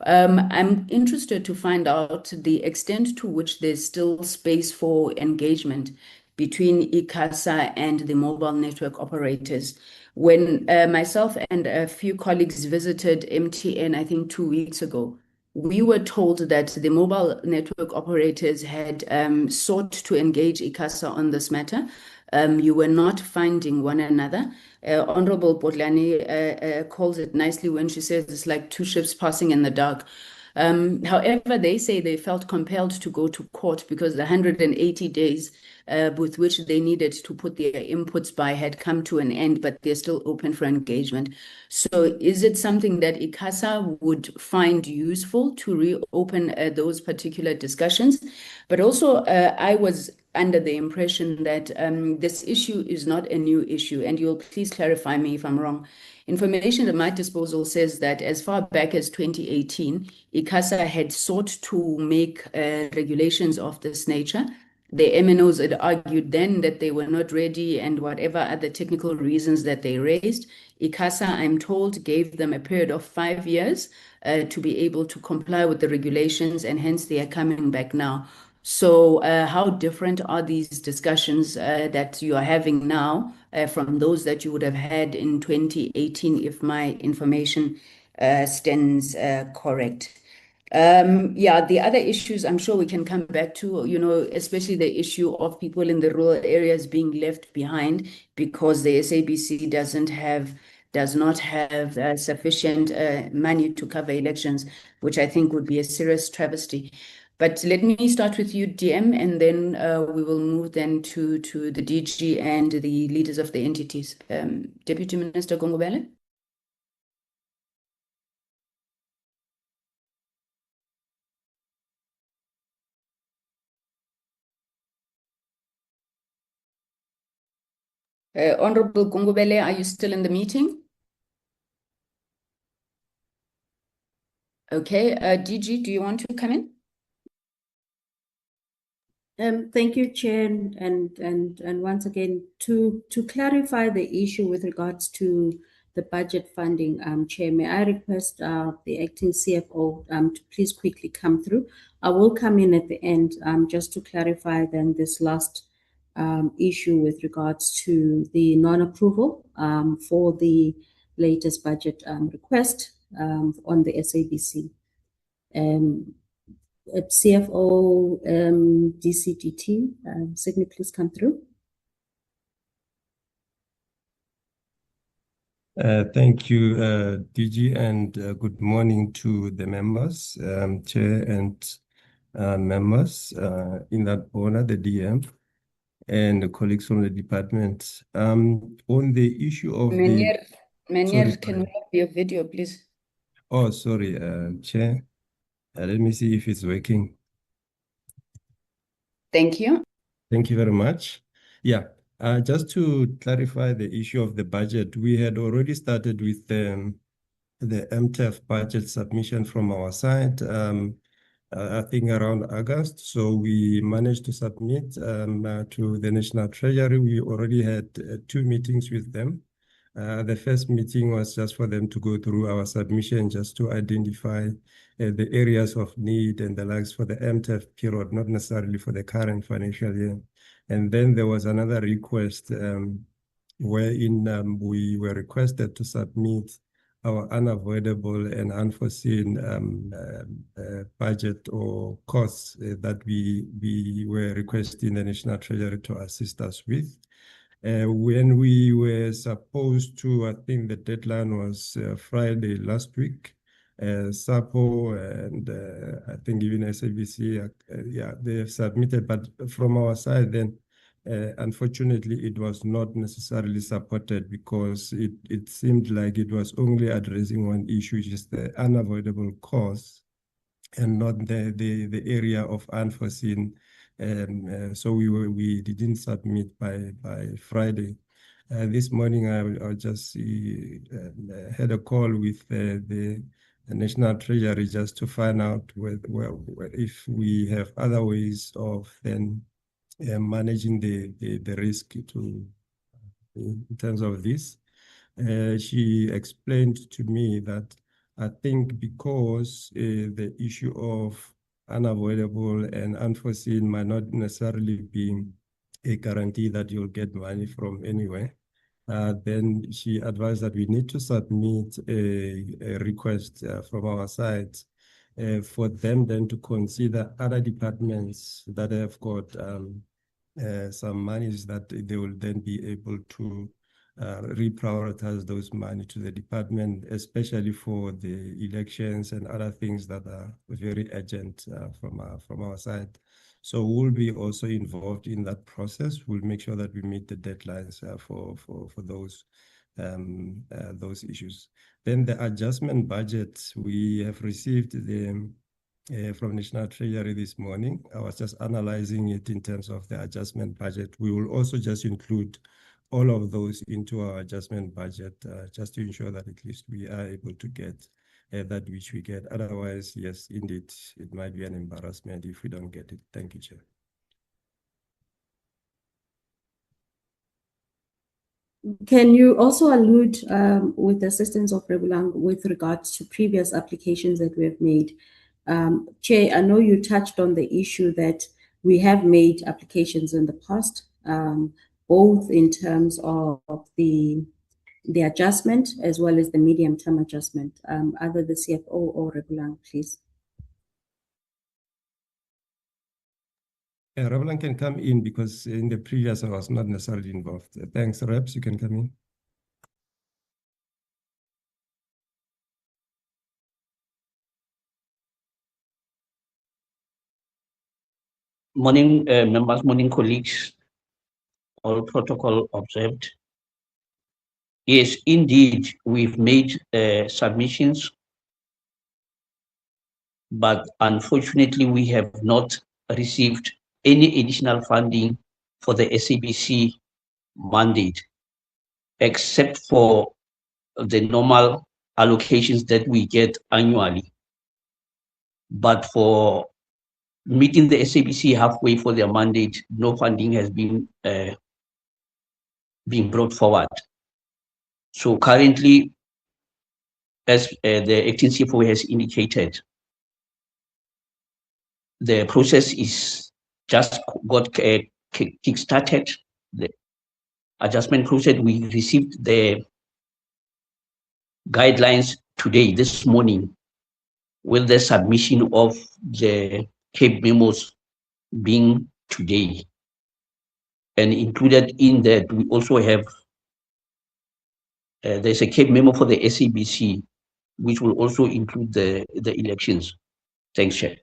I'm interested to find out the extent to which there's still space for engagement between ICASA and the mobile network operators. When myself and a few colleagues visited MTN, I think 2 weeks ago, we were told that the mobile network operators had sought to engage ICASA on this matter. You were not finding one another. Honorable Botlani calls it nicely when she says it's like two ships passing in the dark. However, they say they felt compelled to go to court because the 180 days with which they needed to put their inputs by had come to an end, but they're still open for engagement. So is it something that ICASA would find useful to reopen those particular discussions? But also, I was under the impression that this issue is not a new issue, and you'll please clarify me if I'm wrong. Information at my disposal says that as far back as 2018, ICASA had sought to make regulations of this nature. The MNOs had argued then that they were not ready and whatever other technical reasons that they raised. ICASA, I'm told, gave them a period of 5 years to be able to comply with the regulations, and hence they are coming back now. So how different are these discussions that you are having now from those that you would have had in 2018, if my information stands correct? The other issues I'm sure we can come back to, especially the issue of people in the rural areas being left behind because the SABC does not have sufficient money to cover elections, which I think would be a serious travesty. But let me start with you, DM, and then we will move then to the DG and the leaders of the entities. Deputy Minister Gongobele. Honorable Gongobele, are you still in the meeting? Okay, DG, do you want to come in? Thank you, Chair, and once again, to clarify the issue with regards to the budget funding, Chair, may I request the acting CFO to please quickly come through. I will come in at the end just to clarify then this last issue with regards to the non-approval for the latest budget request on the SABC. CFO DCDT, Sydney, please come through. Thank you, DG, and good morning to the members, Chair and members in that order, the DM and the colleagues from the department. On the issue of Menier, Sorry. can we have your video, please? Oh, sorry, Chair. Let me see if it's working. Thank you. Thank you very much. Yeah, just to clarify the issue of the budget, we had already started with the MTEF budget submission from our side, I think around August. So we managed to submit to the National Treasury. We already had 2 meetings with them. The first meeting was just for them to go through our submission, just to identify the areas of need and the likes for the MTEF period, not necessarily for the current financial year. And then there was another request wherein we were requested to submit our unavoidable and unforeseen budget or costs that we were requesting the National Treasury to assist us with. When we were supposed to, I think the deadline was Friday last week, SAPO and I think even SABC, yeah, they have submitted, but from our side then, unfortunately, it was not necessarily supported because it seemed like it was only addressing one issue, which is the unavoidable costs and not the area of unforeseen. So we didn't submit by Friday. This morning, I just had a call with the National Treasury just to find out if we have other ways of then managing the risk in terms of this. She explained to me that I think because the issue of unavoidable and unforeseen might not necessarily be a guarantee that you'll get money from anywhere, then she advised that we need to submit a request from our side for them then to consider other departments that have got some monies that they will then be able to reprioritize those money to the department, especially for the elections and other things that are very urgent from our side. So we'll be also involved in that process. We'll make sure that we meet the deadlines for those issues. Then the adjustment budget, we have received from National Treasury this morning. I was just analyzing it in terms of the adjustment budget. We will also just include all of those into our adjustment budget, just to ensure that at least we are able to get that which we get. Otherwise, yes, indeed, it might be an embarrassment if we don't get it. Thank you, Chair. Can you also allude, with the assistance of Rebulang, with regards to previous applications that we have made? Chair, I know you touched on the issue that we have made applications in the past, both in terms of the adjustment as well as the medium-term adjustment. Either the CFO or Rebulang, please. Rebulang can come in because in the previous I was not necessarily involved. Thanks, Reps, you can come in. Morning, members, morning, colleagues, all protocol observed. Yes, indeed, we've made submissions, but unfortunately, we have not received any additional funding for the SABC mandate, except for the normal allocations that we get annually. But for meeting the SABC halfway for their mandate, no funding has been being brought forward. So currently, as the acting CFO has indicated, the process is just got kick-started the adjustment process. We received the guidelines today, this morning, with the submission of the Cape memos being today. And included in that, we also have, there's a Cape memo for the SABC, which will also include the elections. Thanks, Chair.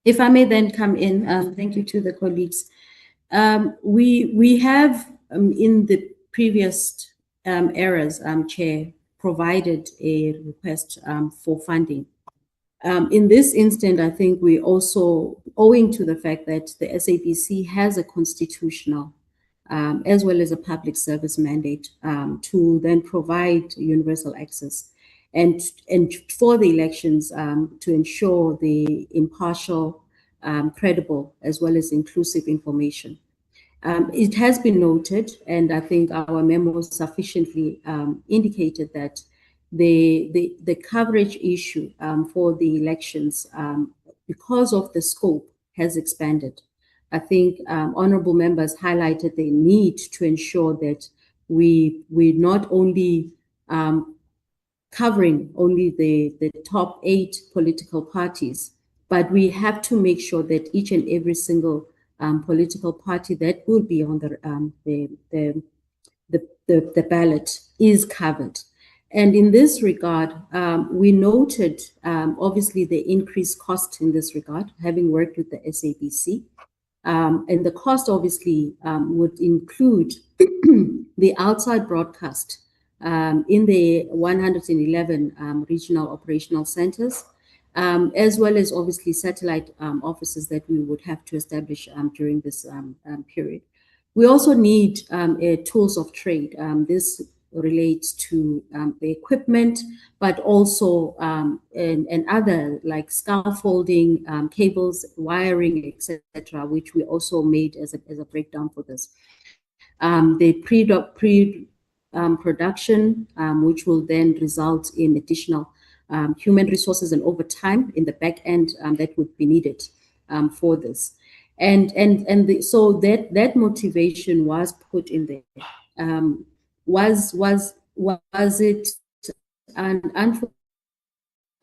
If I may then come in, thank you to the colleagues. We have in the previous eras, Chair, provided a request for funding. In this instant, I think we also, owing to the fact that the SABC has a constitutional as well as a public service mandate to then provide universal access and for the elections to ensure the impartial, credible, as well as inclusive information. It has been noted, and I think our memo sufficiently indicated that the coverage issue for the elections, because of the scope, has expanded. I think honorable members highlighted the need to ensure that we not only covering only the top 8 political parties, but we have to make sure that each and every single political party that will be on the ballot is covered. And in this regard, we noted obviously the increased cost in this regard, having worked with the SABC. And the cost obviously would include the outside broadcast in the 111 regional operational centers, as well as obviously satellite offices that we would have to establish during this period. We also need tools of trade. This relates to the equipment, but also and other like scaffolding, cables, wiring, etc., which we also made as a breakdown for this. The production, which will then result in additional human resources and overtime in the back end that would be needed for this. So that motivation was put in there. Was it an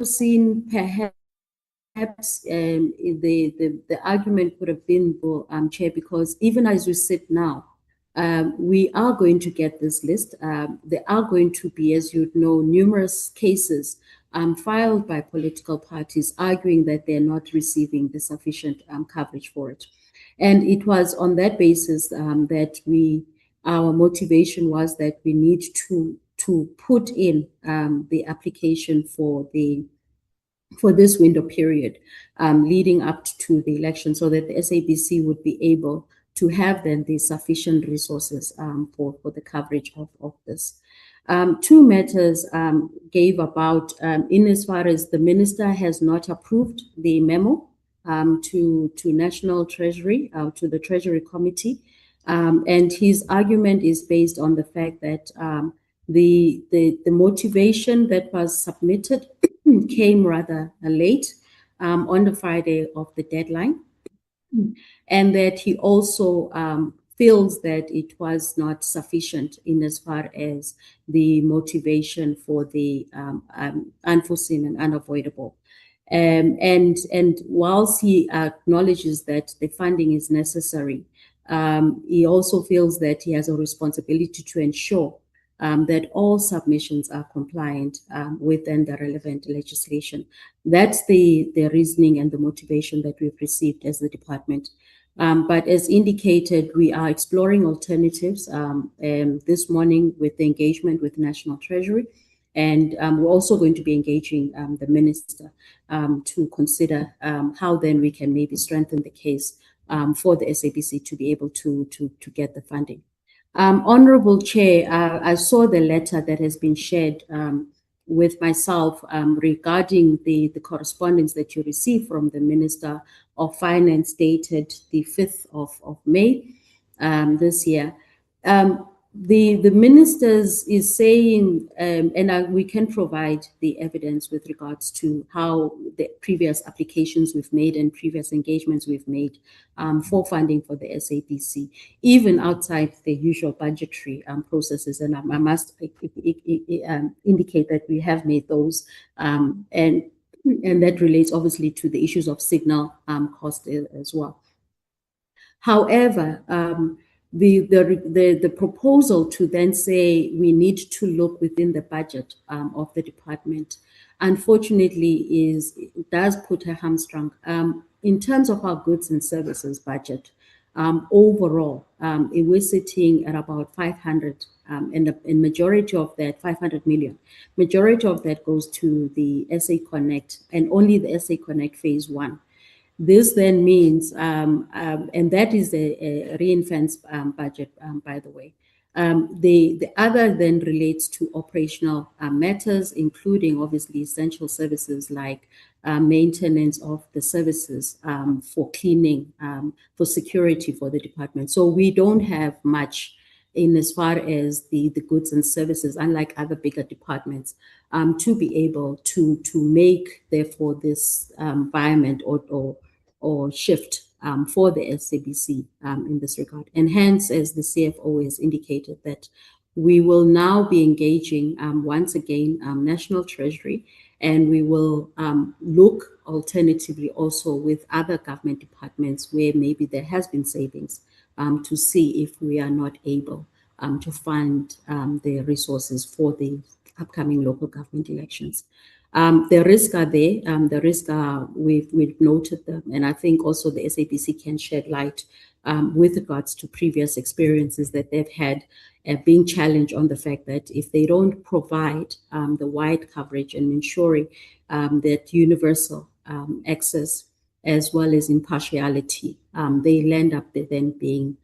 unforeseen, perhaps the argument could have been, Chair, because even as we sit now, we are going to get this list. There are going to be, as you know, numerous cases filed by political parties arguing that they're not receiving the sufficient coverage for it. And it was on that basis that our motivation was that we need to put in the application for this window period leading up to the election, so that the SABC would be able to have then the sufficient resources for the coverage of this. 2 matters gave about, in as far as the minister has not approved the memo to National Treasury, to the Treasury Committee. And his argument is based on the fact that the motivation that was submitted came rather late on the Friday of the deadline, and that he also feels that it was not sufficient in as far as the motivation for the unforeseen and unavoidable. And whilst he acknowledges that the funding is necessary, he also feels that he has a responsibility to ensure that all submissions are compliant within the relevant legislation. That's the reasoning and the motivation that we've received as the department. But as indicated, we are exploring alternatives this morning with the engagement with National Treasury. And we're also going to be engaging the minister to consider how then we can maybe strengthen the case for the SABC to be able to get the funding. Honorable Chair, I saw the letter that has been shared with myself regarding the correspondence that you received from the Minister of Finance dated the 5th of May this year. The ministers is saying, we can provide the evidence with regards to how the previous applications we've made and previous engagements we've made for funding for the SABC, even outside the usual budgetary processes. And I must indicate that we have made those, and that relates obviously to the issues of signal cost as well. However, the proposal to then say we need to look within the budget of the department, unfortunately, it does put a hamstrung in terms of our goods and services budget. Overall, we're sitting at about 500, and the majority of that 500 million, majority of that goes to the SA Connect and only the SA Connect phase 1. This then means, and that is a ring-fence budget, by the way. The other then relates to operational matters, including obviously essential services like maintenance of the services for cleaning, for security for the department. So we don't have much in as far as the goods and services, unlike other bigger departments, to be able to make therefore this environment or shift for the SABC in this regard. And hence, as the CFO has indicated, that we will now be engaging once again National Treasury, and we will look alternatively also with other government departments where maybe there has been savings to see if we are not able to fund the resources for the upcoming local government elections. The risks are there. The risks are, we've noted them, and I think also the SABC can shed light with regards to previous experiences that they've had being challenged on the fact that if they don't provide the wide coverage and ensuring that universal access as well as impartiality, they end up then being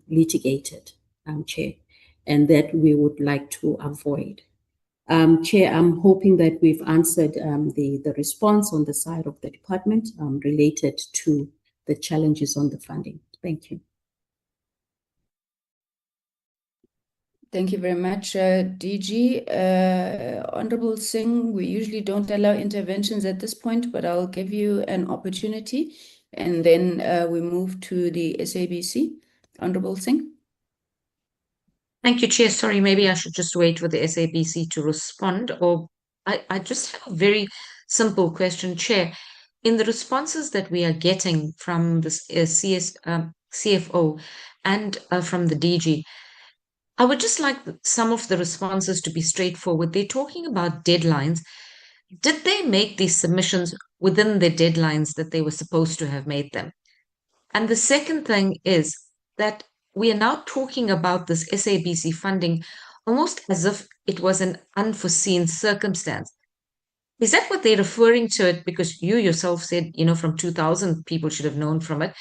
litigated, Chair, and that we would like to avoid. Chair, I'm hoping that we've answered the response on the side of the department related to the challenges on the funding. Thank you. Thank you very much, DG. Honorable Singh, we usually don't allow interventions at this point, but I'll give you an opportunity, and then we move to the SABC. Honorable Singh. Thank you, Chair. Sorry, maybe I should just wait for the SABC to respond, or I just have a very simple question, Chair. In the responses that we are getting from the CFO and from the DG, I would just like some of the responses to be straightforward. They're talking about deadlines. Did they make these submissions within the deadlines that they were supposed to have made them? And the second thing is that we are now talking about this SABC funding almost as if it was an unforeseen circumstance. Is that what they're referring to it? Because you yourself said, from 2000, people should have known from it.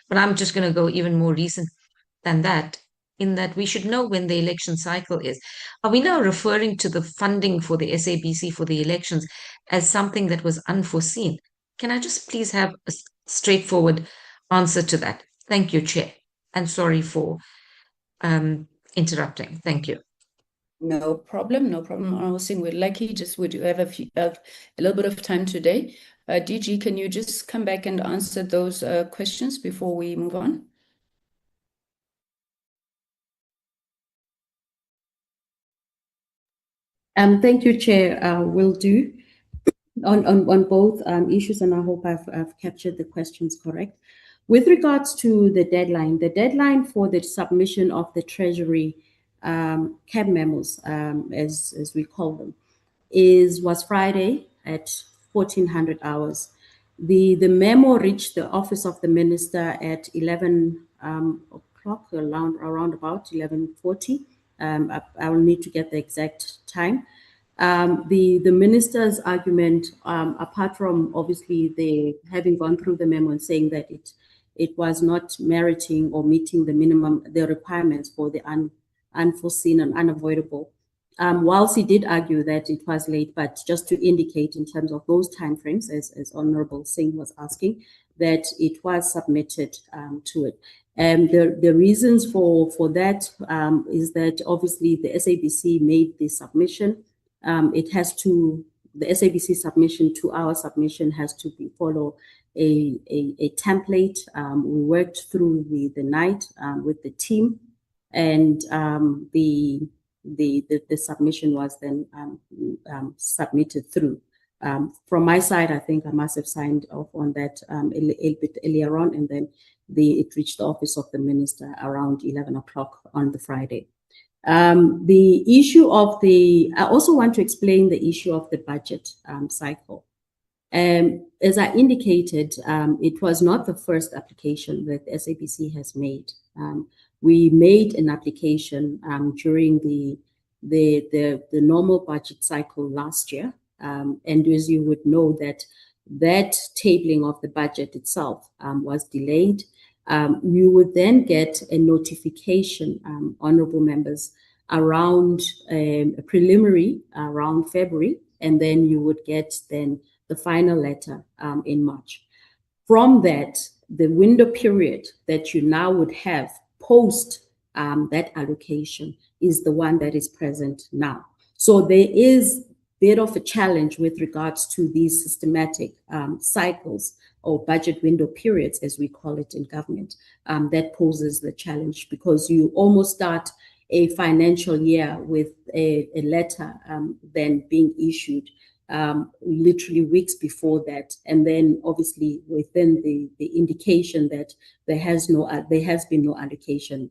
But I'm just going to go even more recent than that, in that we should know when the election cycle is. Are we now referring to the funding for the SABC for the elections as something that was unforeseen? Can I just please have a straightforward answer to that? Thank you, Chair. And sorry for interrupting. Thank you. No problem, no problem. Honorable Singh, we're lucky. We do have a little bit of time today. DG, can you just come back and answer those questions before we move on? Thank you, Chair. Will do on both issues, and I hope I've captured the questions correct. With regards to the deadline for the submission of the Treasury CAB memos, as we call them, was Friday at 1400 hours. The memo reached the office of the minister at 11 o'clock, around about 11:40. I will need to get the exact time. The minister's argument, apart from obviously they having gone through the memo and saying that it was not meriting or meeting the requirements for the unforeseen and unavoidable whilst he did argue that it was late, but just to indicate in terms of those timeframes, as Honorable Singh was asking, that it was submitted to it. And the reasons for that is that obviously the SABC made the submission. The SABC submission to our submission has to follow a template. We worked through the night with the team, and the submission was then submitted through. From my side, I think I must have signed off on that a little bit earlier on, and then it reached the office of the minister around 11 o'clock on the Friday. The issue of I also want to explain the issue of the budget cycle. As I indicated, it was not the first application that SABC has made. We made an application during the normal budget cycle last year, and as you would know, that tabling of the budget itself was delayed. We would then get a notification, honorable members, around a preliminary around February, and then you would get then the final letter in March. From that, the window period that you now would have post that allocation is the one that is present now. So there is a bit of a challenge with regards to these systematic cycles or budget window periods, as we call it in government, that poses the challenge, because you almost start a financial year with a letter then being issued literally weeks before that, and then obviously within the indication that there has been no allocation.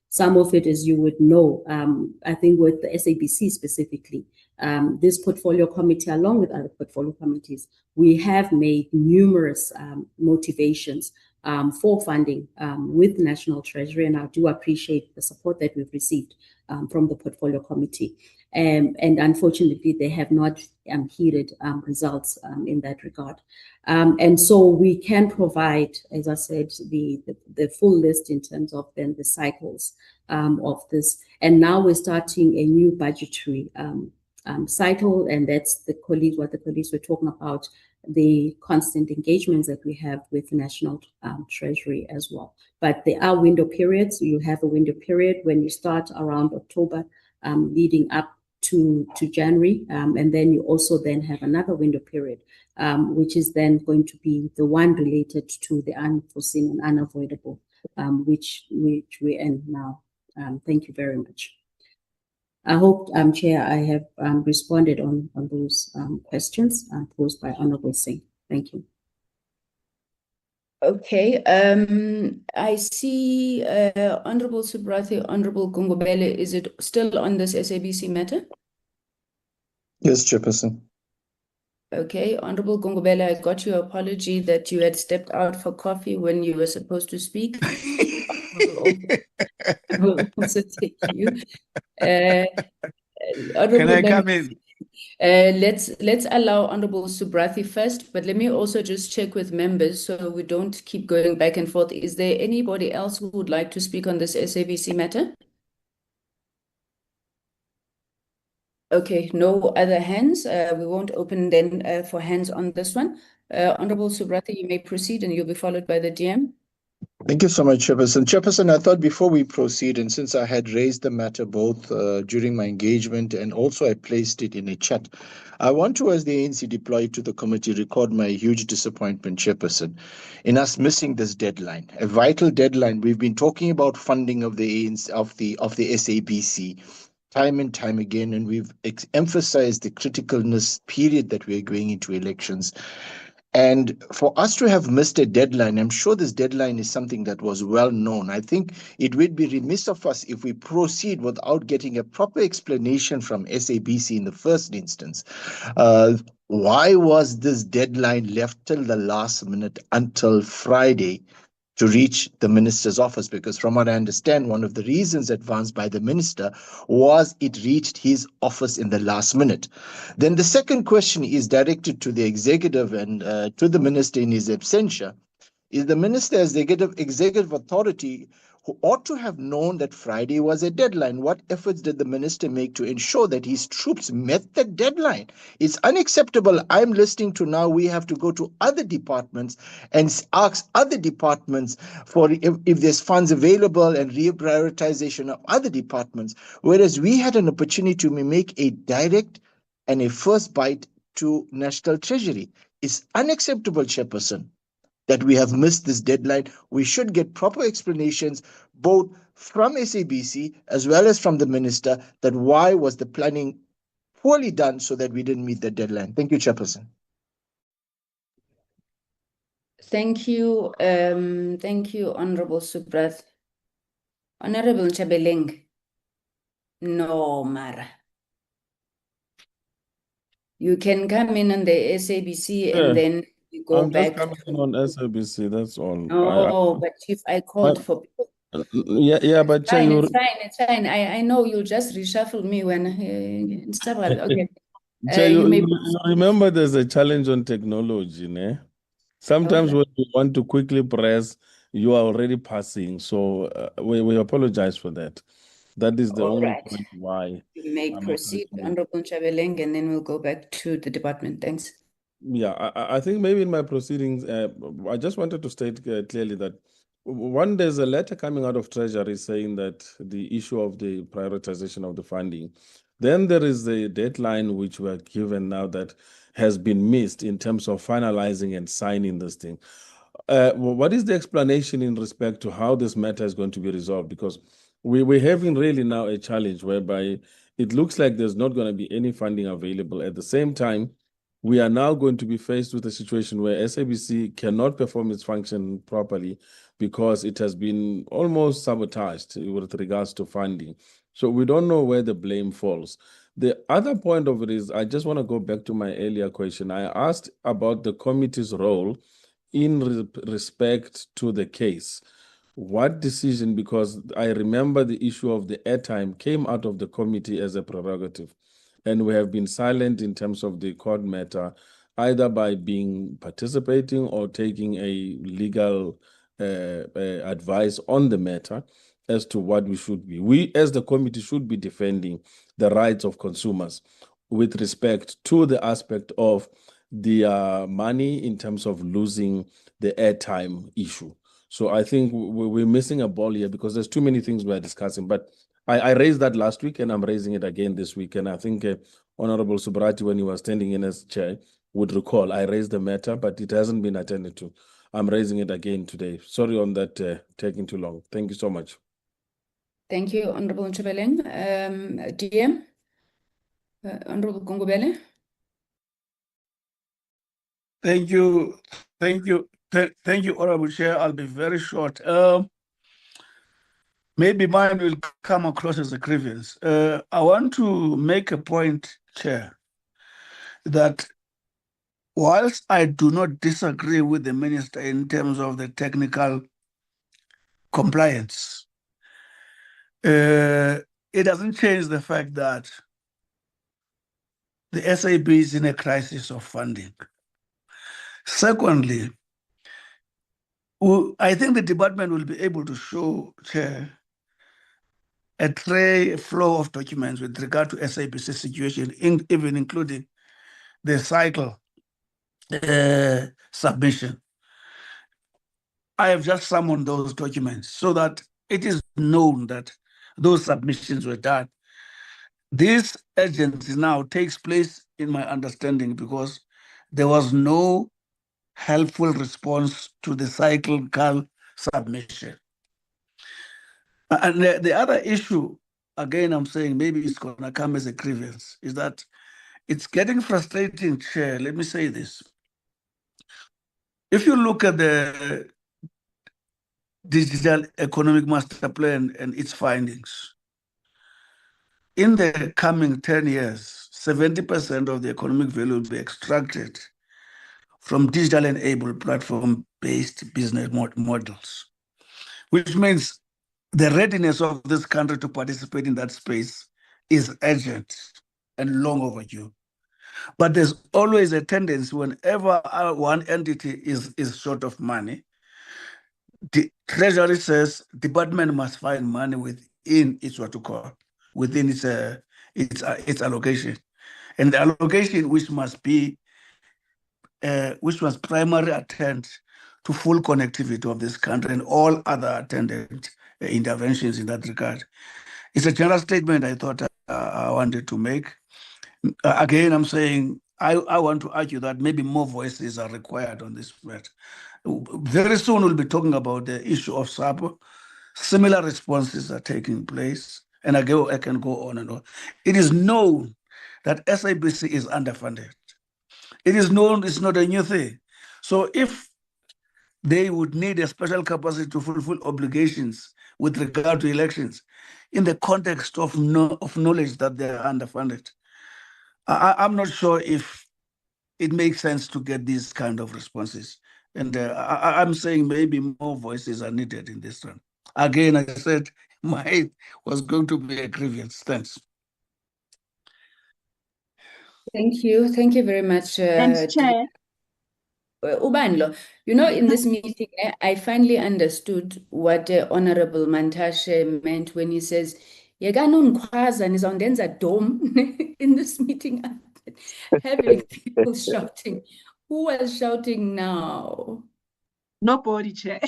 Some of it, as you would know, I think with the SABC specifically, this portfolio committee, along with other portfolio committees, we have made numerous motivations for funding with National Treasury, and I do appreciate the support that we've received from the portfolio committee. And unfortunately, they have not heeded results in that regard. And so we can provide, as I said, the full list in terms of then the cycles of this. And now we're starting a new budgetary cycle, and that's what the colleagues were talking about, the constant engagements that we have with National Treasury as well. But there are window periods. You have a window period when you start around October, leading up to January, and then you also then have another window period, which is then going to be the one related to the unforeseen and unavoidable, which we're in now. Thank you very much. I hope, Chair, I have responded on those questions posed by Honorable Singh. Thank you. Okay, I see Honorable Subrathi, Honorable Gungubele. Is it still on this SABC matter? Yes, Chairperson. Okay, Honorable Gungubele, I got your apology that you had stepped out for coffee when you were supposed to speak. I will also take you. Can I come in? Let's allow Honorable Subrathi first, but let me also just check with members so we don't keep going back and forth. Is there anybody else who would like to speak on this SABC matter? Okay, no other hands. We won't open then for hands on this one. Honorable Subrathi, you may proceed, and you'll be followed by the DM. Thank you so much, Chairperson. Chairperson, I thought before we proceed, and since I had raised the matter both during my engagement and also I placed it in a chat, I want to, as the ANC deployed to the committee, record my huge disappointment, Chairperson, in us missing this deadline, a vital deadline. We've been talking about funding of the ANC, of the SABC time and time again, and we've emphasized the criticalness period that we're going into elections. And for us to have missed a deadline, I'm sure this deadline is something that was well known. I think it would be remiss of us if we proceed without getting a proper explanation from SABC in the first instance. Why was this deadline left till the last minute, until Friday, to reach the minister's office? Because from what I understand, one of the reasons advanced by the minister was it reached his office in the last minute. Then the second question is directed to the executive and to the minister in his absentia. Is the minister, as the executive authority, who ought to have known that Friday was a deadline. What efforts did the minister make to ensure that his troops met the deadline? It's unacceptable. I'm listening to now we have to go to other departments and ask other departments for if there's funds available and reprioritization of other departments, whereas we had an opportunity to make a direct and a first bite to National Treasury. It's unacceptable, Chairperson, that we have missed this deadline. We should get proper explanations both from SABC as well as from the minister that why was the planning poorly done so that we didn't meet the deadline. Thank you, Chairperson. Thank you, Honorable Subrath. Honorable Chabeleng. No, Mara. You can come in on the SABC Yeah, and then you go I'm just back coming in on SABC, that's all. Oh, but Chief, I called for people. Yeah, but Chair, Fine, you it's fine, it's fine. I know you'll just reshuffle me when stuff like okay. Chair, You may you remember there's a challenge on technology, ne? Sometimes Okay. when you want to quickly press, you are already passing. So we apologize for that. That is the All only right. point why You may I'm proceed, addressing it. Honorable Chabeleng, and then we'll go back to the department. Thanks. Yeah, I think maybe in my proceedings, I just wanted to state clearly that one, there's a letter coming out of Treasury saying that the issue of the prioritization of the funding. Then there is the deadline which we're given now that has been missed in terms of finalizing and signing this thing. What is the explanation in respect to how this matter is going to be resolved? Because we're having really now a challenge whereby it looks like there's not going to be any funding available. At the same time, we are now going to be faced with a situation where SABC cannot perform its function properly because it has been almost sabotaged with regards to funding. So we don't know where the blame falls. The other point of it is, I just want to go back to my earlier question. I asked about the committee's role in respect to the case. What decision, because I remember the issue of the airtime came out of the committee as a prerogative, and we have been silent in terms of the court matter, either by participating or taking a legal advice on the matter as to what we should be. We, as the committee, should be defending the rights of consumers with respect to the aspect of the money in terms of losing the airtime issue. So I think we're missing a ball here because there's too many things we're discussing. But I raised that last week and I'm raising it again this week. And I think Honorable Subrati, when he was standing in as chair, would recall I raised the matter, but it hasn't been attended to. I'm raising it again today. Sorry on that taking too long. Thank you so much. Thank you, Honorable Chabeleng. DM, Honorable Gongobele. Thank you. Thank you, Honorable Chair. I'll be very short. Maybe mine will come across as a grievance. I want to make a point, Chair, that whilst I do not disagree with the minister in terms of the technical compliance, it doesn't change the fact that the SAB is in a crisis of funding. Secondly, I think the department will be able to show, Chair, a tray flow of documents with regard to SABC situation, even including the cycle submission. I have just summoned those documents so that it is known that those submissions were done. This urgency now takes place in my understanding because there was no helpful response to the cyclical submission. And the other issue, again, I'm saying maybe it's going to come as a grievance, is that it's getting frustrating, Chair. Let me say this. If you look at the Digital Economic Master Plan and its findings, in the coming 10 years, 70% of the economic value will be extracted from digital-enabled platform-based business models, which means the readiness of this country to participate in that space is urgent and long overdue. But there's always a tendency whenever one entity is short of money, the Treasury says department must find money within its within its allocation, and the allocation which must primarily attend to full connectivity of this country and all other attendant interventions in that regard. It's a general statement I thought I wanted to make. Again, I'm saying I want to argue that maybe more voices are required on this matter. Very soon we'll be talking about the issue of SAPO. Similar responses are taking place, and I can go on and on. It is known that SABC is underfunded. It is known, it's not a new thing. So if they would need a special capacity to fulfill obligations with regard to elections in the context of knowledge that they are underfunded, I'm not sure if it makes sense to get these kind of responses. And I'm saying maybe more voices are needed in this one. Again, I said mine was going to be a grievance. Thanks. Thank you. Thank you very much. Thanks, Chair. Ubanlo, in this meeting, I finally understood what Honorable Mantashe meant when he says, "Yeganunkhwaza nizondenza dome." In this meeting, having people shouting. Who was shouting now? Nobody, Chair.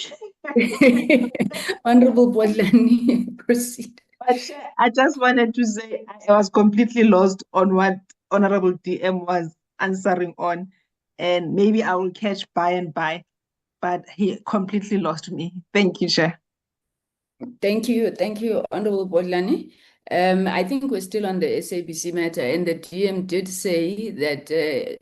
Honorable Bodlani, proceed. But Chair, I just wanted to say I was completely lost on what Honorable DM was answering on, and maybe I will catch by and by, but he completely lost me. Thank you, Chair. Thank you, Honorable Bodlani. I think we're still on the SABC matter, and the DM did say that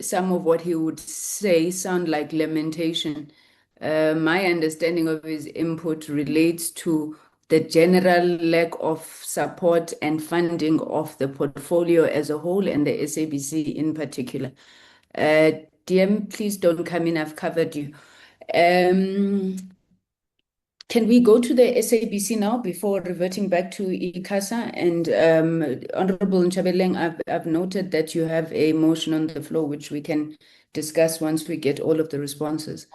some of what he would say sound like lamentation. My understanding of his input relates to the general lack of support and funding of the portfolio as a whole and the SABC in particular. DM, please don't come in, I've covered you. Can we go to the SABC now before reverting back to ICASA? And Honorable Nchabeleng, I've noted that you have a motion on the floor, which we can discuss once we get all of the responses.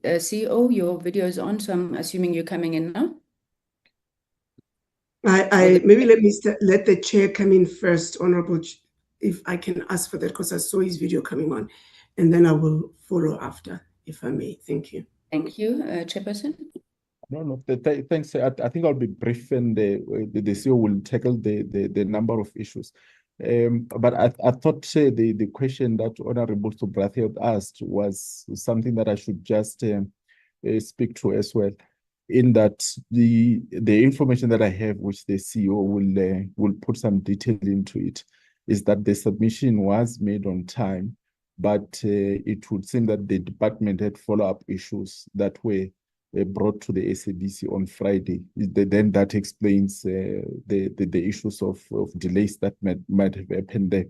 CEO, your video is on, so I'm assuming you're coming in now. Maybe let the chair come in first, Honorable, if I can ask for that, because I saw his video coming on, and then I will follow after, if I may. Thank you. Thank you, Chairperson. No, thanks. I think I'll be brief, and the CEO will tackle the number of issues. But I thought the question that Honorable Subrathi asked was something that I should just speak to as well. In that the information that I have, which the CEO will put some detail into it, is that the submission was made on time, but it would seem that the department had follow-up issues that were brought to the SABC on Friday. Then that explains the issues of delays that might have happened there.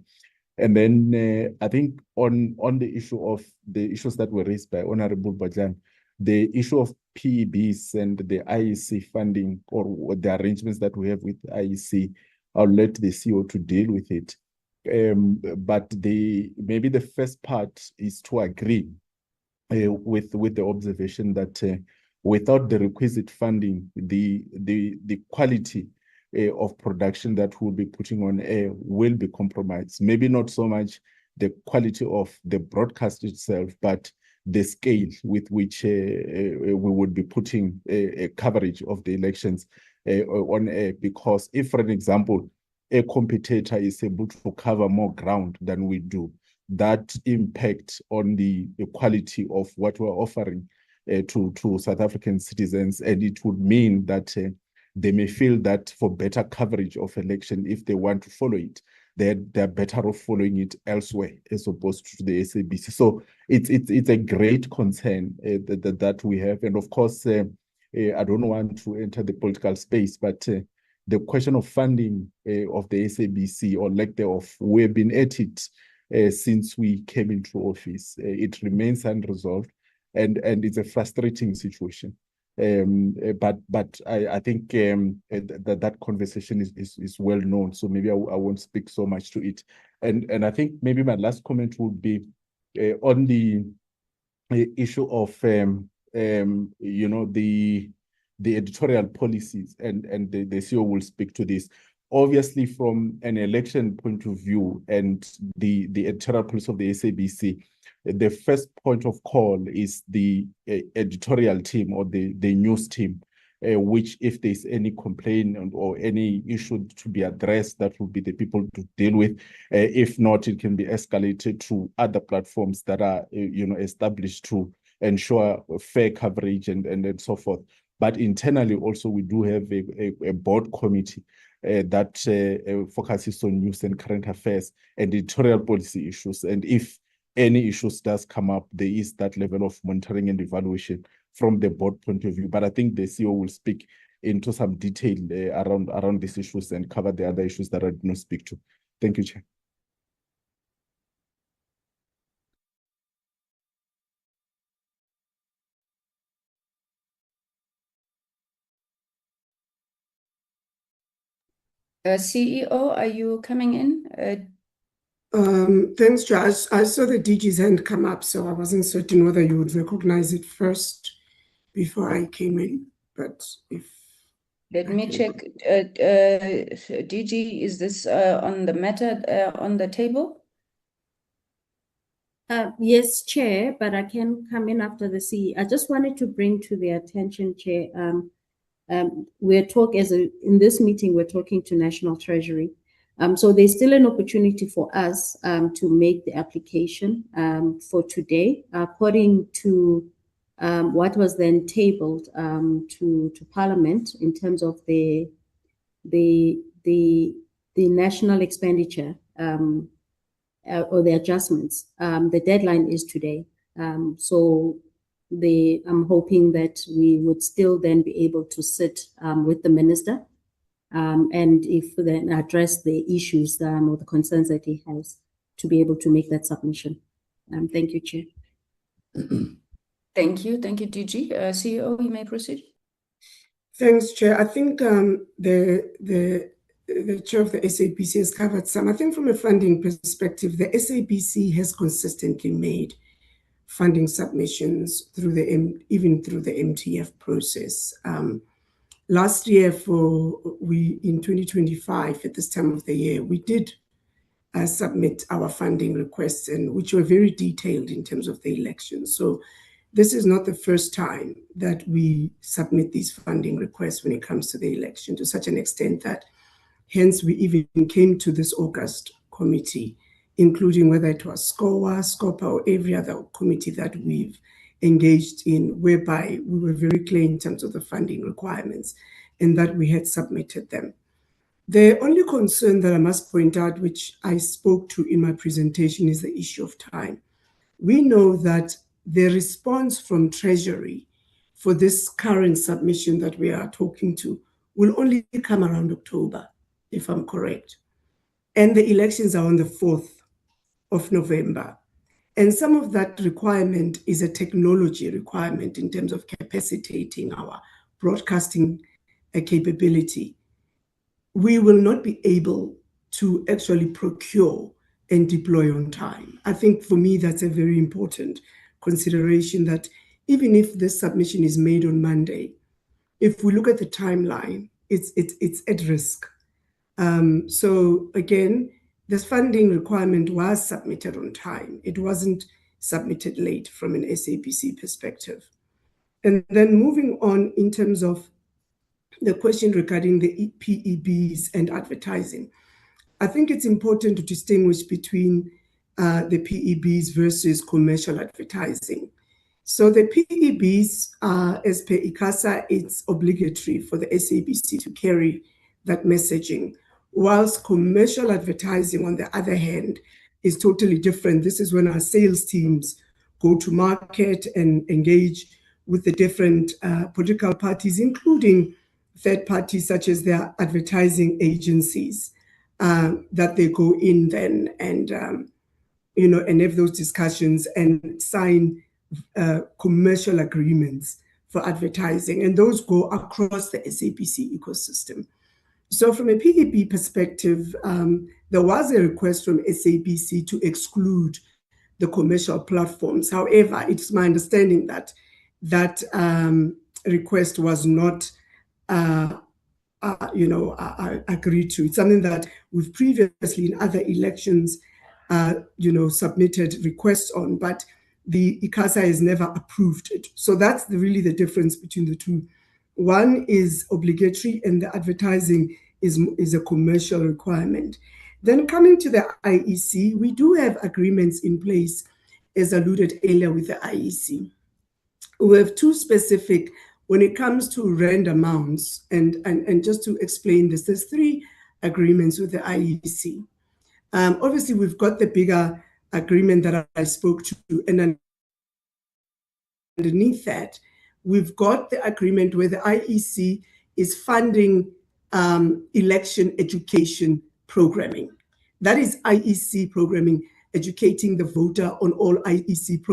And then I think on the issue of the issues that were raised by Honorable Badlan, the issue of PEBs and the IEC funding, or the arrangements that we have with IEC, I'll let the CEO to deal with it. But maybe the first part is to agree with the observation that without the requisite funding, the quality of production that we'll be putting on air will be compromised. Maybe not so much the quality of the broadcast itself, but the scale with which we would be putting a coverage of the elections on air. Because if, for an example, a competitor is able to cover more ground than we do, that impact on the quality of what we're offering to South African citizens, and it would mean that they may feel that for better coverage of election, if they want to follow it, they're better off following it elsewhere as opposed to the SABC. So it's a great concern that we have, and of course, I don't want to enter the political space, but the question of funding of the SABC or lack thereof, we've been at it since we came into office. It remains unresolved, and it's a frustrating situation. But I think that conversation is well known, so maybe I won't speak so much to it. And I think maybe my last comment would be on the issue of you know, the editorial policies, and the CEO will speak to this. Obviously, from an election point of view and the editorial policy of the SABC, the first point of call is the editorial team or the news team, which if there's any complaint or any issue to be addressed, that will be the people to deal with. If not, it can be escalated to other platforms that are you know, established to ensure fair coverage and so forth. But internally also, we do have a board committee that focuses on news and current affairs and editorial policy issues. And if any issues does come up, there is that level of monitoring and evaluation from the board point of view. But I think the CEO will speak into some detail around these issues and cover the other issues that I did not speak to. Thank you, Chair. CEO, are you coming in? Thanks, Chair. I saw the DG's hand come up, so I wasn't certain whether you would recognize it first before I came in. But if let me check. DG, is this on the matter on the table? Yes, Chair, but I can come in after the CE. I just wanted to bring to the attention, Chair, in this meeting, we're talking to National Treasury. So there's still an opportunity for us to make the application for today, according to what was then tabled to Parliament in terms of the national expenditure or the adjustments. The deadline is today. So I'm hoping that we would still then be able to sit with the minister and if then address the issues or the concerns that he has to be able to make that submission. Thank you, Chair. Thank you, DG. CEO, you may proceed. Thanks, Chair. I think the Chair of the SABC has covered some. I think from a funding perspective, the SABC has consistently made funding submissions even through the MTF process. Last year, in 2025, at this time of the year, we did submit our funding requests, which were very detailed in terms of the election. So this is not the first time that we submit these funding requests when it comes to the election, to such an extent that hence we even came to this August committee, including whether it was SCOA, SCOPA, or every other committee that we've engaged in, whereby we were very clear in terms of the funding requirements and that we had submitted them. The only concern that I must point out, which I spoke to in my presentation, is the issue of time. We know that the response from Treasury for this current submission that we are talking to will only come around October, if I'm correct. And the elections are on the 4th of November. And some of that requirement is a technology requirement in terms of capacitating our broadcasting capability. We will not be able to actually procure and deploy on time. I think for me, that's a very important consideration, that even if this submission is made on Monday, if we look at the timeline, it's at risk. So again, this funding requirement was submitted on time. It wasn't submitted late from an SABC perspective. And then moving on in terms of the question regarding the PEBs and advertising, I think it's important to distinguish between the PEBs versus commercial advertising. So the PEBs, as per ICASA, it's obligatory for the SABC to carry that messaging, whilst commercial advertising, on the other hand, is totally different. This is when our sales teams go to market and engage with the different political parties, including third parties such as their advertising agencies, that they go in then and have those discussions and sign commercial agreements for advertising, and those go across the SABC ecosystem. So from a PEB perspective, there was a request from SABC to exclude the commercial platforms. However, it's my understanding that that request was not agreed to. It's something that we've previously in other elections submitted requests on, but the ICASA has never approved it. So that's really the difference between the two. One is obligatory and the advertising is a commercial requirement. Then coming to the IEC, we do have agreements in place, as alluded earlier with the IEC. We have two specific, when it comes to rand amounts, and just to explain this, there's three agreements with the IEC. Obviously, we've got the bigger agreement that I spoke to, and underneath that, we've got the agreement where the IEC is funding election education programming. That is IEC programming, educating the voter on all IEC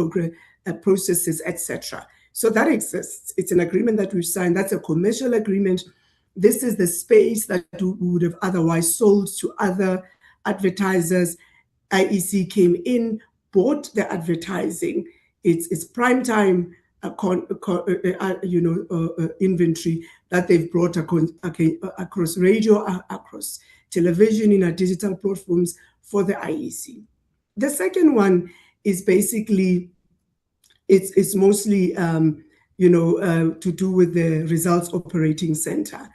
processes, etc. So that exists. It's an agreement that we've signed. That's a commercial agreement. This is the space that we would have otherwise sold to other advertisers. IEC came in, bought the advertising. It's prime time inventory that they've brought across radio, across television, in our digital platforms for the IEC. The second one is basically, it's mostly to do with the results operating center.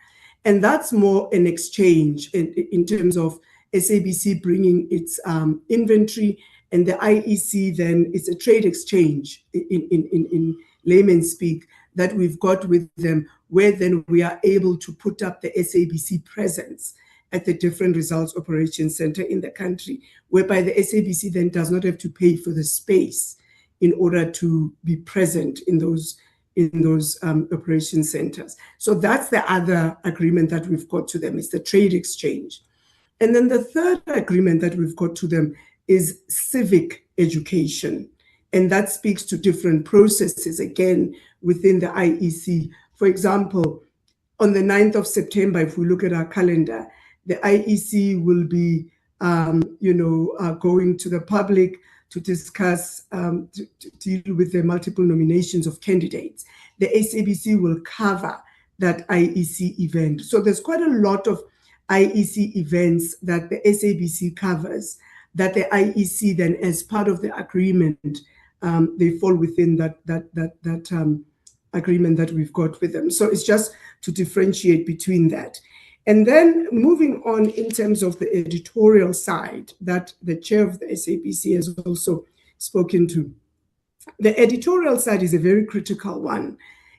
And that's more an exchange in terms of SABC bringing its inventory, and the IEC then it's a trade exchange in layman's speak that we've got with them, where then we are able to put up the SABC presence at the different results operations center in the country, whereby the SABC then does not have to pay for the space in order to be present in those operation centers. So that's the other agreement that we've got to them. It's the trade exchange. And then the third agreement that we've got to them is civic education. And that speaks to different processes, again, within the IEC. For example, on the 9th of September, if we look at our calendar, the IEC will be going to the public to discuss, to deal with the multiple nominations of candidates. The SABC will cover that IEC event. So there's quite a lot of IEC events that the SABC covers, that the IEC then, as part of the agreement, they fall within that agreement that we've got with them. So it's just to differentiate between that. And then moving on in terms of the editorial side that the chair of the SABC has also spoken to. The editorial side is a very critical one,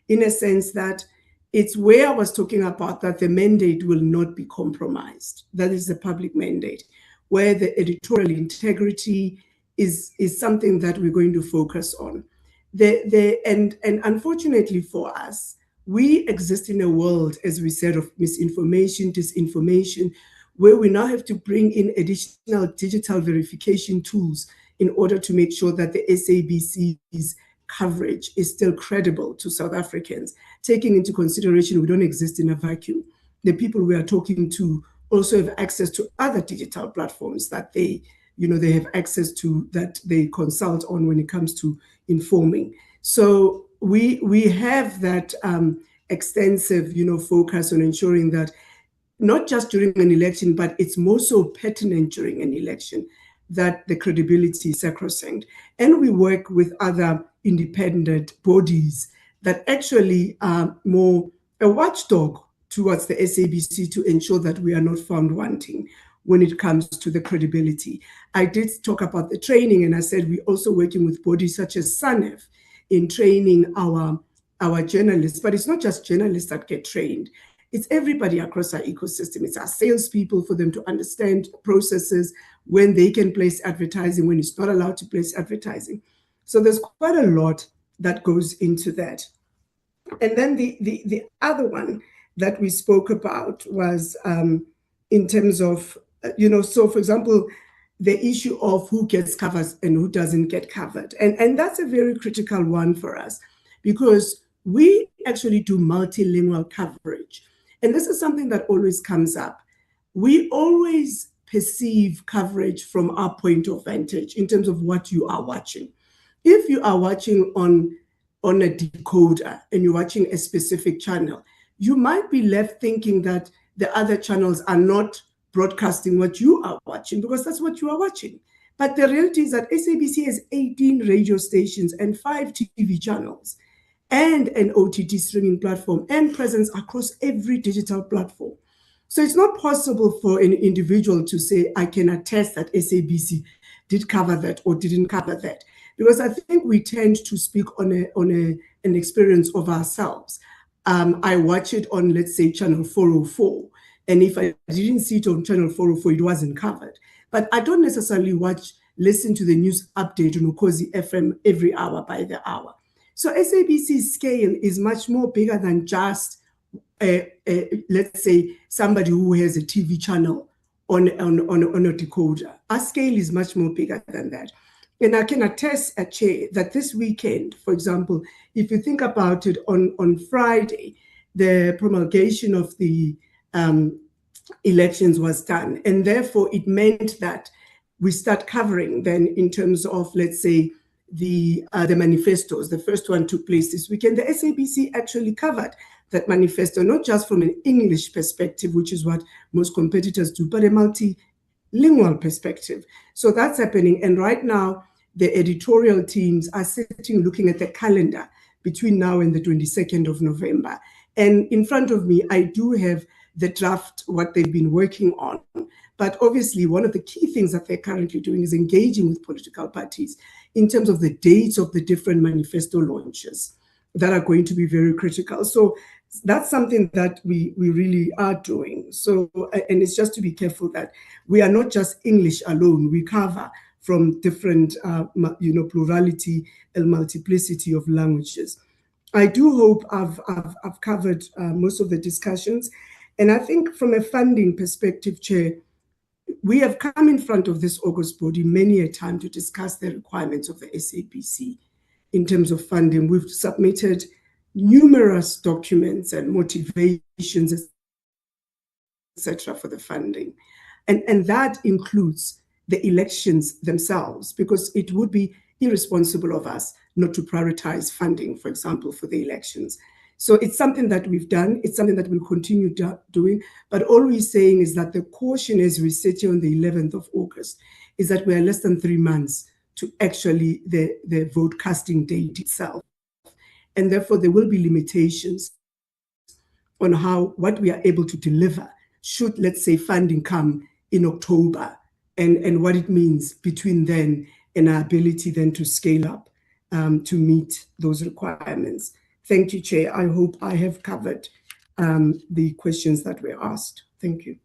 in a sense that it's where I was talking about that the mandate will not be compromised. That is the public mandate, where the editorial integrity is something that we're going to focus on. And unfortunately for us, we exist in a world, as we said, of misinformation, disinformation, where we now have to bring in additional digital verification tools in order to make sure that the SABC's coverage is still credible to South Africans, taking into consideration we don't exist in a vacuum. The people we are talking to also have access to other digital platforms that they have access to, that they consult on when it comes to informing. So we have that extensive, focus on ensuring that not just during an election, but it's more so pertinent during an election, that the credibility is sacrosanct. And we work with other independent bodies that actually are more a watchdog towards the SABC to ensure that we are not found wanting when it comes to the credibility. I did talk about the training, and I said we're also working with bodies such as SANEF in training our journalists, but it's not just journalists that get trained. It's everybody across our ecosystem. It's our salespeople, for them to understand processes, when they can place advertising, when it's not allowed to place advertising. So there's quite a lot that goes into that. And then the other one that we spoke about was in terms of, so for example, the issue of who gets covered and who doesn't get covered. And that's a very critical one for us, because we actually do multilingual coverage. And this is something that always comes up. We always perceive coverage from our point of vantage in terms of what you are watching. If you are watching on on a decoder and you're watching a specific channel, you might be left thinking that the other channels are not broadcasting what you are watching because that's what you are watching. But the reality is that SABC has 18 radio stations and 5 TV channels and an OTT streaming platform and presence across every digital platform. So it's not possible for an individual to say, I can attest that SABC did cover that or didn't cover that. Because I think we tend to speak on an experience of ourselves. I watch it on, let's say, channel 404. And if I didn't see it on channel 404, it wasn't covered. But I don't necessarily listen to the news update on Ukozi FM every hour by the hour. So SABC's scale is much more bigger than just, let's say, somebody who has a TV channel on a decoder. Our scale is much more bigger than that. And I can attest, Chair, that this weekend, for example, if you think about it, on Friday, the promulgation of the elections was done. And therefore, it meant that we start covering then in terms of, let's say, the manifestos. The first one took place this weekend. The SABC actually covered that manifesto, not just from an English perspective, which is what most competitors do, but a multilingual perspective. So that's happening. And right now, the editorial teams are sitting looking at the calendar between now and the 22nd of November. And in front of me, I do have the draft, what they've been working on. But obviously, one of the key things that they're currently doing is engaging with political parties in terms of the dates of the different manifesto launches that are going to be very critical. So that's something that we really are doing. So, and it's just to be careful that we are not just English alone. We cover from different, plurality and multiplicity of languages. I do hope I've covered most of the discussions. And I think from a funding perspective, Chair, we have come in front of this August body many a time to discuss the requirements of the SABC in terms of funding. We've submitted numerous documents and motivations, etc., for the funding. And that includes the elections themselves, because it would be irresponsible of us not to prioritize funding, for example, for the elections. So it's something that we've done. It's something that we'll continue doing. But all we're saying is that the caution as we sit here on the 11th of August is that we are less than 3 months to actually the vote casting date itself. And therefore, there will be limitations on what we are able to deliver should, let's say, funding come in October, and what it means between then and our ability then to scale up to meet those requirements. Thank you, Chair. I hope I have covered the questions that were asked. Thank you.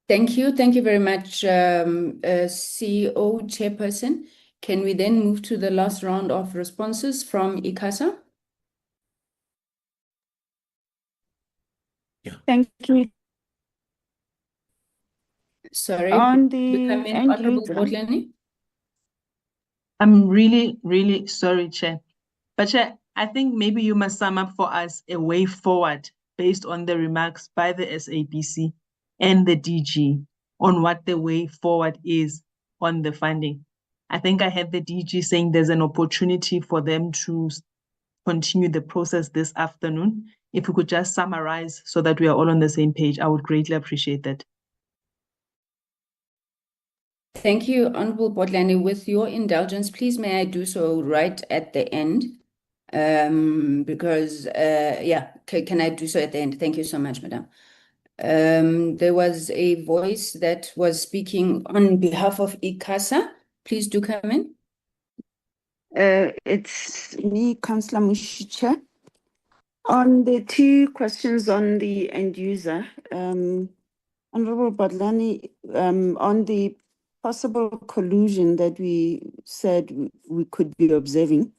Thank you. Thank you very much, CEO Chairperson. Can we then move to the last round of responses from ICASA? Yeah. Thank you. Sorry, On the Honorable Botlani. I'm really, really sorry, Chair. But Chair, I think maybe you must sum up for us a way forward based on the remarks by the SABC and the DG on what the way forward is on the funding. I think I had the DG saying there's an opportunity for them to continue the process this afternoon. If we could just summarize so that we are all on the same page, I would greatly appreciate that. Thank you, Honorable Botlani. With your indulgence, please may I do so right at the end? Because, can I do so at the end? Thank you so much, Madam. There was a voice that was speaking on behalf of ICASA. Please do come in. It's me, Councillor Mushicha. On the 2 questions on the end user, Honorable Botlani, on the possible collusion that we said we could be observing,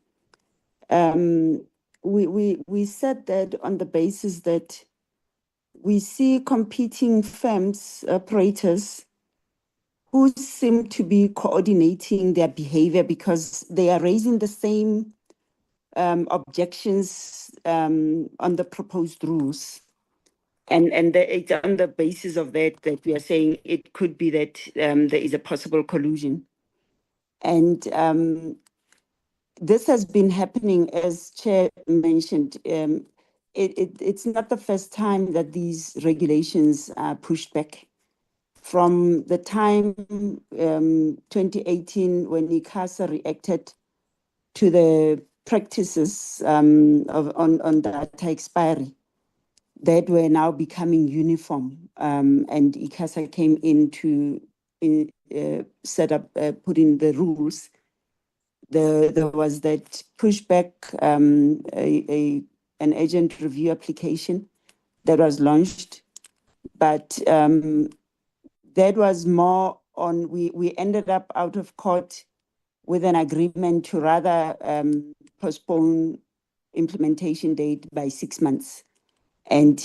we said that on the basis that we see competing firms, operators, who seem to be coordinating their behavior because they are raising the same objections on the proposed rules. And it's on the basis of that we are saying it could be that there is a possible collusion. And this has been happening, as Chair mentioned. It's not the first time that these regulations are pushed back. From the time 2018, when ICASA reacted to the practices on data expiry that were now becoming uniform, and ICASA came in to set up, put in the rules. There was that pushback, an agent review application that was launched, but that was more on, we ended up out of court with an agreement to rather postpone implementation date by 6 months. And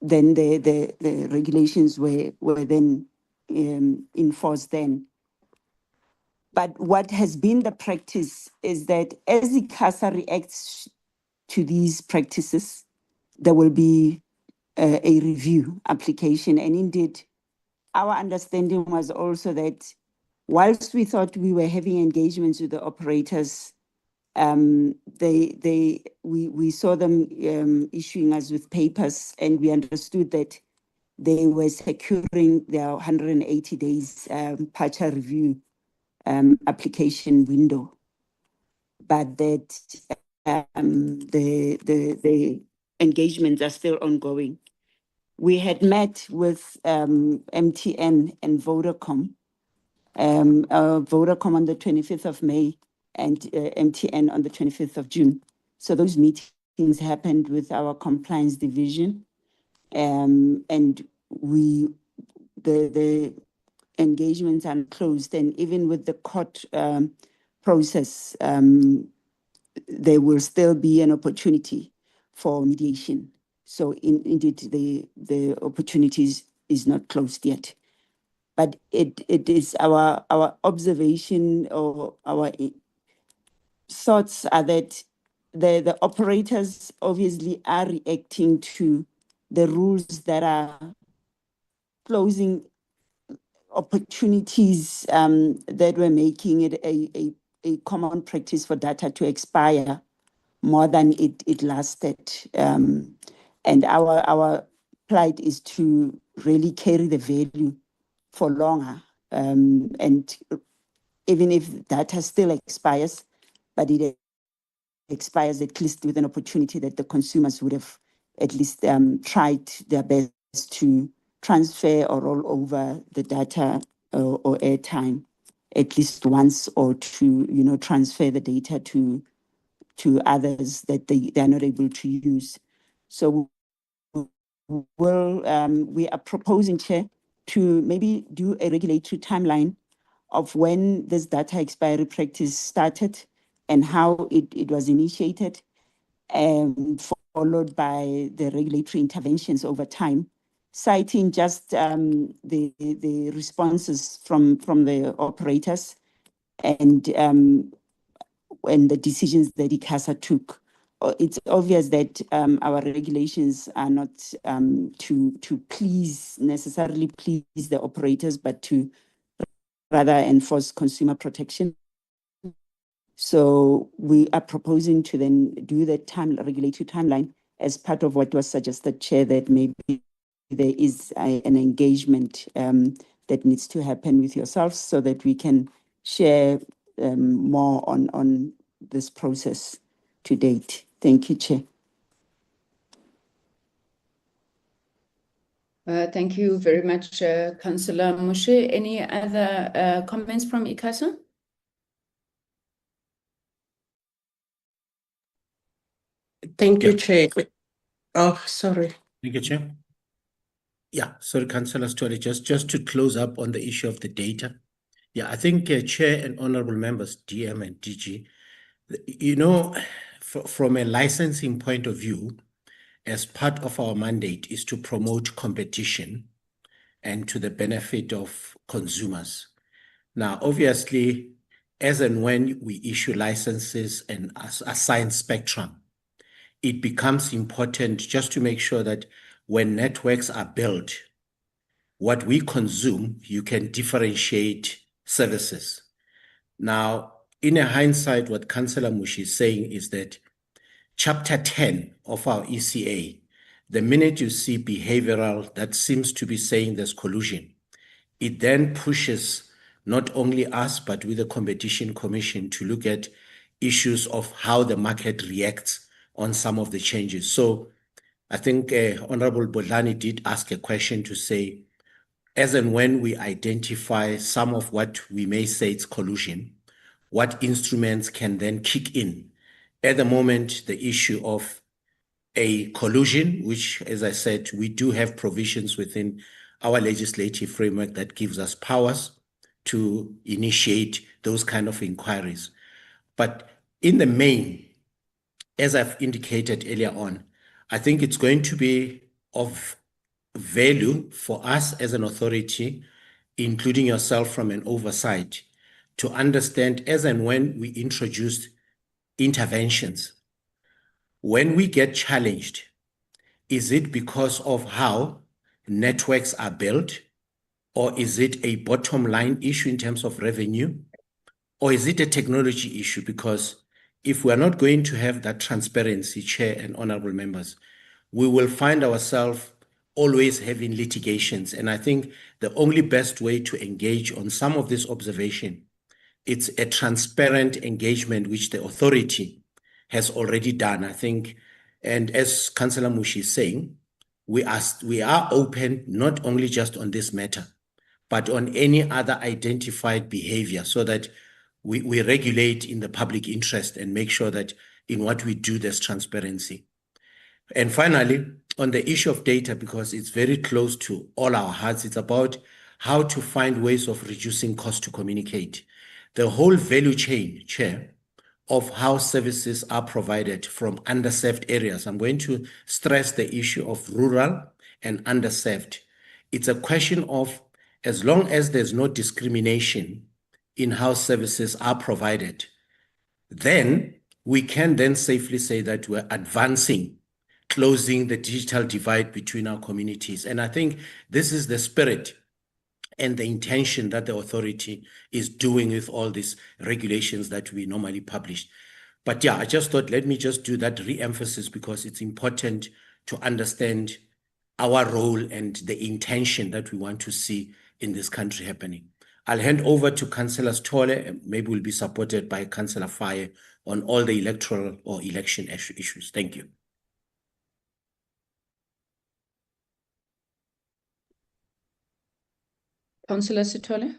then the regulations were then enforced then. But what has been the practice is that as ICASA reacts to these practices, there will be a review application. And indeed, our understanding was also that whilst we thought we were having engagements with the operators, we saw them issuing us with papers, and we understood that they were securing their 180 days partial review application window, but that the engagements are still ongoing. We had met with MTN and Vodacom, Vodacom on the 25th of May and MTN on the 25th of June. So those meetings happened with our compliance division, and the engagements are closed, and even with the court process, there will still be an opportunity for mediation. So indeed, the opportunities is not closed yet. But it is our observation, or our thoughts are that the operators obviously are reacting to the rules that are closing opportunities that were making it a common practice for data to expire more than it lasted. And our plight is to really carry the value for longer. And even if data still expires, but it expires at least with an opportunity that the consumers would have at least tried their best to transfer or roll over the data or airtime at least once, or to transfer the data to others that they are not able to use. So we are proposing, Chair, to maybe do a regulatory timeline of when this data expiry practice started and how it was initiated, and followed by the regulatory interventions over time, citing just the responses from the operators and the decisions that ICASA took. It's obvious that our regulations are not to necessarily please the operators, but to rather enforce consumer protection. So we are proposing to then do the regulatory timeline as part of what was suggested, Chair, that maybe there is an engagement that needs to happen with yourselves so that we can share more on this process to date. Thank you, Chair. Thank you very much, Councillor Moshe. Any other comments from ICASA? Thank you, Chair. Oh, sorry. Thank you, Chair. Yeah, sorry, Councillor Story, just to close up on the issue of the data. Yeah, I think Chair and honorable members, DM and DG, from a licensing point of view, as part of our mandate is to promote competition and to the benefit of consumers. Now, obviously, as and when we issue licenses and assign spectrum, it becomes important just to make sure that when networks are built, what we consume, you can differentiate services. Now, in a hindsight, what Councillor Mushi is saying is that Chapter 10 of our ECA, the minute you see behavioral that seems to be saying there's collusion, it then pushes not only us, but with the Competition Commission to look at issues of how the market reacts on some of the changes. So I think Honorable Bodlani did ask a question to say, as and when we identify some of what we may say it's collusion, what instruments can then kick in? At the moment, the issue of a collusion, which, as I said, we do have provisions within our legislative framework that gives us powers to initiate those kind of inquiries. But in the main, as I've indicated earlier on, I think it's going to be of value for us as an authority, including yourself from an oversight, to understand as and when we introduce interventions, when we get challenged, is it because of how networks are built, or is it a bottom line issue in terms of revenue, or is it a technology issue? Because if we're not going to have that transparency, Chair and honorable members, we will find ourselves always having litigations. And I think the only best way to engage on some of this observation, it's a transparent engagement, which the authority has already done, I think. And as Councillor Mushi is saying, we are open not only just on this matter, but on any other identified behavior, so that we regulate in the public interest and make sure that in what we do, there's transparency. And finally, on the issue of data, because it's very close to all our hearts, it's about how to find ways of reducing cost to communicate. The whole value chain, Chair, of how services are provided from underserved areas. I'm going to stress the issue of rural and underserved. It's a question of, as long as there's no discrimination in how services are provided, then we can then safely say that we're advancing, closing the digital divide between our communities. And I think this is the spirit and the intention that the authority is doing with all these regulations that we normally publish. But yeah, I just thought, let me just do that re-emphasis, because it's important to understand our role and the intention that we want to see in this country happening. I'll hand over to Councillor Stole, and maybe we'll be supported by Councillor Faye on all the electoral or election issues. Thank you. Councillor Sithole.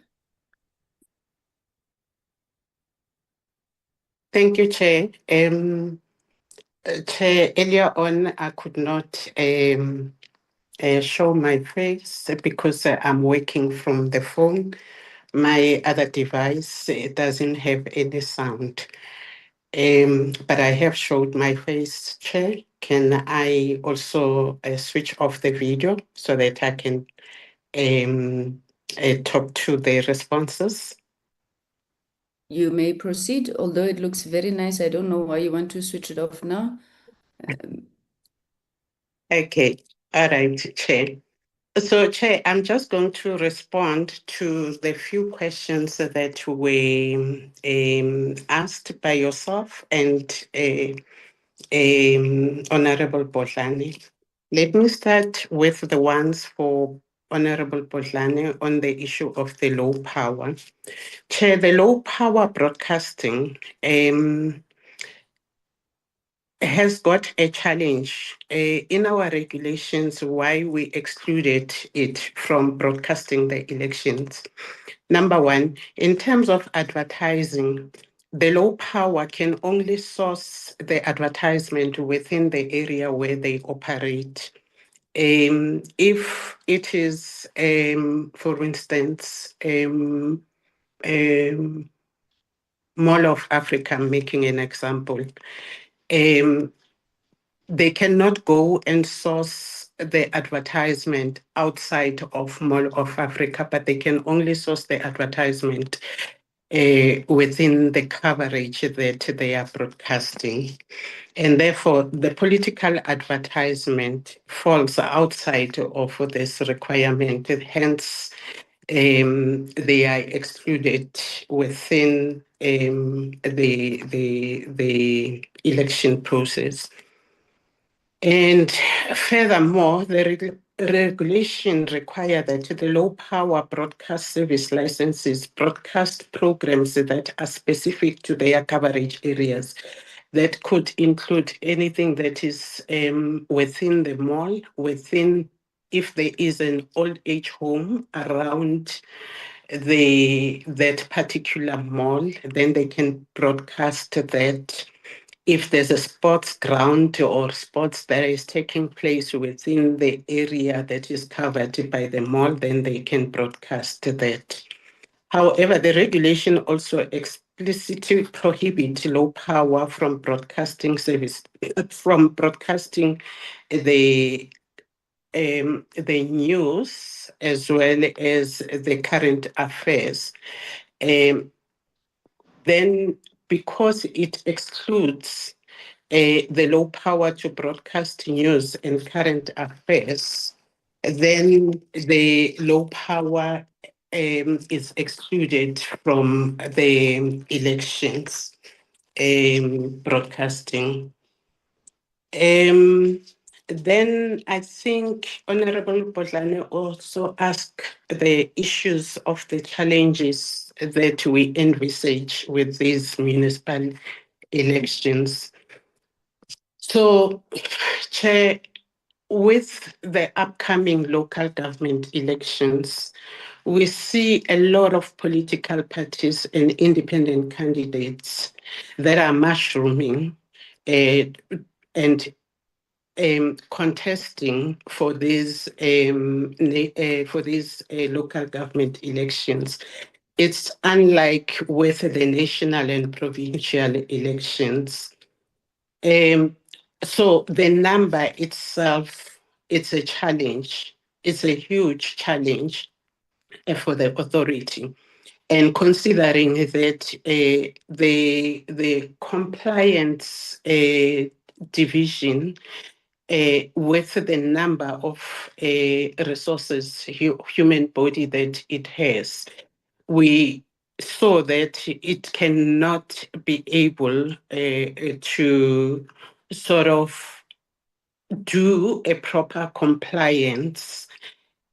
Thank you, Chair. Chair, earlier on, I could not show my face because I'm working from the phone. My other device, it doesn't have any sound. But I have showed my face, Chair. Can I also switch off the video so that I can talk to the responses? You may proceed, although it looks very nice. I don't know why you want to switch it off now. Okay, all right, Chair. So, Chair, I'm just going to respond to the few questions that were asked by yourself and Honorable Bodlani. Let me start with the ones for Honorable Bodlani on the issue of the low power. Chair, the low power broadcasting has got a challenge in our regulations why we excluded it from broadcasting the elections. Number one, in terms of advertising, the low power can only source the advertisement within the area where they operate. If it is, for instance, Mall of Africa, making an example, they cannot go and source the advertisement outside of Mall of Africa, but they can only source the advertisement within the coverage that they are broadcasting. And therefore, the political advertisement falls outside of this requirement. Hence, they are excluded within the election process. And furthermore, the regulation require that the low power broadcast service licenses broadcast programs that are specific to their coverage areas. That could include anything that is within the mall, if there is an old age home around that particular mall, then they can broadcast that. If there's a sports ground or sports that is taking place within the area that is covered by the mall, then they can broadcast that. However, the regulation also explicitly prohibits low power from broadcasting the news as well as the current affairs. Then, because it excludes the low power to broadcast news and current affairs, then the low power is excluded from the elections broadcasting. Then I think Honorable Bodlane also asked the issues of the challenges that we envisage with these municipal elections. So, Chair, with the upcoming local government elections, we see a lot of political parties and independent candidates that are mushrooming and contesting for these local government elections. It's unlike with the national and provincial elections. So the number itself, it's a challenge. It's a huge challenge for the authority. And considering that the compliance division with the number of resources, human body that it has, we saw that it cannot be able to sort of do a proper compliance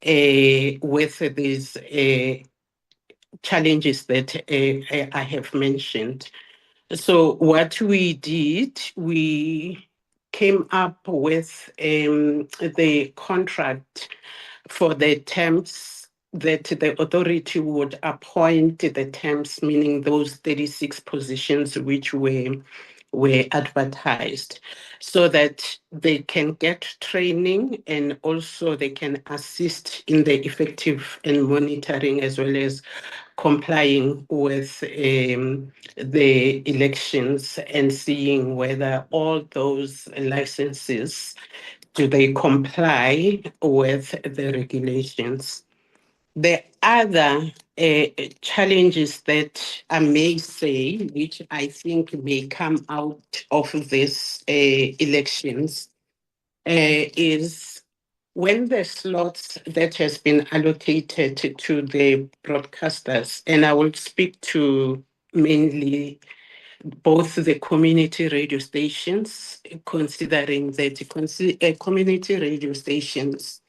with these challenges that I have mentioned. So what we did, we came up with the contract for the terms that the authority would appoint the terms, meaning those 36 positions which were advertised, so that they can get training and also they can assist in the effective and monitoring as well as complying with the elections and seeing whether all those licenses, do they comply with the regulations. The other challenges that I may say, which I think may come out of these elections, is when the slots that has been allocated to the broadcasters, and I will speak to mainly both the community radio stations, considering that community radio stations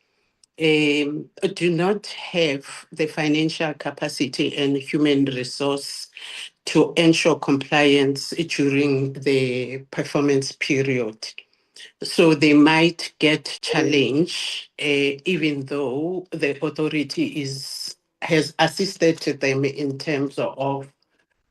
do not have the financial capacity and human resource to ensure compliance during the performance period. So they might get challenged, even though the authority has assisted them in terms of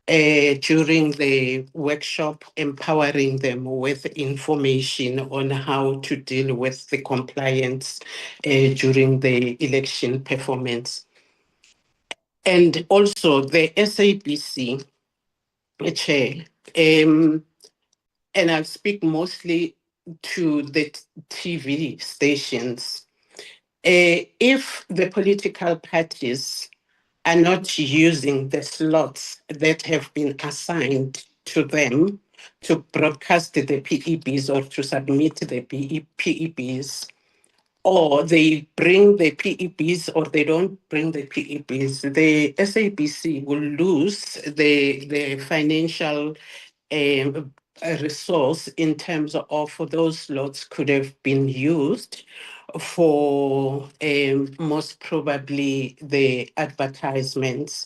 during the workshop, empowering them with information on how to deal with the compliance during the election performance. And also the SABC chair, and I'll speak mostly to the TV stations. If the political parties are not using the slots that have been assigned to them to broadcast the PEBs or to submit the PEBs, or they bring the PEBs or they don't bring the PEBs, the SABC will lose the financial resource in terms of those lots could have been used for most probably the advertisements.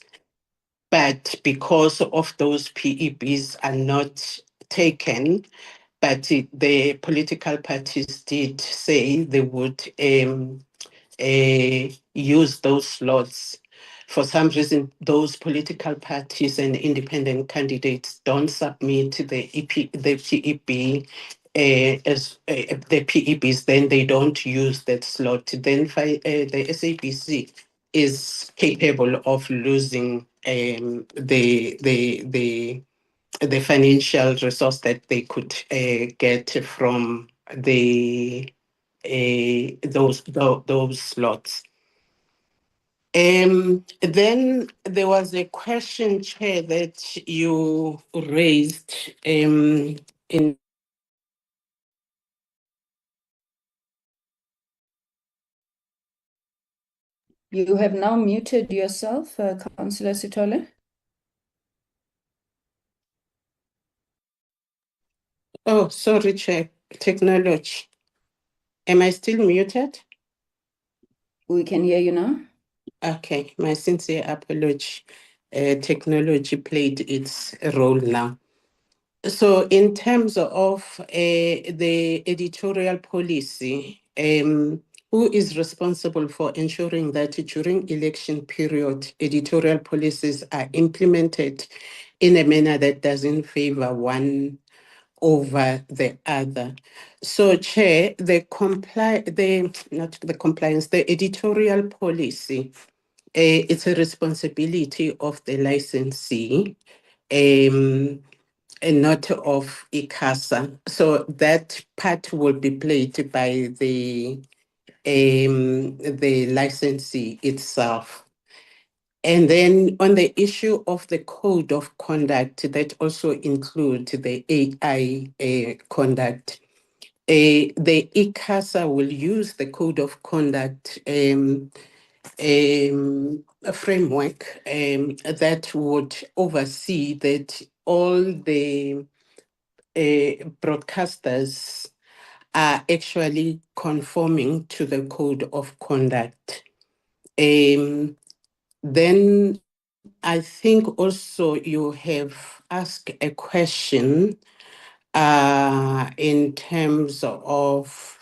But because of those PEBs are not taken, but the political parties did say they would use those slots. For some reason, those political parties and independent candidates don't submit the PEB as the PEBs, then they don't use that slot. Then the SABC is capable of losing the financial resource that they could get from those slots. Then there was a question, Chair, that you raised in You have now muted yourself, Councillor Sithole. Oh, sorry, Chair. Technology. Am I still muted? We can hear you now. Okay, my sincere apology. Technology played its role now. So in terms of the editorial policy, who is responsible for ensuring that during election period, editorial policies are implemented in a manner that doesn't favor one over the other? So, Chair, the editorial policy, it's a responsibility of the licensee. And not of ICASA. So that part will be played by the licensee itself. And then on the issue of the code of conduct, that also includes the AI conduct. The ICASA will use the code of conduct a framework that would oversee that all the broadcasters are actually conforming to the code of conduct. Then I think also you have asked a question in terms of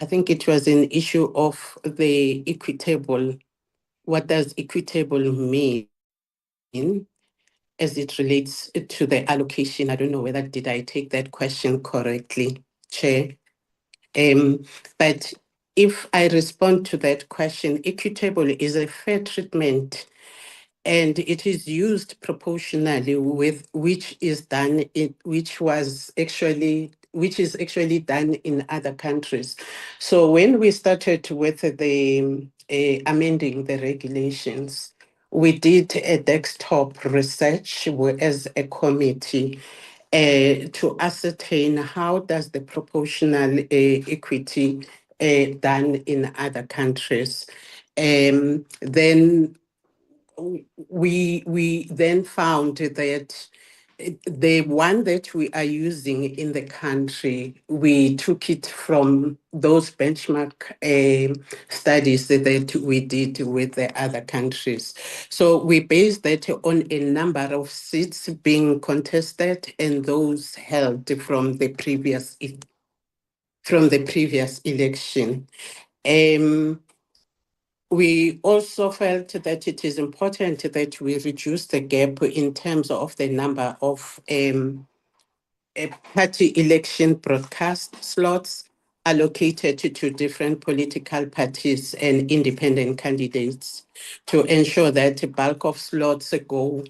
I think it was an issue of the equitable. What does equitable mean as it relates to the allocation? I don't know whether did I take that question correctly, Chair. But if I respond to that question, equitable is a fair treatment, and it is used proportionally with which is actually done in other countries. So when we started with the amending the regulations, we did a desktop research as a committee to ascertain how does the proportional equity done in other countries. Then we then found that the one that we are using in the country, we took it from those benchmark studies that we did with the other countries. So we based that on a number of seats being contested and those held from the previous election. We also felt that it is important that we reduce the gap in terms of the number of party election broadcast slots allocated to different political parties and independent candidates to ensure that the bulk of slots go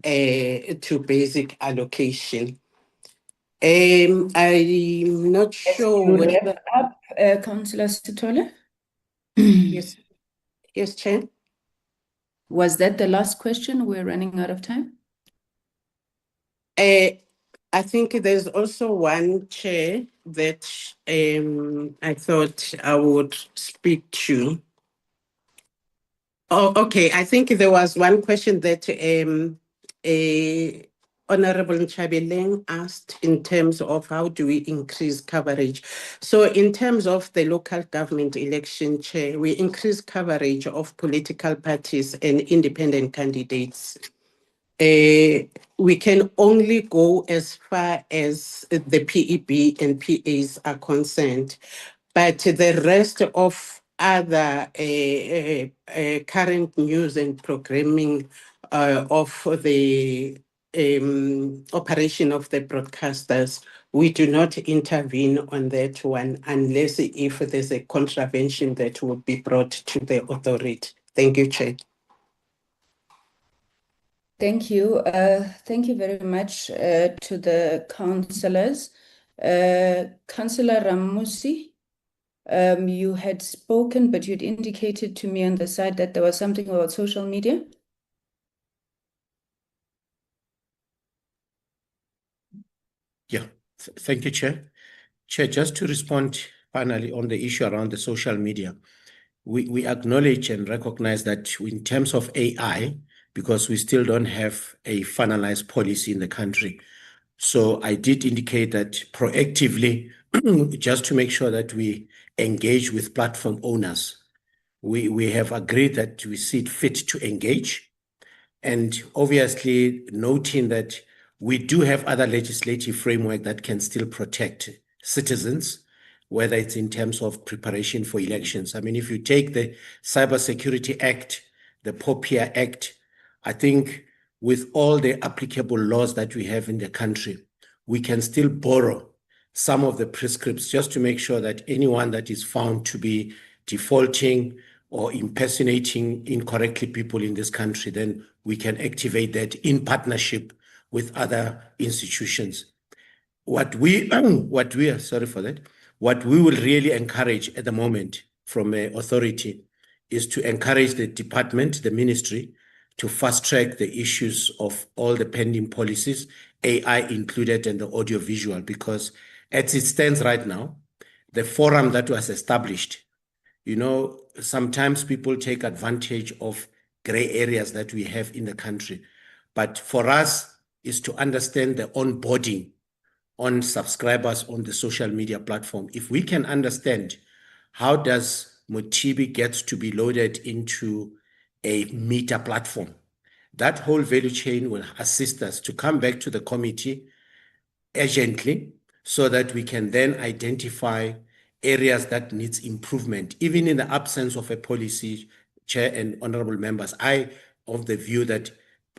to basic allocation. I'm not sure You whether... wrap up, Councillor Sithole? Yes, Chair. Was that the last question? We're running out of time. I think there's also one, Chair, that I thought I would speak to. Oh, okay. I think there was one question that Honorable Nchabeleng asked in terms of how do we increase coverage. So in terms of the local government election, Chair, we increase coverage of political parties and independent candidates. We can only go as far as the PEB and PAs are concerned, but the rest of other current news and programming of the operation of the broadcasters, we do not intervene on that one unless if there's a contravention that would be brought to the authority. Thank you, Chair. Thank you. Thank you very much to the councillors. Councillor Ramusi, you had spoken, but you'd indicated to me on the side that there was something about social media. Yeah, thank you, Chair. Chair, just to respond finally on the issue around the social media, we acknowledge and recognize that in terms of AI, because we still don't have a finalized policy in the country. So I did indicate that proactively, just to make sure that we engage with platform owners, we have agreed that we see it fit to engage. And obviously noting that we do have other legislative framework that can still protect citizens, whether it's in terms of preparation for elections. I mean, if you take the Cybersecurity Act, the POPIA Act, I think with all the applicable laws that we have in the country, we can still borrow some of the prescripts just to make sure that anyone that is found to be defaulting or impersonating incorrectly people in this country, then we can activate that in partnership with other institutions. What we will really encourage at the moment from an authority is to encourage the department, the ministry, to fast track the issues of all the pending policies, AI included, and the audiovisual, because as it stands right now, the forum that was established, you know, sometimes people take advantage of gray areas that we have in the country. But for us is to understand the onboarding on subscribers on the social media platform. If we can understand how does Motibi get to be loaded into a Meta platform, that whole value chain will assist us to come back to the committee urgently so that we can then identify areas that needs improvement, even in the absence of a policy. Chair and honorable members, I of the view that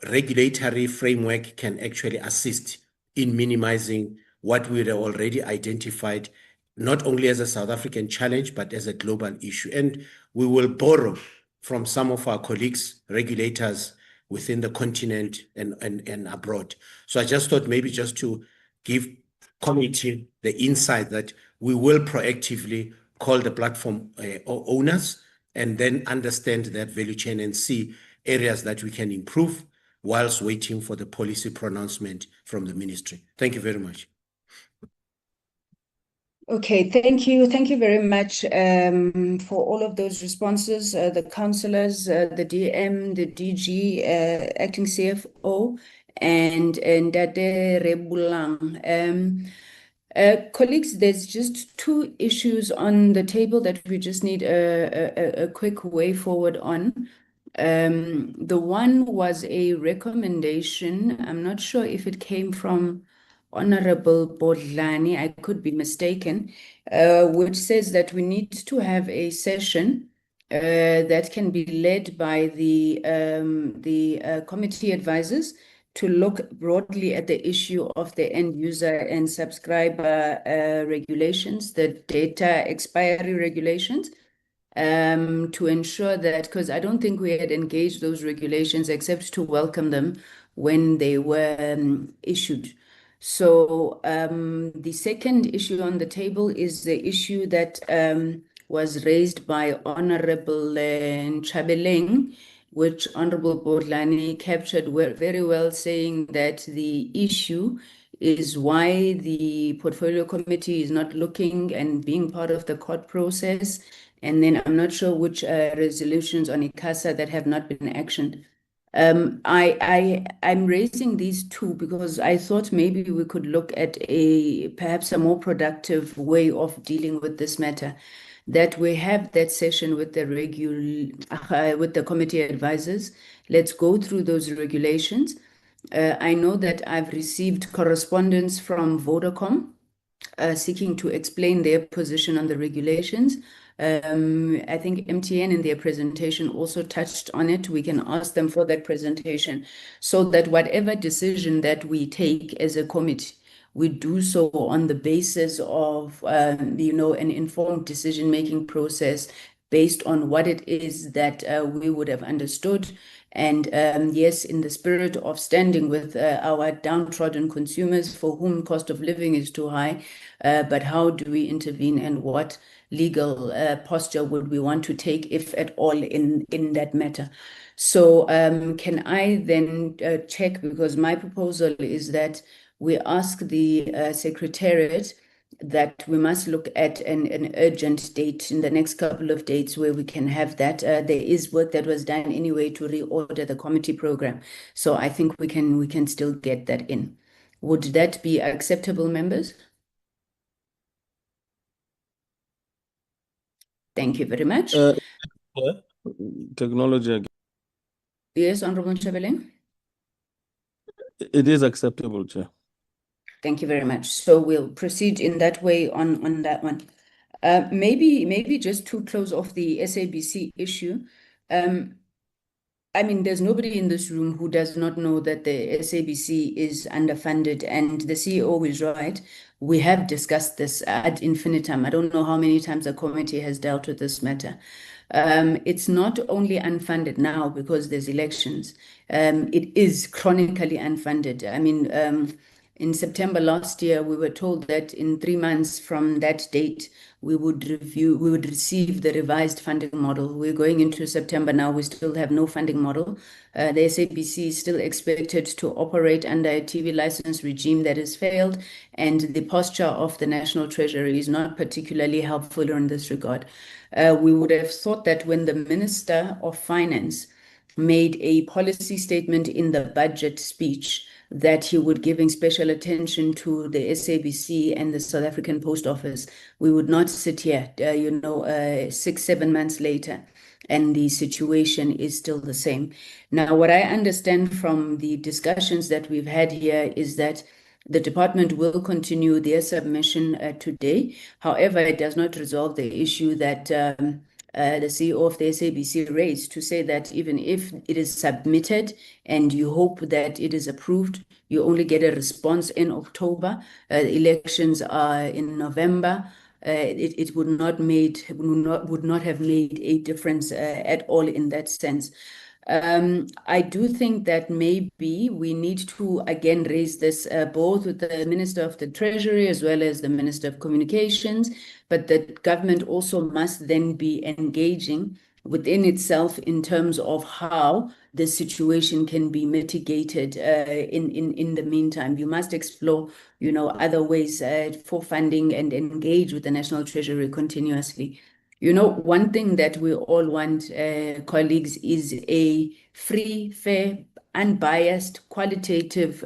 regulatory framework can actually assist in minimizing what we have already identified, not only as a South African challenge, but as a global issue. And we will borrow from some of our colleagues, regulators within the continent and abroad. So I just thought maybe just to give committee the insight that we will proactively call the platform owners and then understand that value chain and see areas that we can improve whilst waiting for the policy pronouncement from the ministry. Thank you very much. Okay, thank you. Thank you very much for all of those responses, the councillors, the DM, the DG, acting CFO, and Dade Rebulang. Colleagues, there's just two issues on the table that we just need a quick way forward on. The one was a recommendation. I'm not sure if it came from Honorable Bodlani, I could be mistaken, which says that we need to have a session that can be led by the committee advisors to look broadly at the issue of the end user and subscriber regulations, the data expiry regulations, to ensure that, because I don't think we had engaged those regulations except to welcome them when they were issued. So the second issue on the table is the issue that was raised by Honorable Nchabeleng, which Honorable Bodlani captured very well, saying that the issue is why the portfolio committee is not looking and being part of the court process. And then I'm not sure which resolutions on ICASA that have not been actioned. I'm raising these two because I thought maybe we could look at perhaps a more productive way of dealing with this matter. That we have that session with the committee advisors. Let's go through those regulations. I know that I've received correspondence from Vodacom seeking to explain their position on the regulations. I think MTN in their presentation also touched on it. We can ask them for that presentation so that whatever decision that we take as a committee, we do so on the basis of, an informed decision-making process based on what it is that we would have understood. And yes, in the spirit of standing with our downtrodden consumers for whom cost of living is too high, but how do we intervene and what legal posture would we want to take, if at all, in that matter? So can I then check, because my proposal is that we ask the Secretariat that we must look at an urgent date in the next couple of dates where we can have that. There is work that was done anyway to reorder the committee program. So I think we can still get that in. Would that be acceptable, members? Thank you very much. Technology. Yes, Honorable Ntshabeleng? It is acceptable, Chair. Thank you very much. So we'll proceed in that way on that one. Maybe just to close off the SABC issue. I mean, there's nobody in this room who does not know that the SABC is underfunded, and the CEO is right. We have discussed this ad infinitum. I don't know how many times the committee has dealt with this matter. It's not only unfunded now because there's elections. It is chronically unfunded. I mean, in September last year, we were told that in 3 months from that date, we would receive the revised funding model. We're going into September now, we still have no funding model. The SABC is still expected to operate under a TV license regime that has failed, and the posture of the National Treasury is not particularly helpful in this regard. We would have thought that when the Minister of Finance made a policy statement in the budget speech that he would giving special attention to the SABC and the South African Post Office, we would not sit here, 6-7 months later, and the situation is still the same. Now, what I understand from the discussions that we've had here is that the department will continue their submission today. However, it does not resolve the issue that the CEO of the SABC raised, to say that even if it is submitted and you hope that it is approved, you only get a response in October. The elections are in November. It would not have made a difference at all in that sense. I do think that maybe we need to again raise this both with the Minister of the Treasury as well as the Minister of Communications, but the government also must then be engaging within itself in terms of how the situation can be mitigated in the meantime. You must explore, other ways for funding and engage with the National Treasury continuously. One thing that we all want, colleagues, is a free, fair, unbiased, qualitative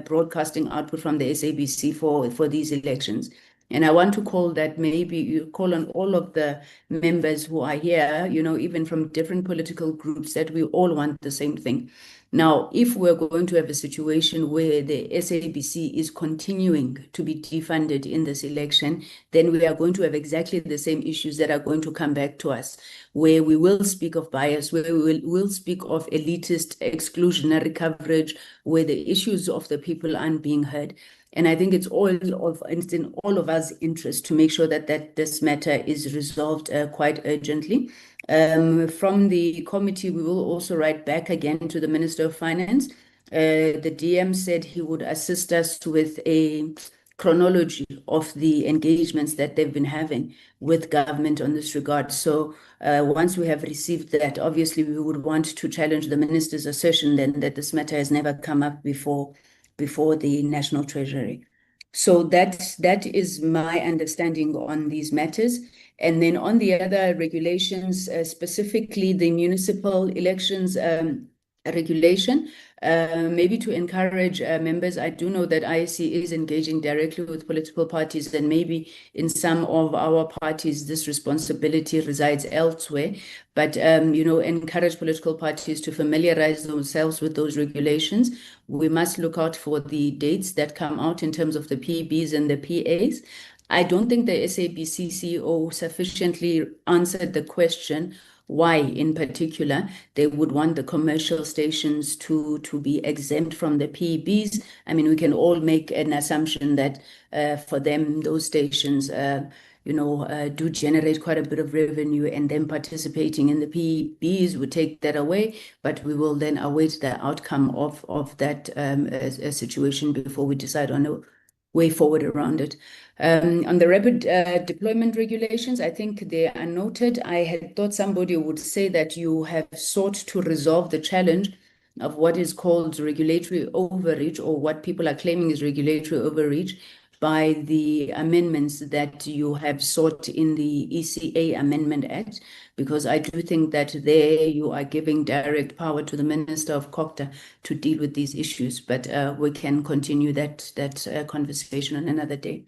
broadcasting output from the SABC for these elections. And I want to call that, maybe you call on all of the members who are here, even from different political groups, that we all want the same thing. Now, if we're going to have a situation where the SABC is continuing to be defunded in this election, then we are going to have exactly the same issues that are going to come back to us, where we will speak of bias, where we will speak of elitist exclusionary coverage, where the issues of the people aren't being heard. And I think it's in all of us' interest to make sure that this matter is resolved quite urgently. From the committee, we will also write back again to the Minister of Finance. The DM said he would assist us with a chronology of the engagements that they've been having with government on this regard. So once we have received that, obviously we would want to challenge the minister's assertion then that this matter has never come up before before the National Treasury. So that is my understanding on these matters. And then on the other regulations, specifically the municipal elections regulation, maybe to encourage members. I do know that IEC is engaging directly with political parties, and maybe in some of our parties this responsibility resides elsewhere. But encourage political parties to familiarize themselves with those regulations. We must look out for the dates that come out in terms of the PBs and the PAs. I don't think the SABC CEO sufficiently answered the question why, in particular, they would want the commercial stations to be exempt from the PBs. I mean, we can all make an assumption that for them, those stations do generate quite a bit of revenue, and them participating in the PBs would take that away. But we will then await the outcome of that situation before we decide on a way forward around it. On the rapid deployment regulations, I think they are noted. I had thought somebody would say that you have sought to resolve the challenge of what is called regulatory overreach, or what people are claiming is regulatory overreach, by the amendments that you have sought in the ECA Amendment Act, because I do think that there you are giving direct power to the Minister of COGTA to deal with these issues. But we can continue that conversation on another day.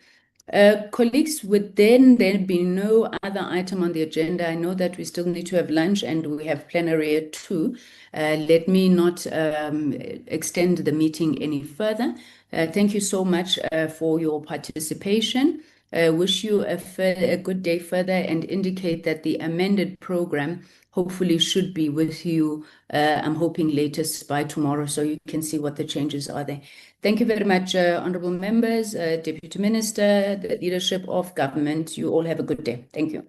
Colleagues, would then there be no other item on the agenda? I know that we still need to have lunch and we have plenary at 2. Let me not extend the meeting any further. Thank you so much for your participation. Wish you a good day further, and indicate that the amended program hopefully should be with you, I'm hoping latest by tomorrow, so you can see what the changes are there. Thank you very much, honorable members, Deputy Minister, the leadership of government. You all have a good day. Thank you.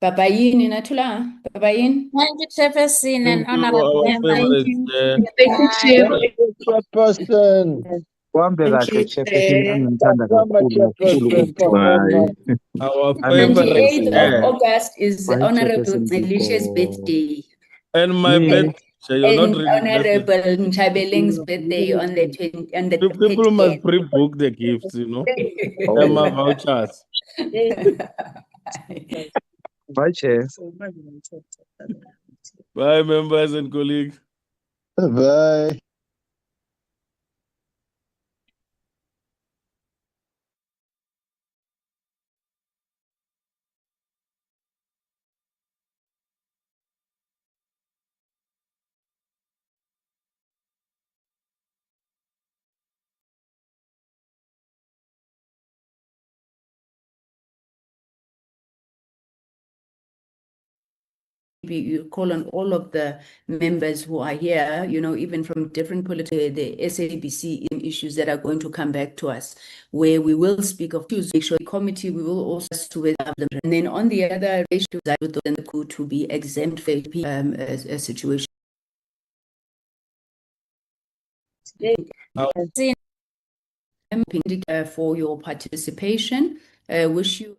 Babayin Natula. Babayin. Thank you, Chairperson and Thank you, honorable our members. favorite Chairperson. Wambe kahle Chairperson, angimthanda kakhulu kakhulu Performa. our Amen, favorite 28th Chairperson. of August is Why Honorable Chairperson Alicia's Biko? birthday. and my Me, birthday. You're not And really blessed. Honorable Nchabeleng's birthday on the People must 30th. pre-book the gifts, oh, and my vouchers. bye Chair. Bye, members and colleagues. Bye. You call on all of the members who are here, even from different political, the SABC issues that are going to come back to us, where we will speak of issues. Make sure the committee, we will also with them. And then on the other issue, that with the to be exempt for a situation. For your participation, wish you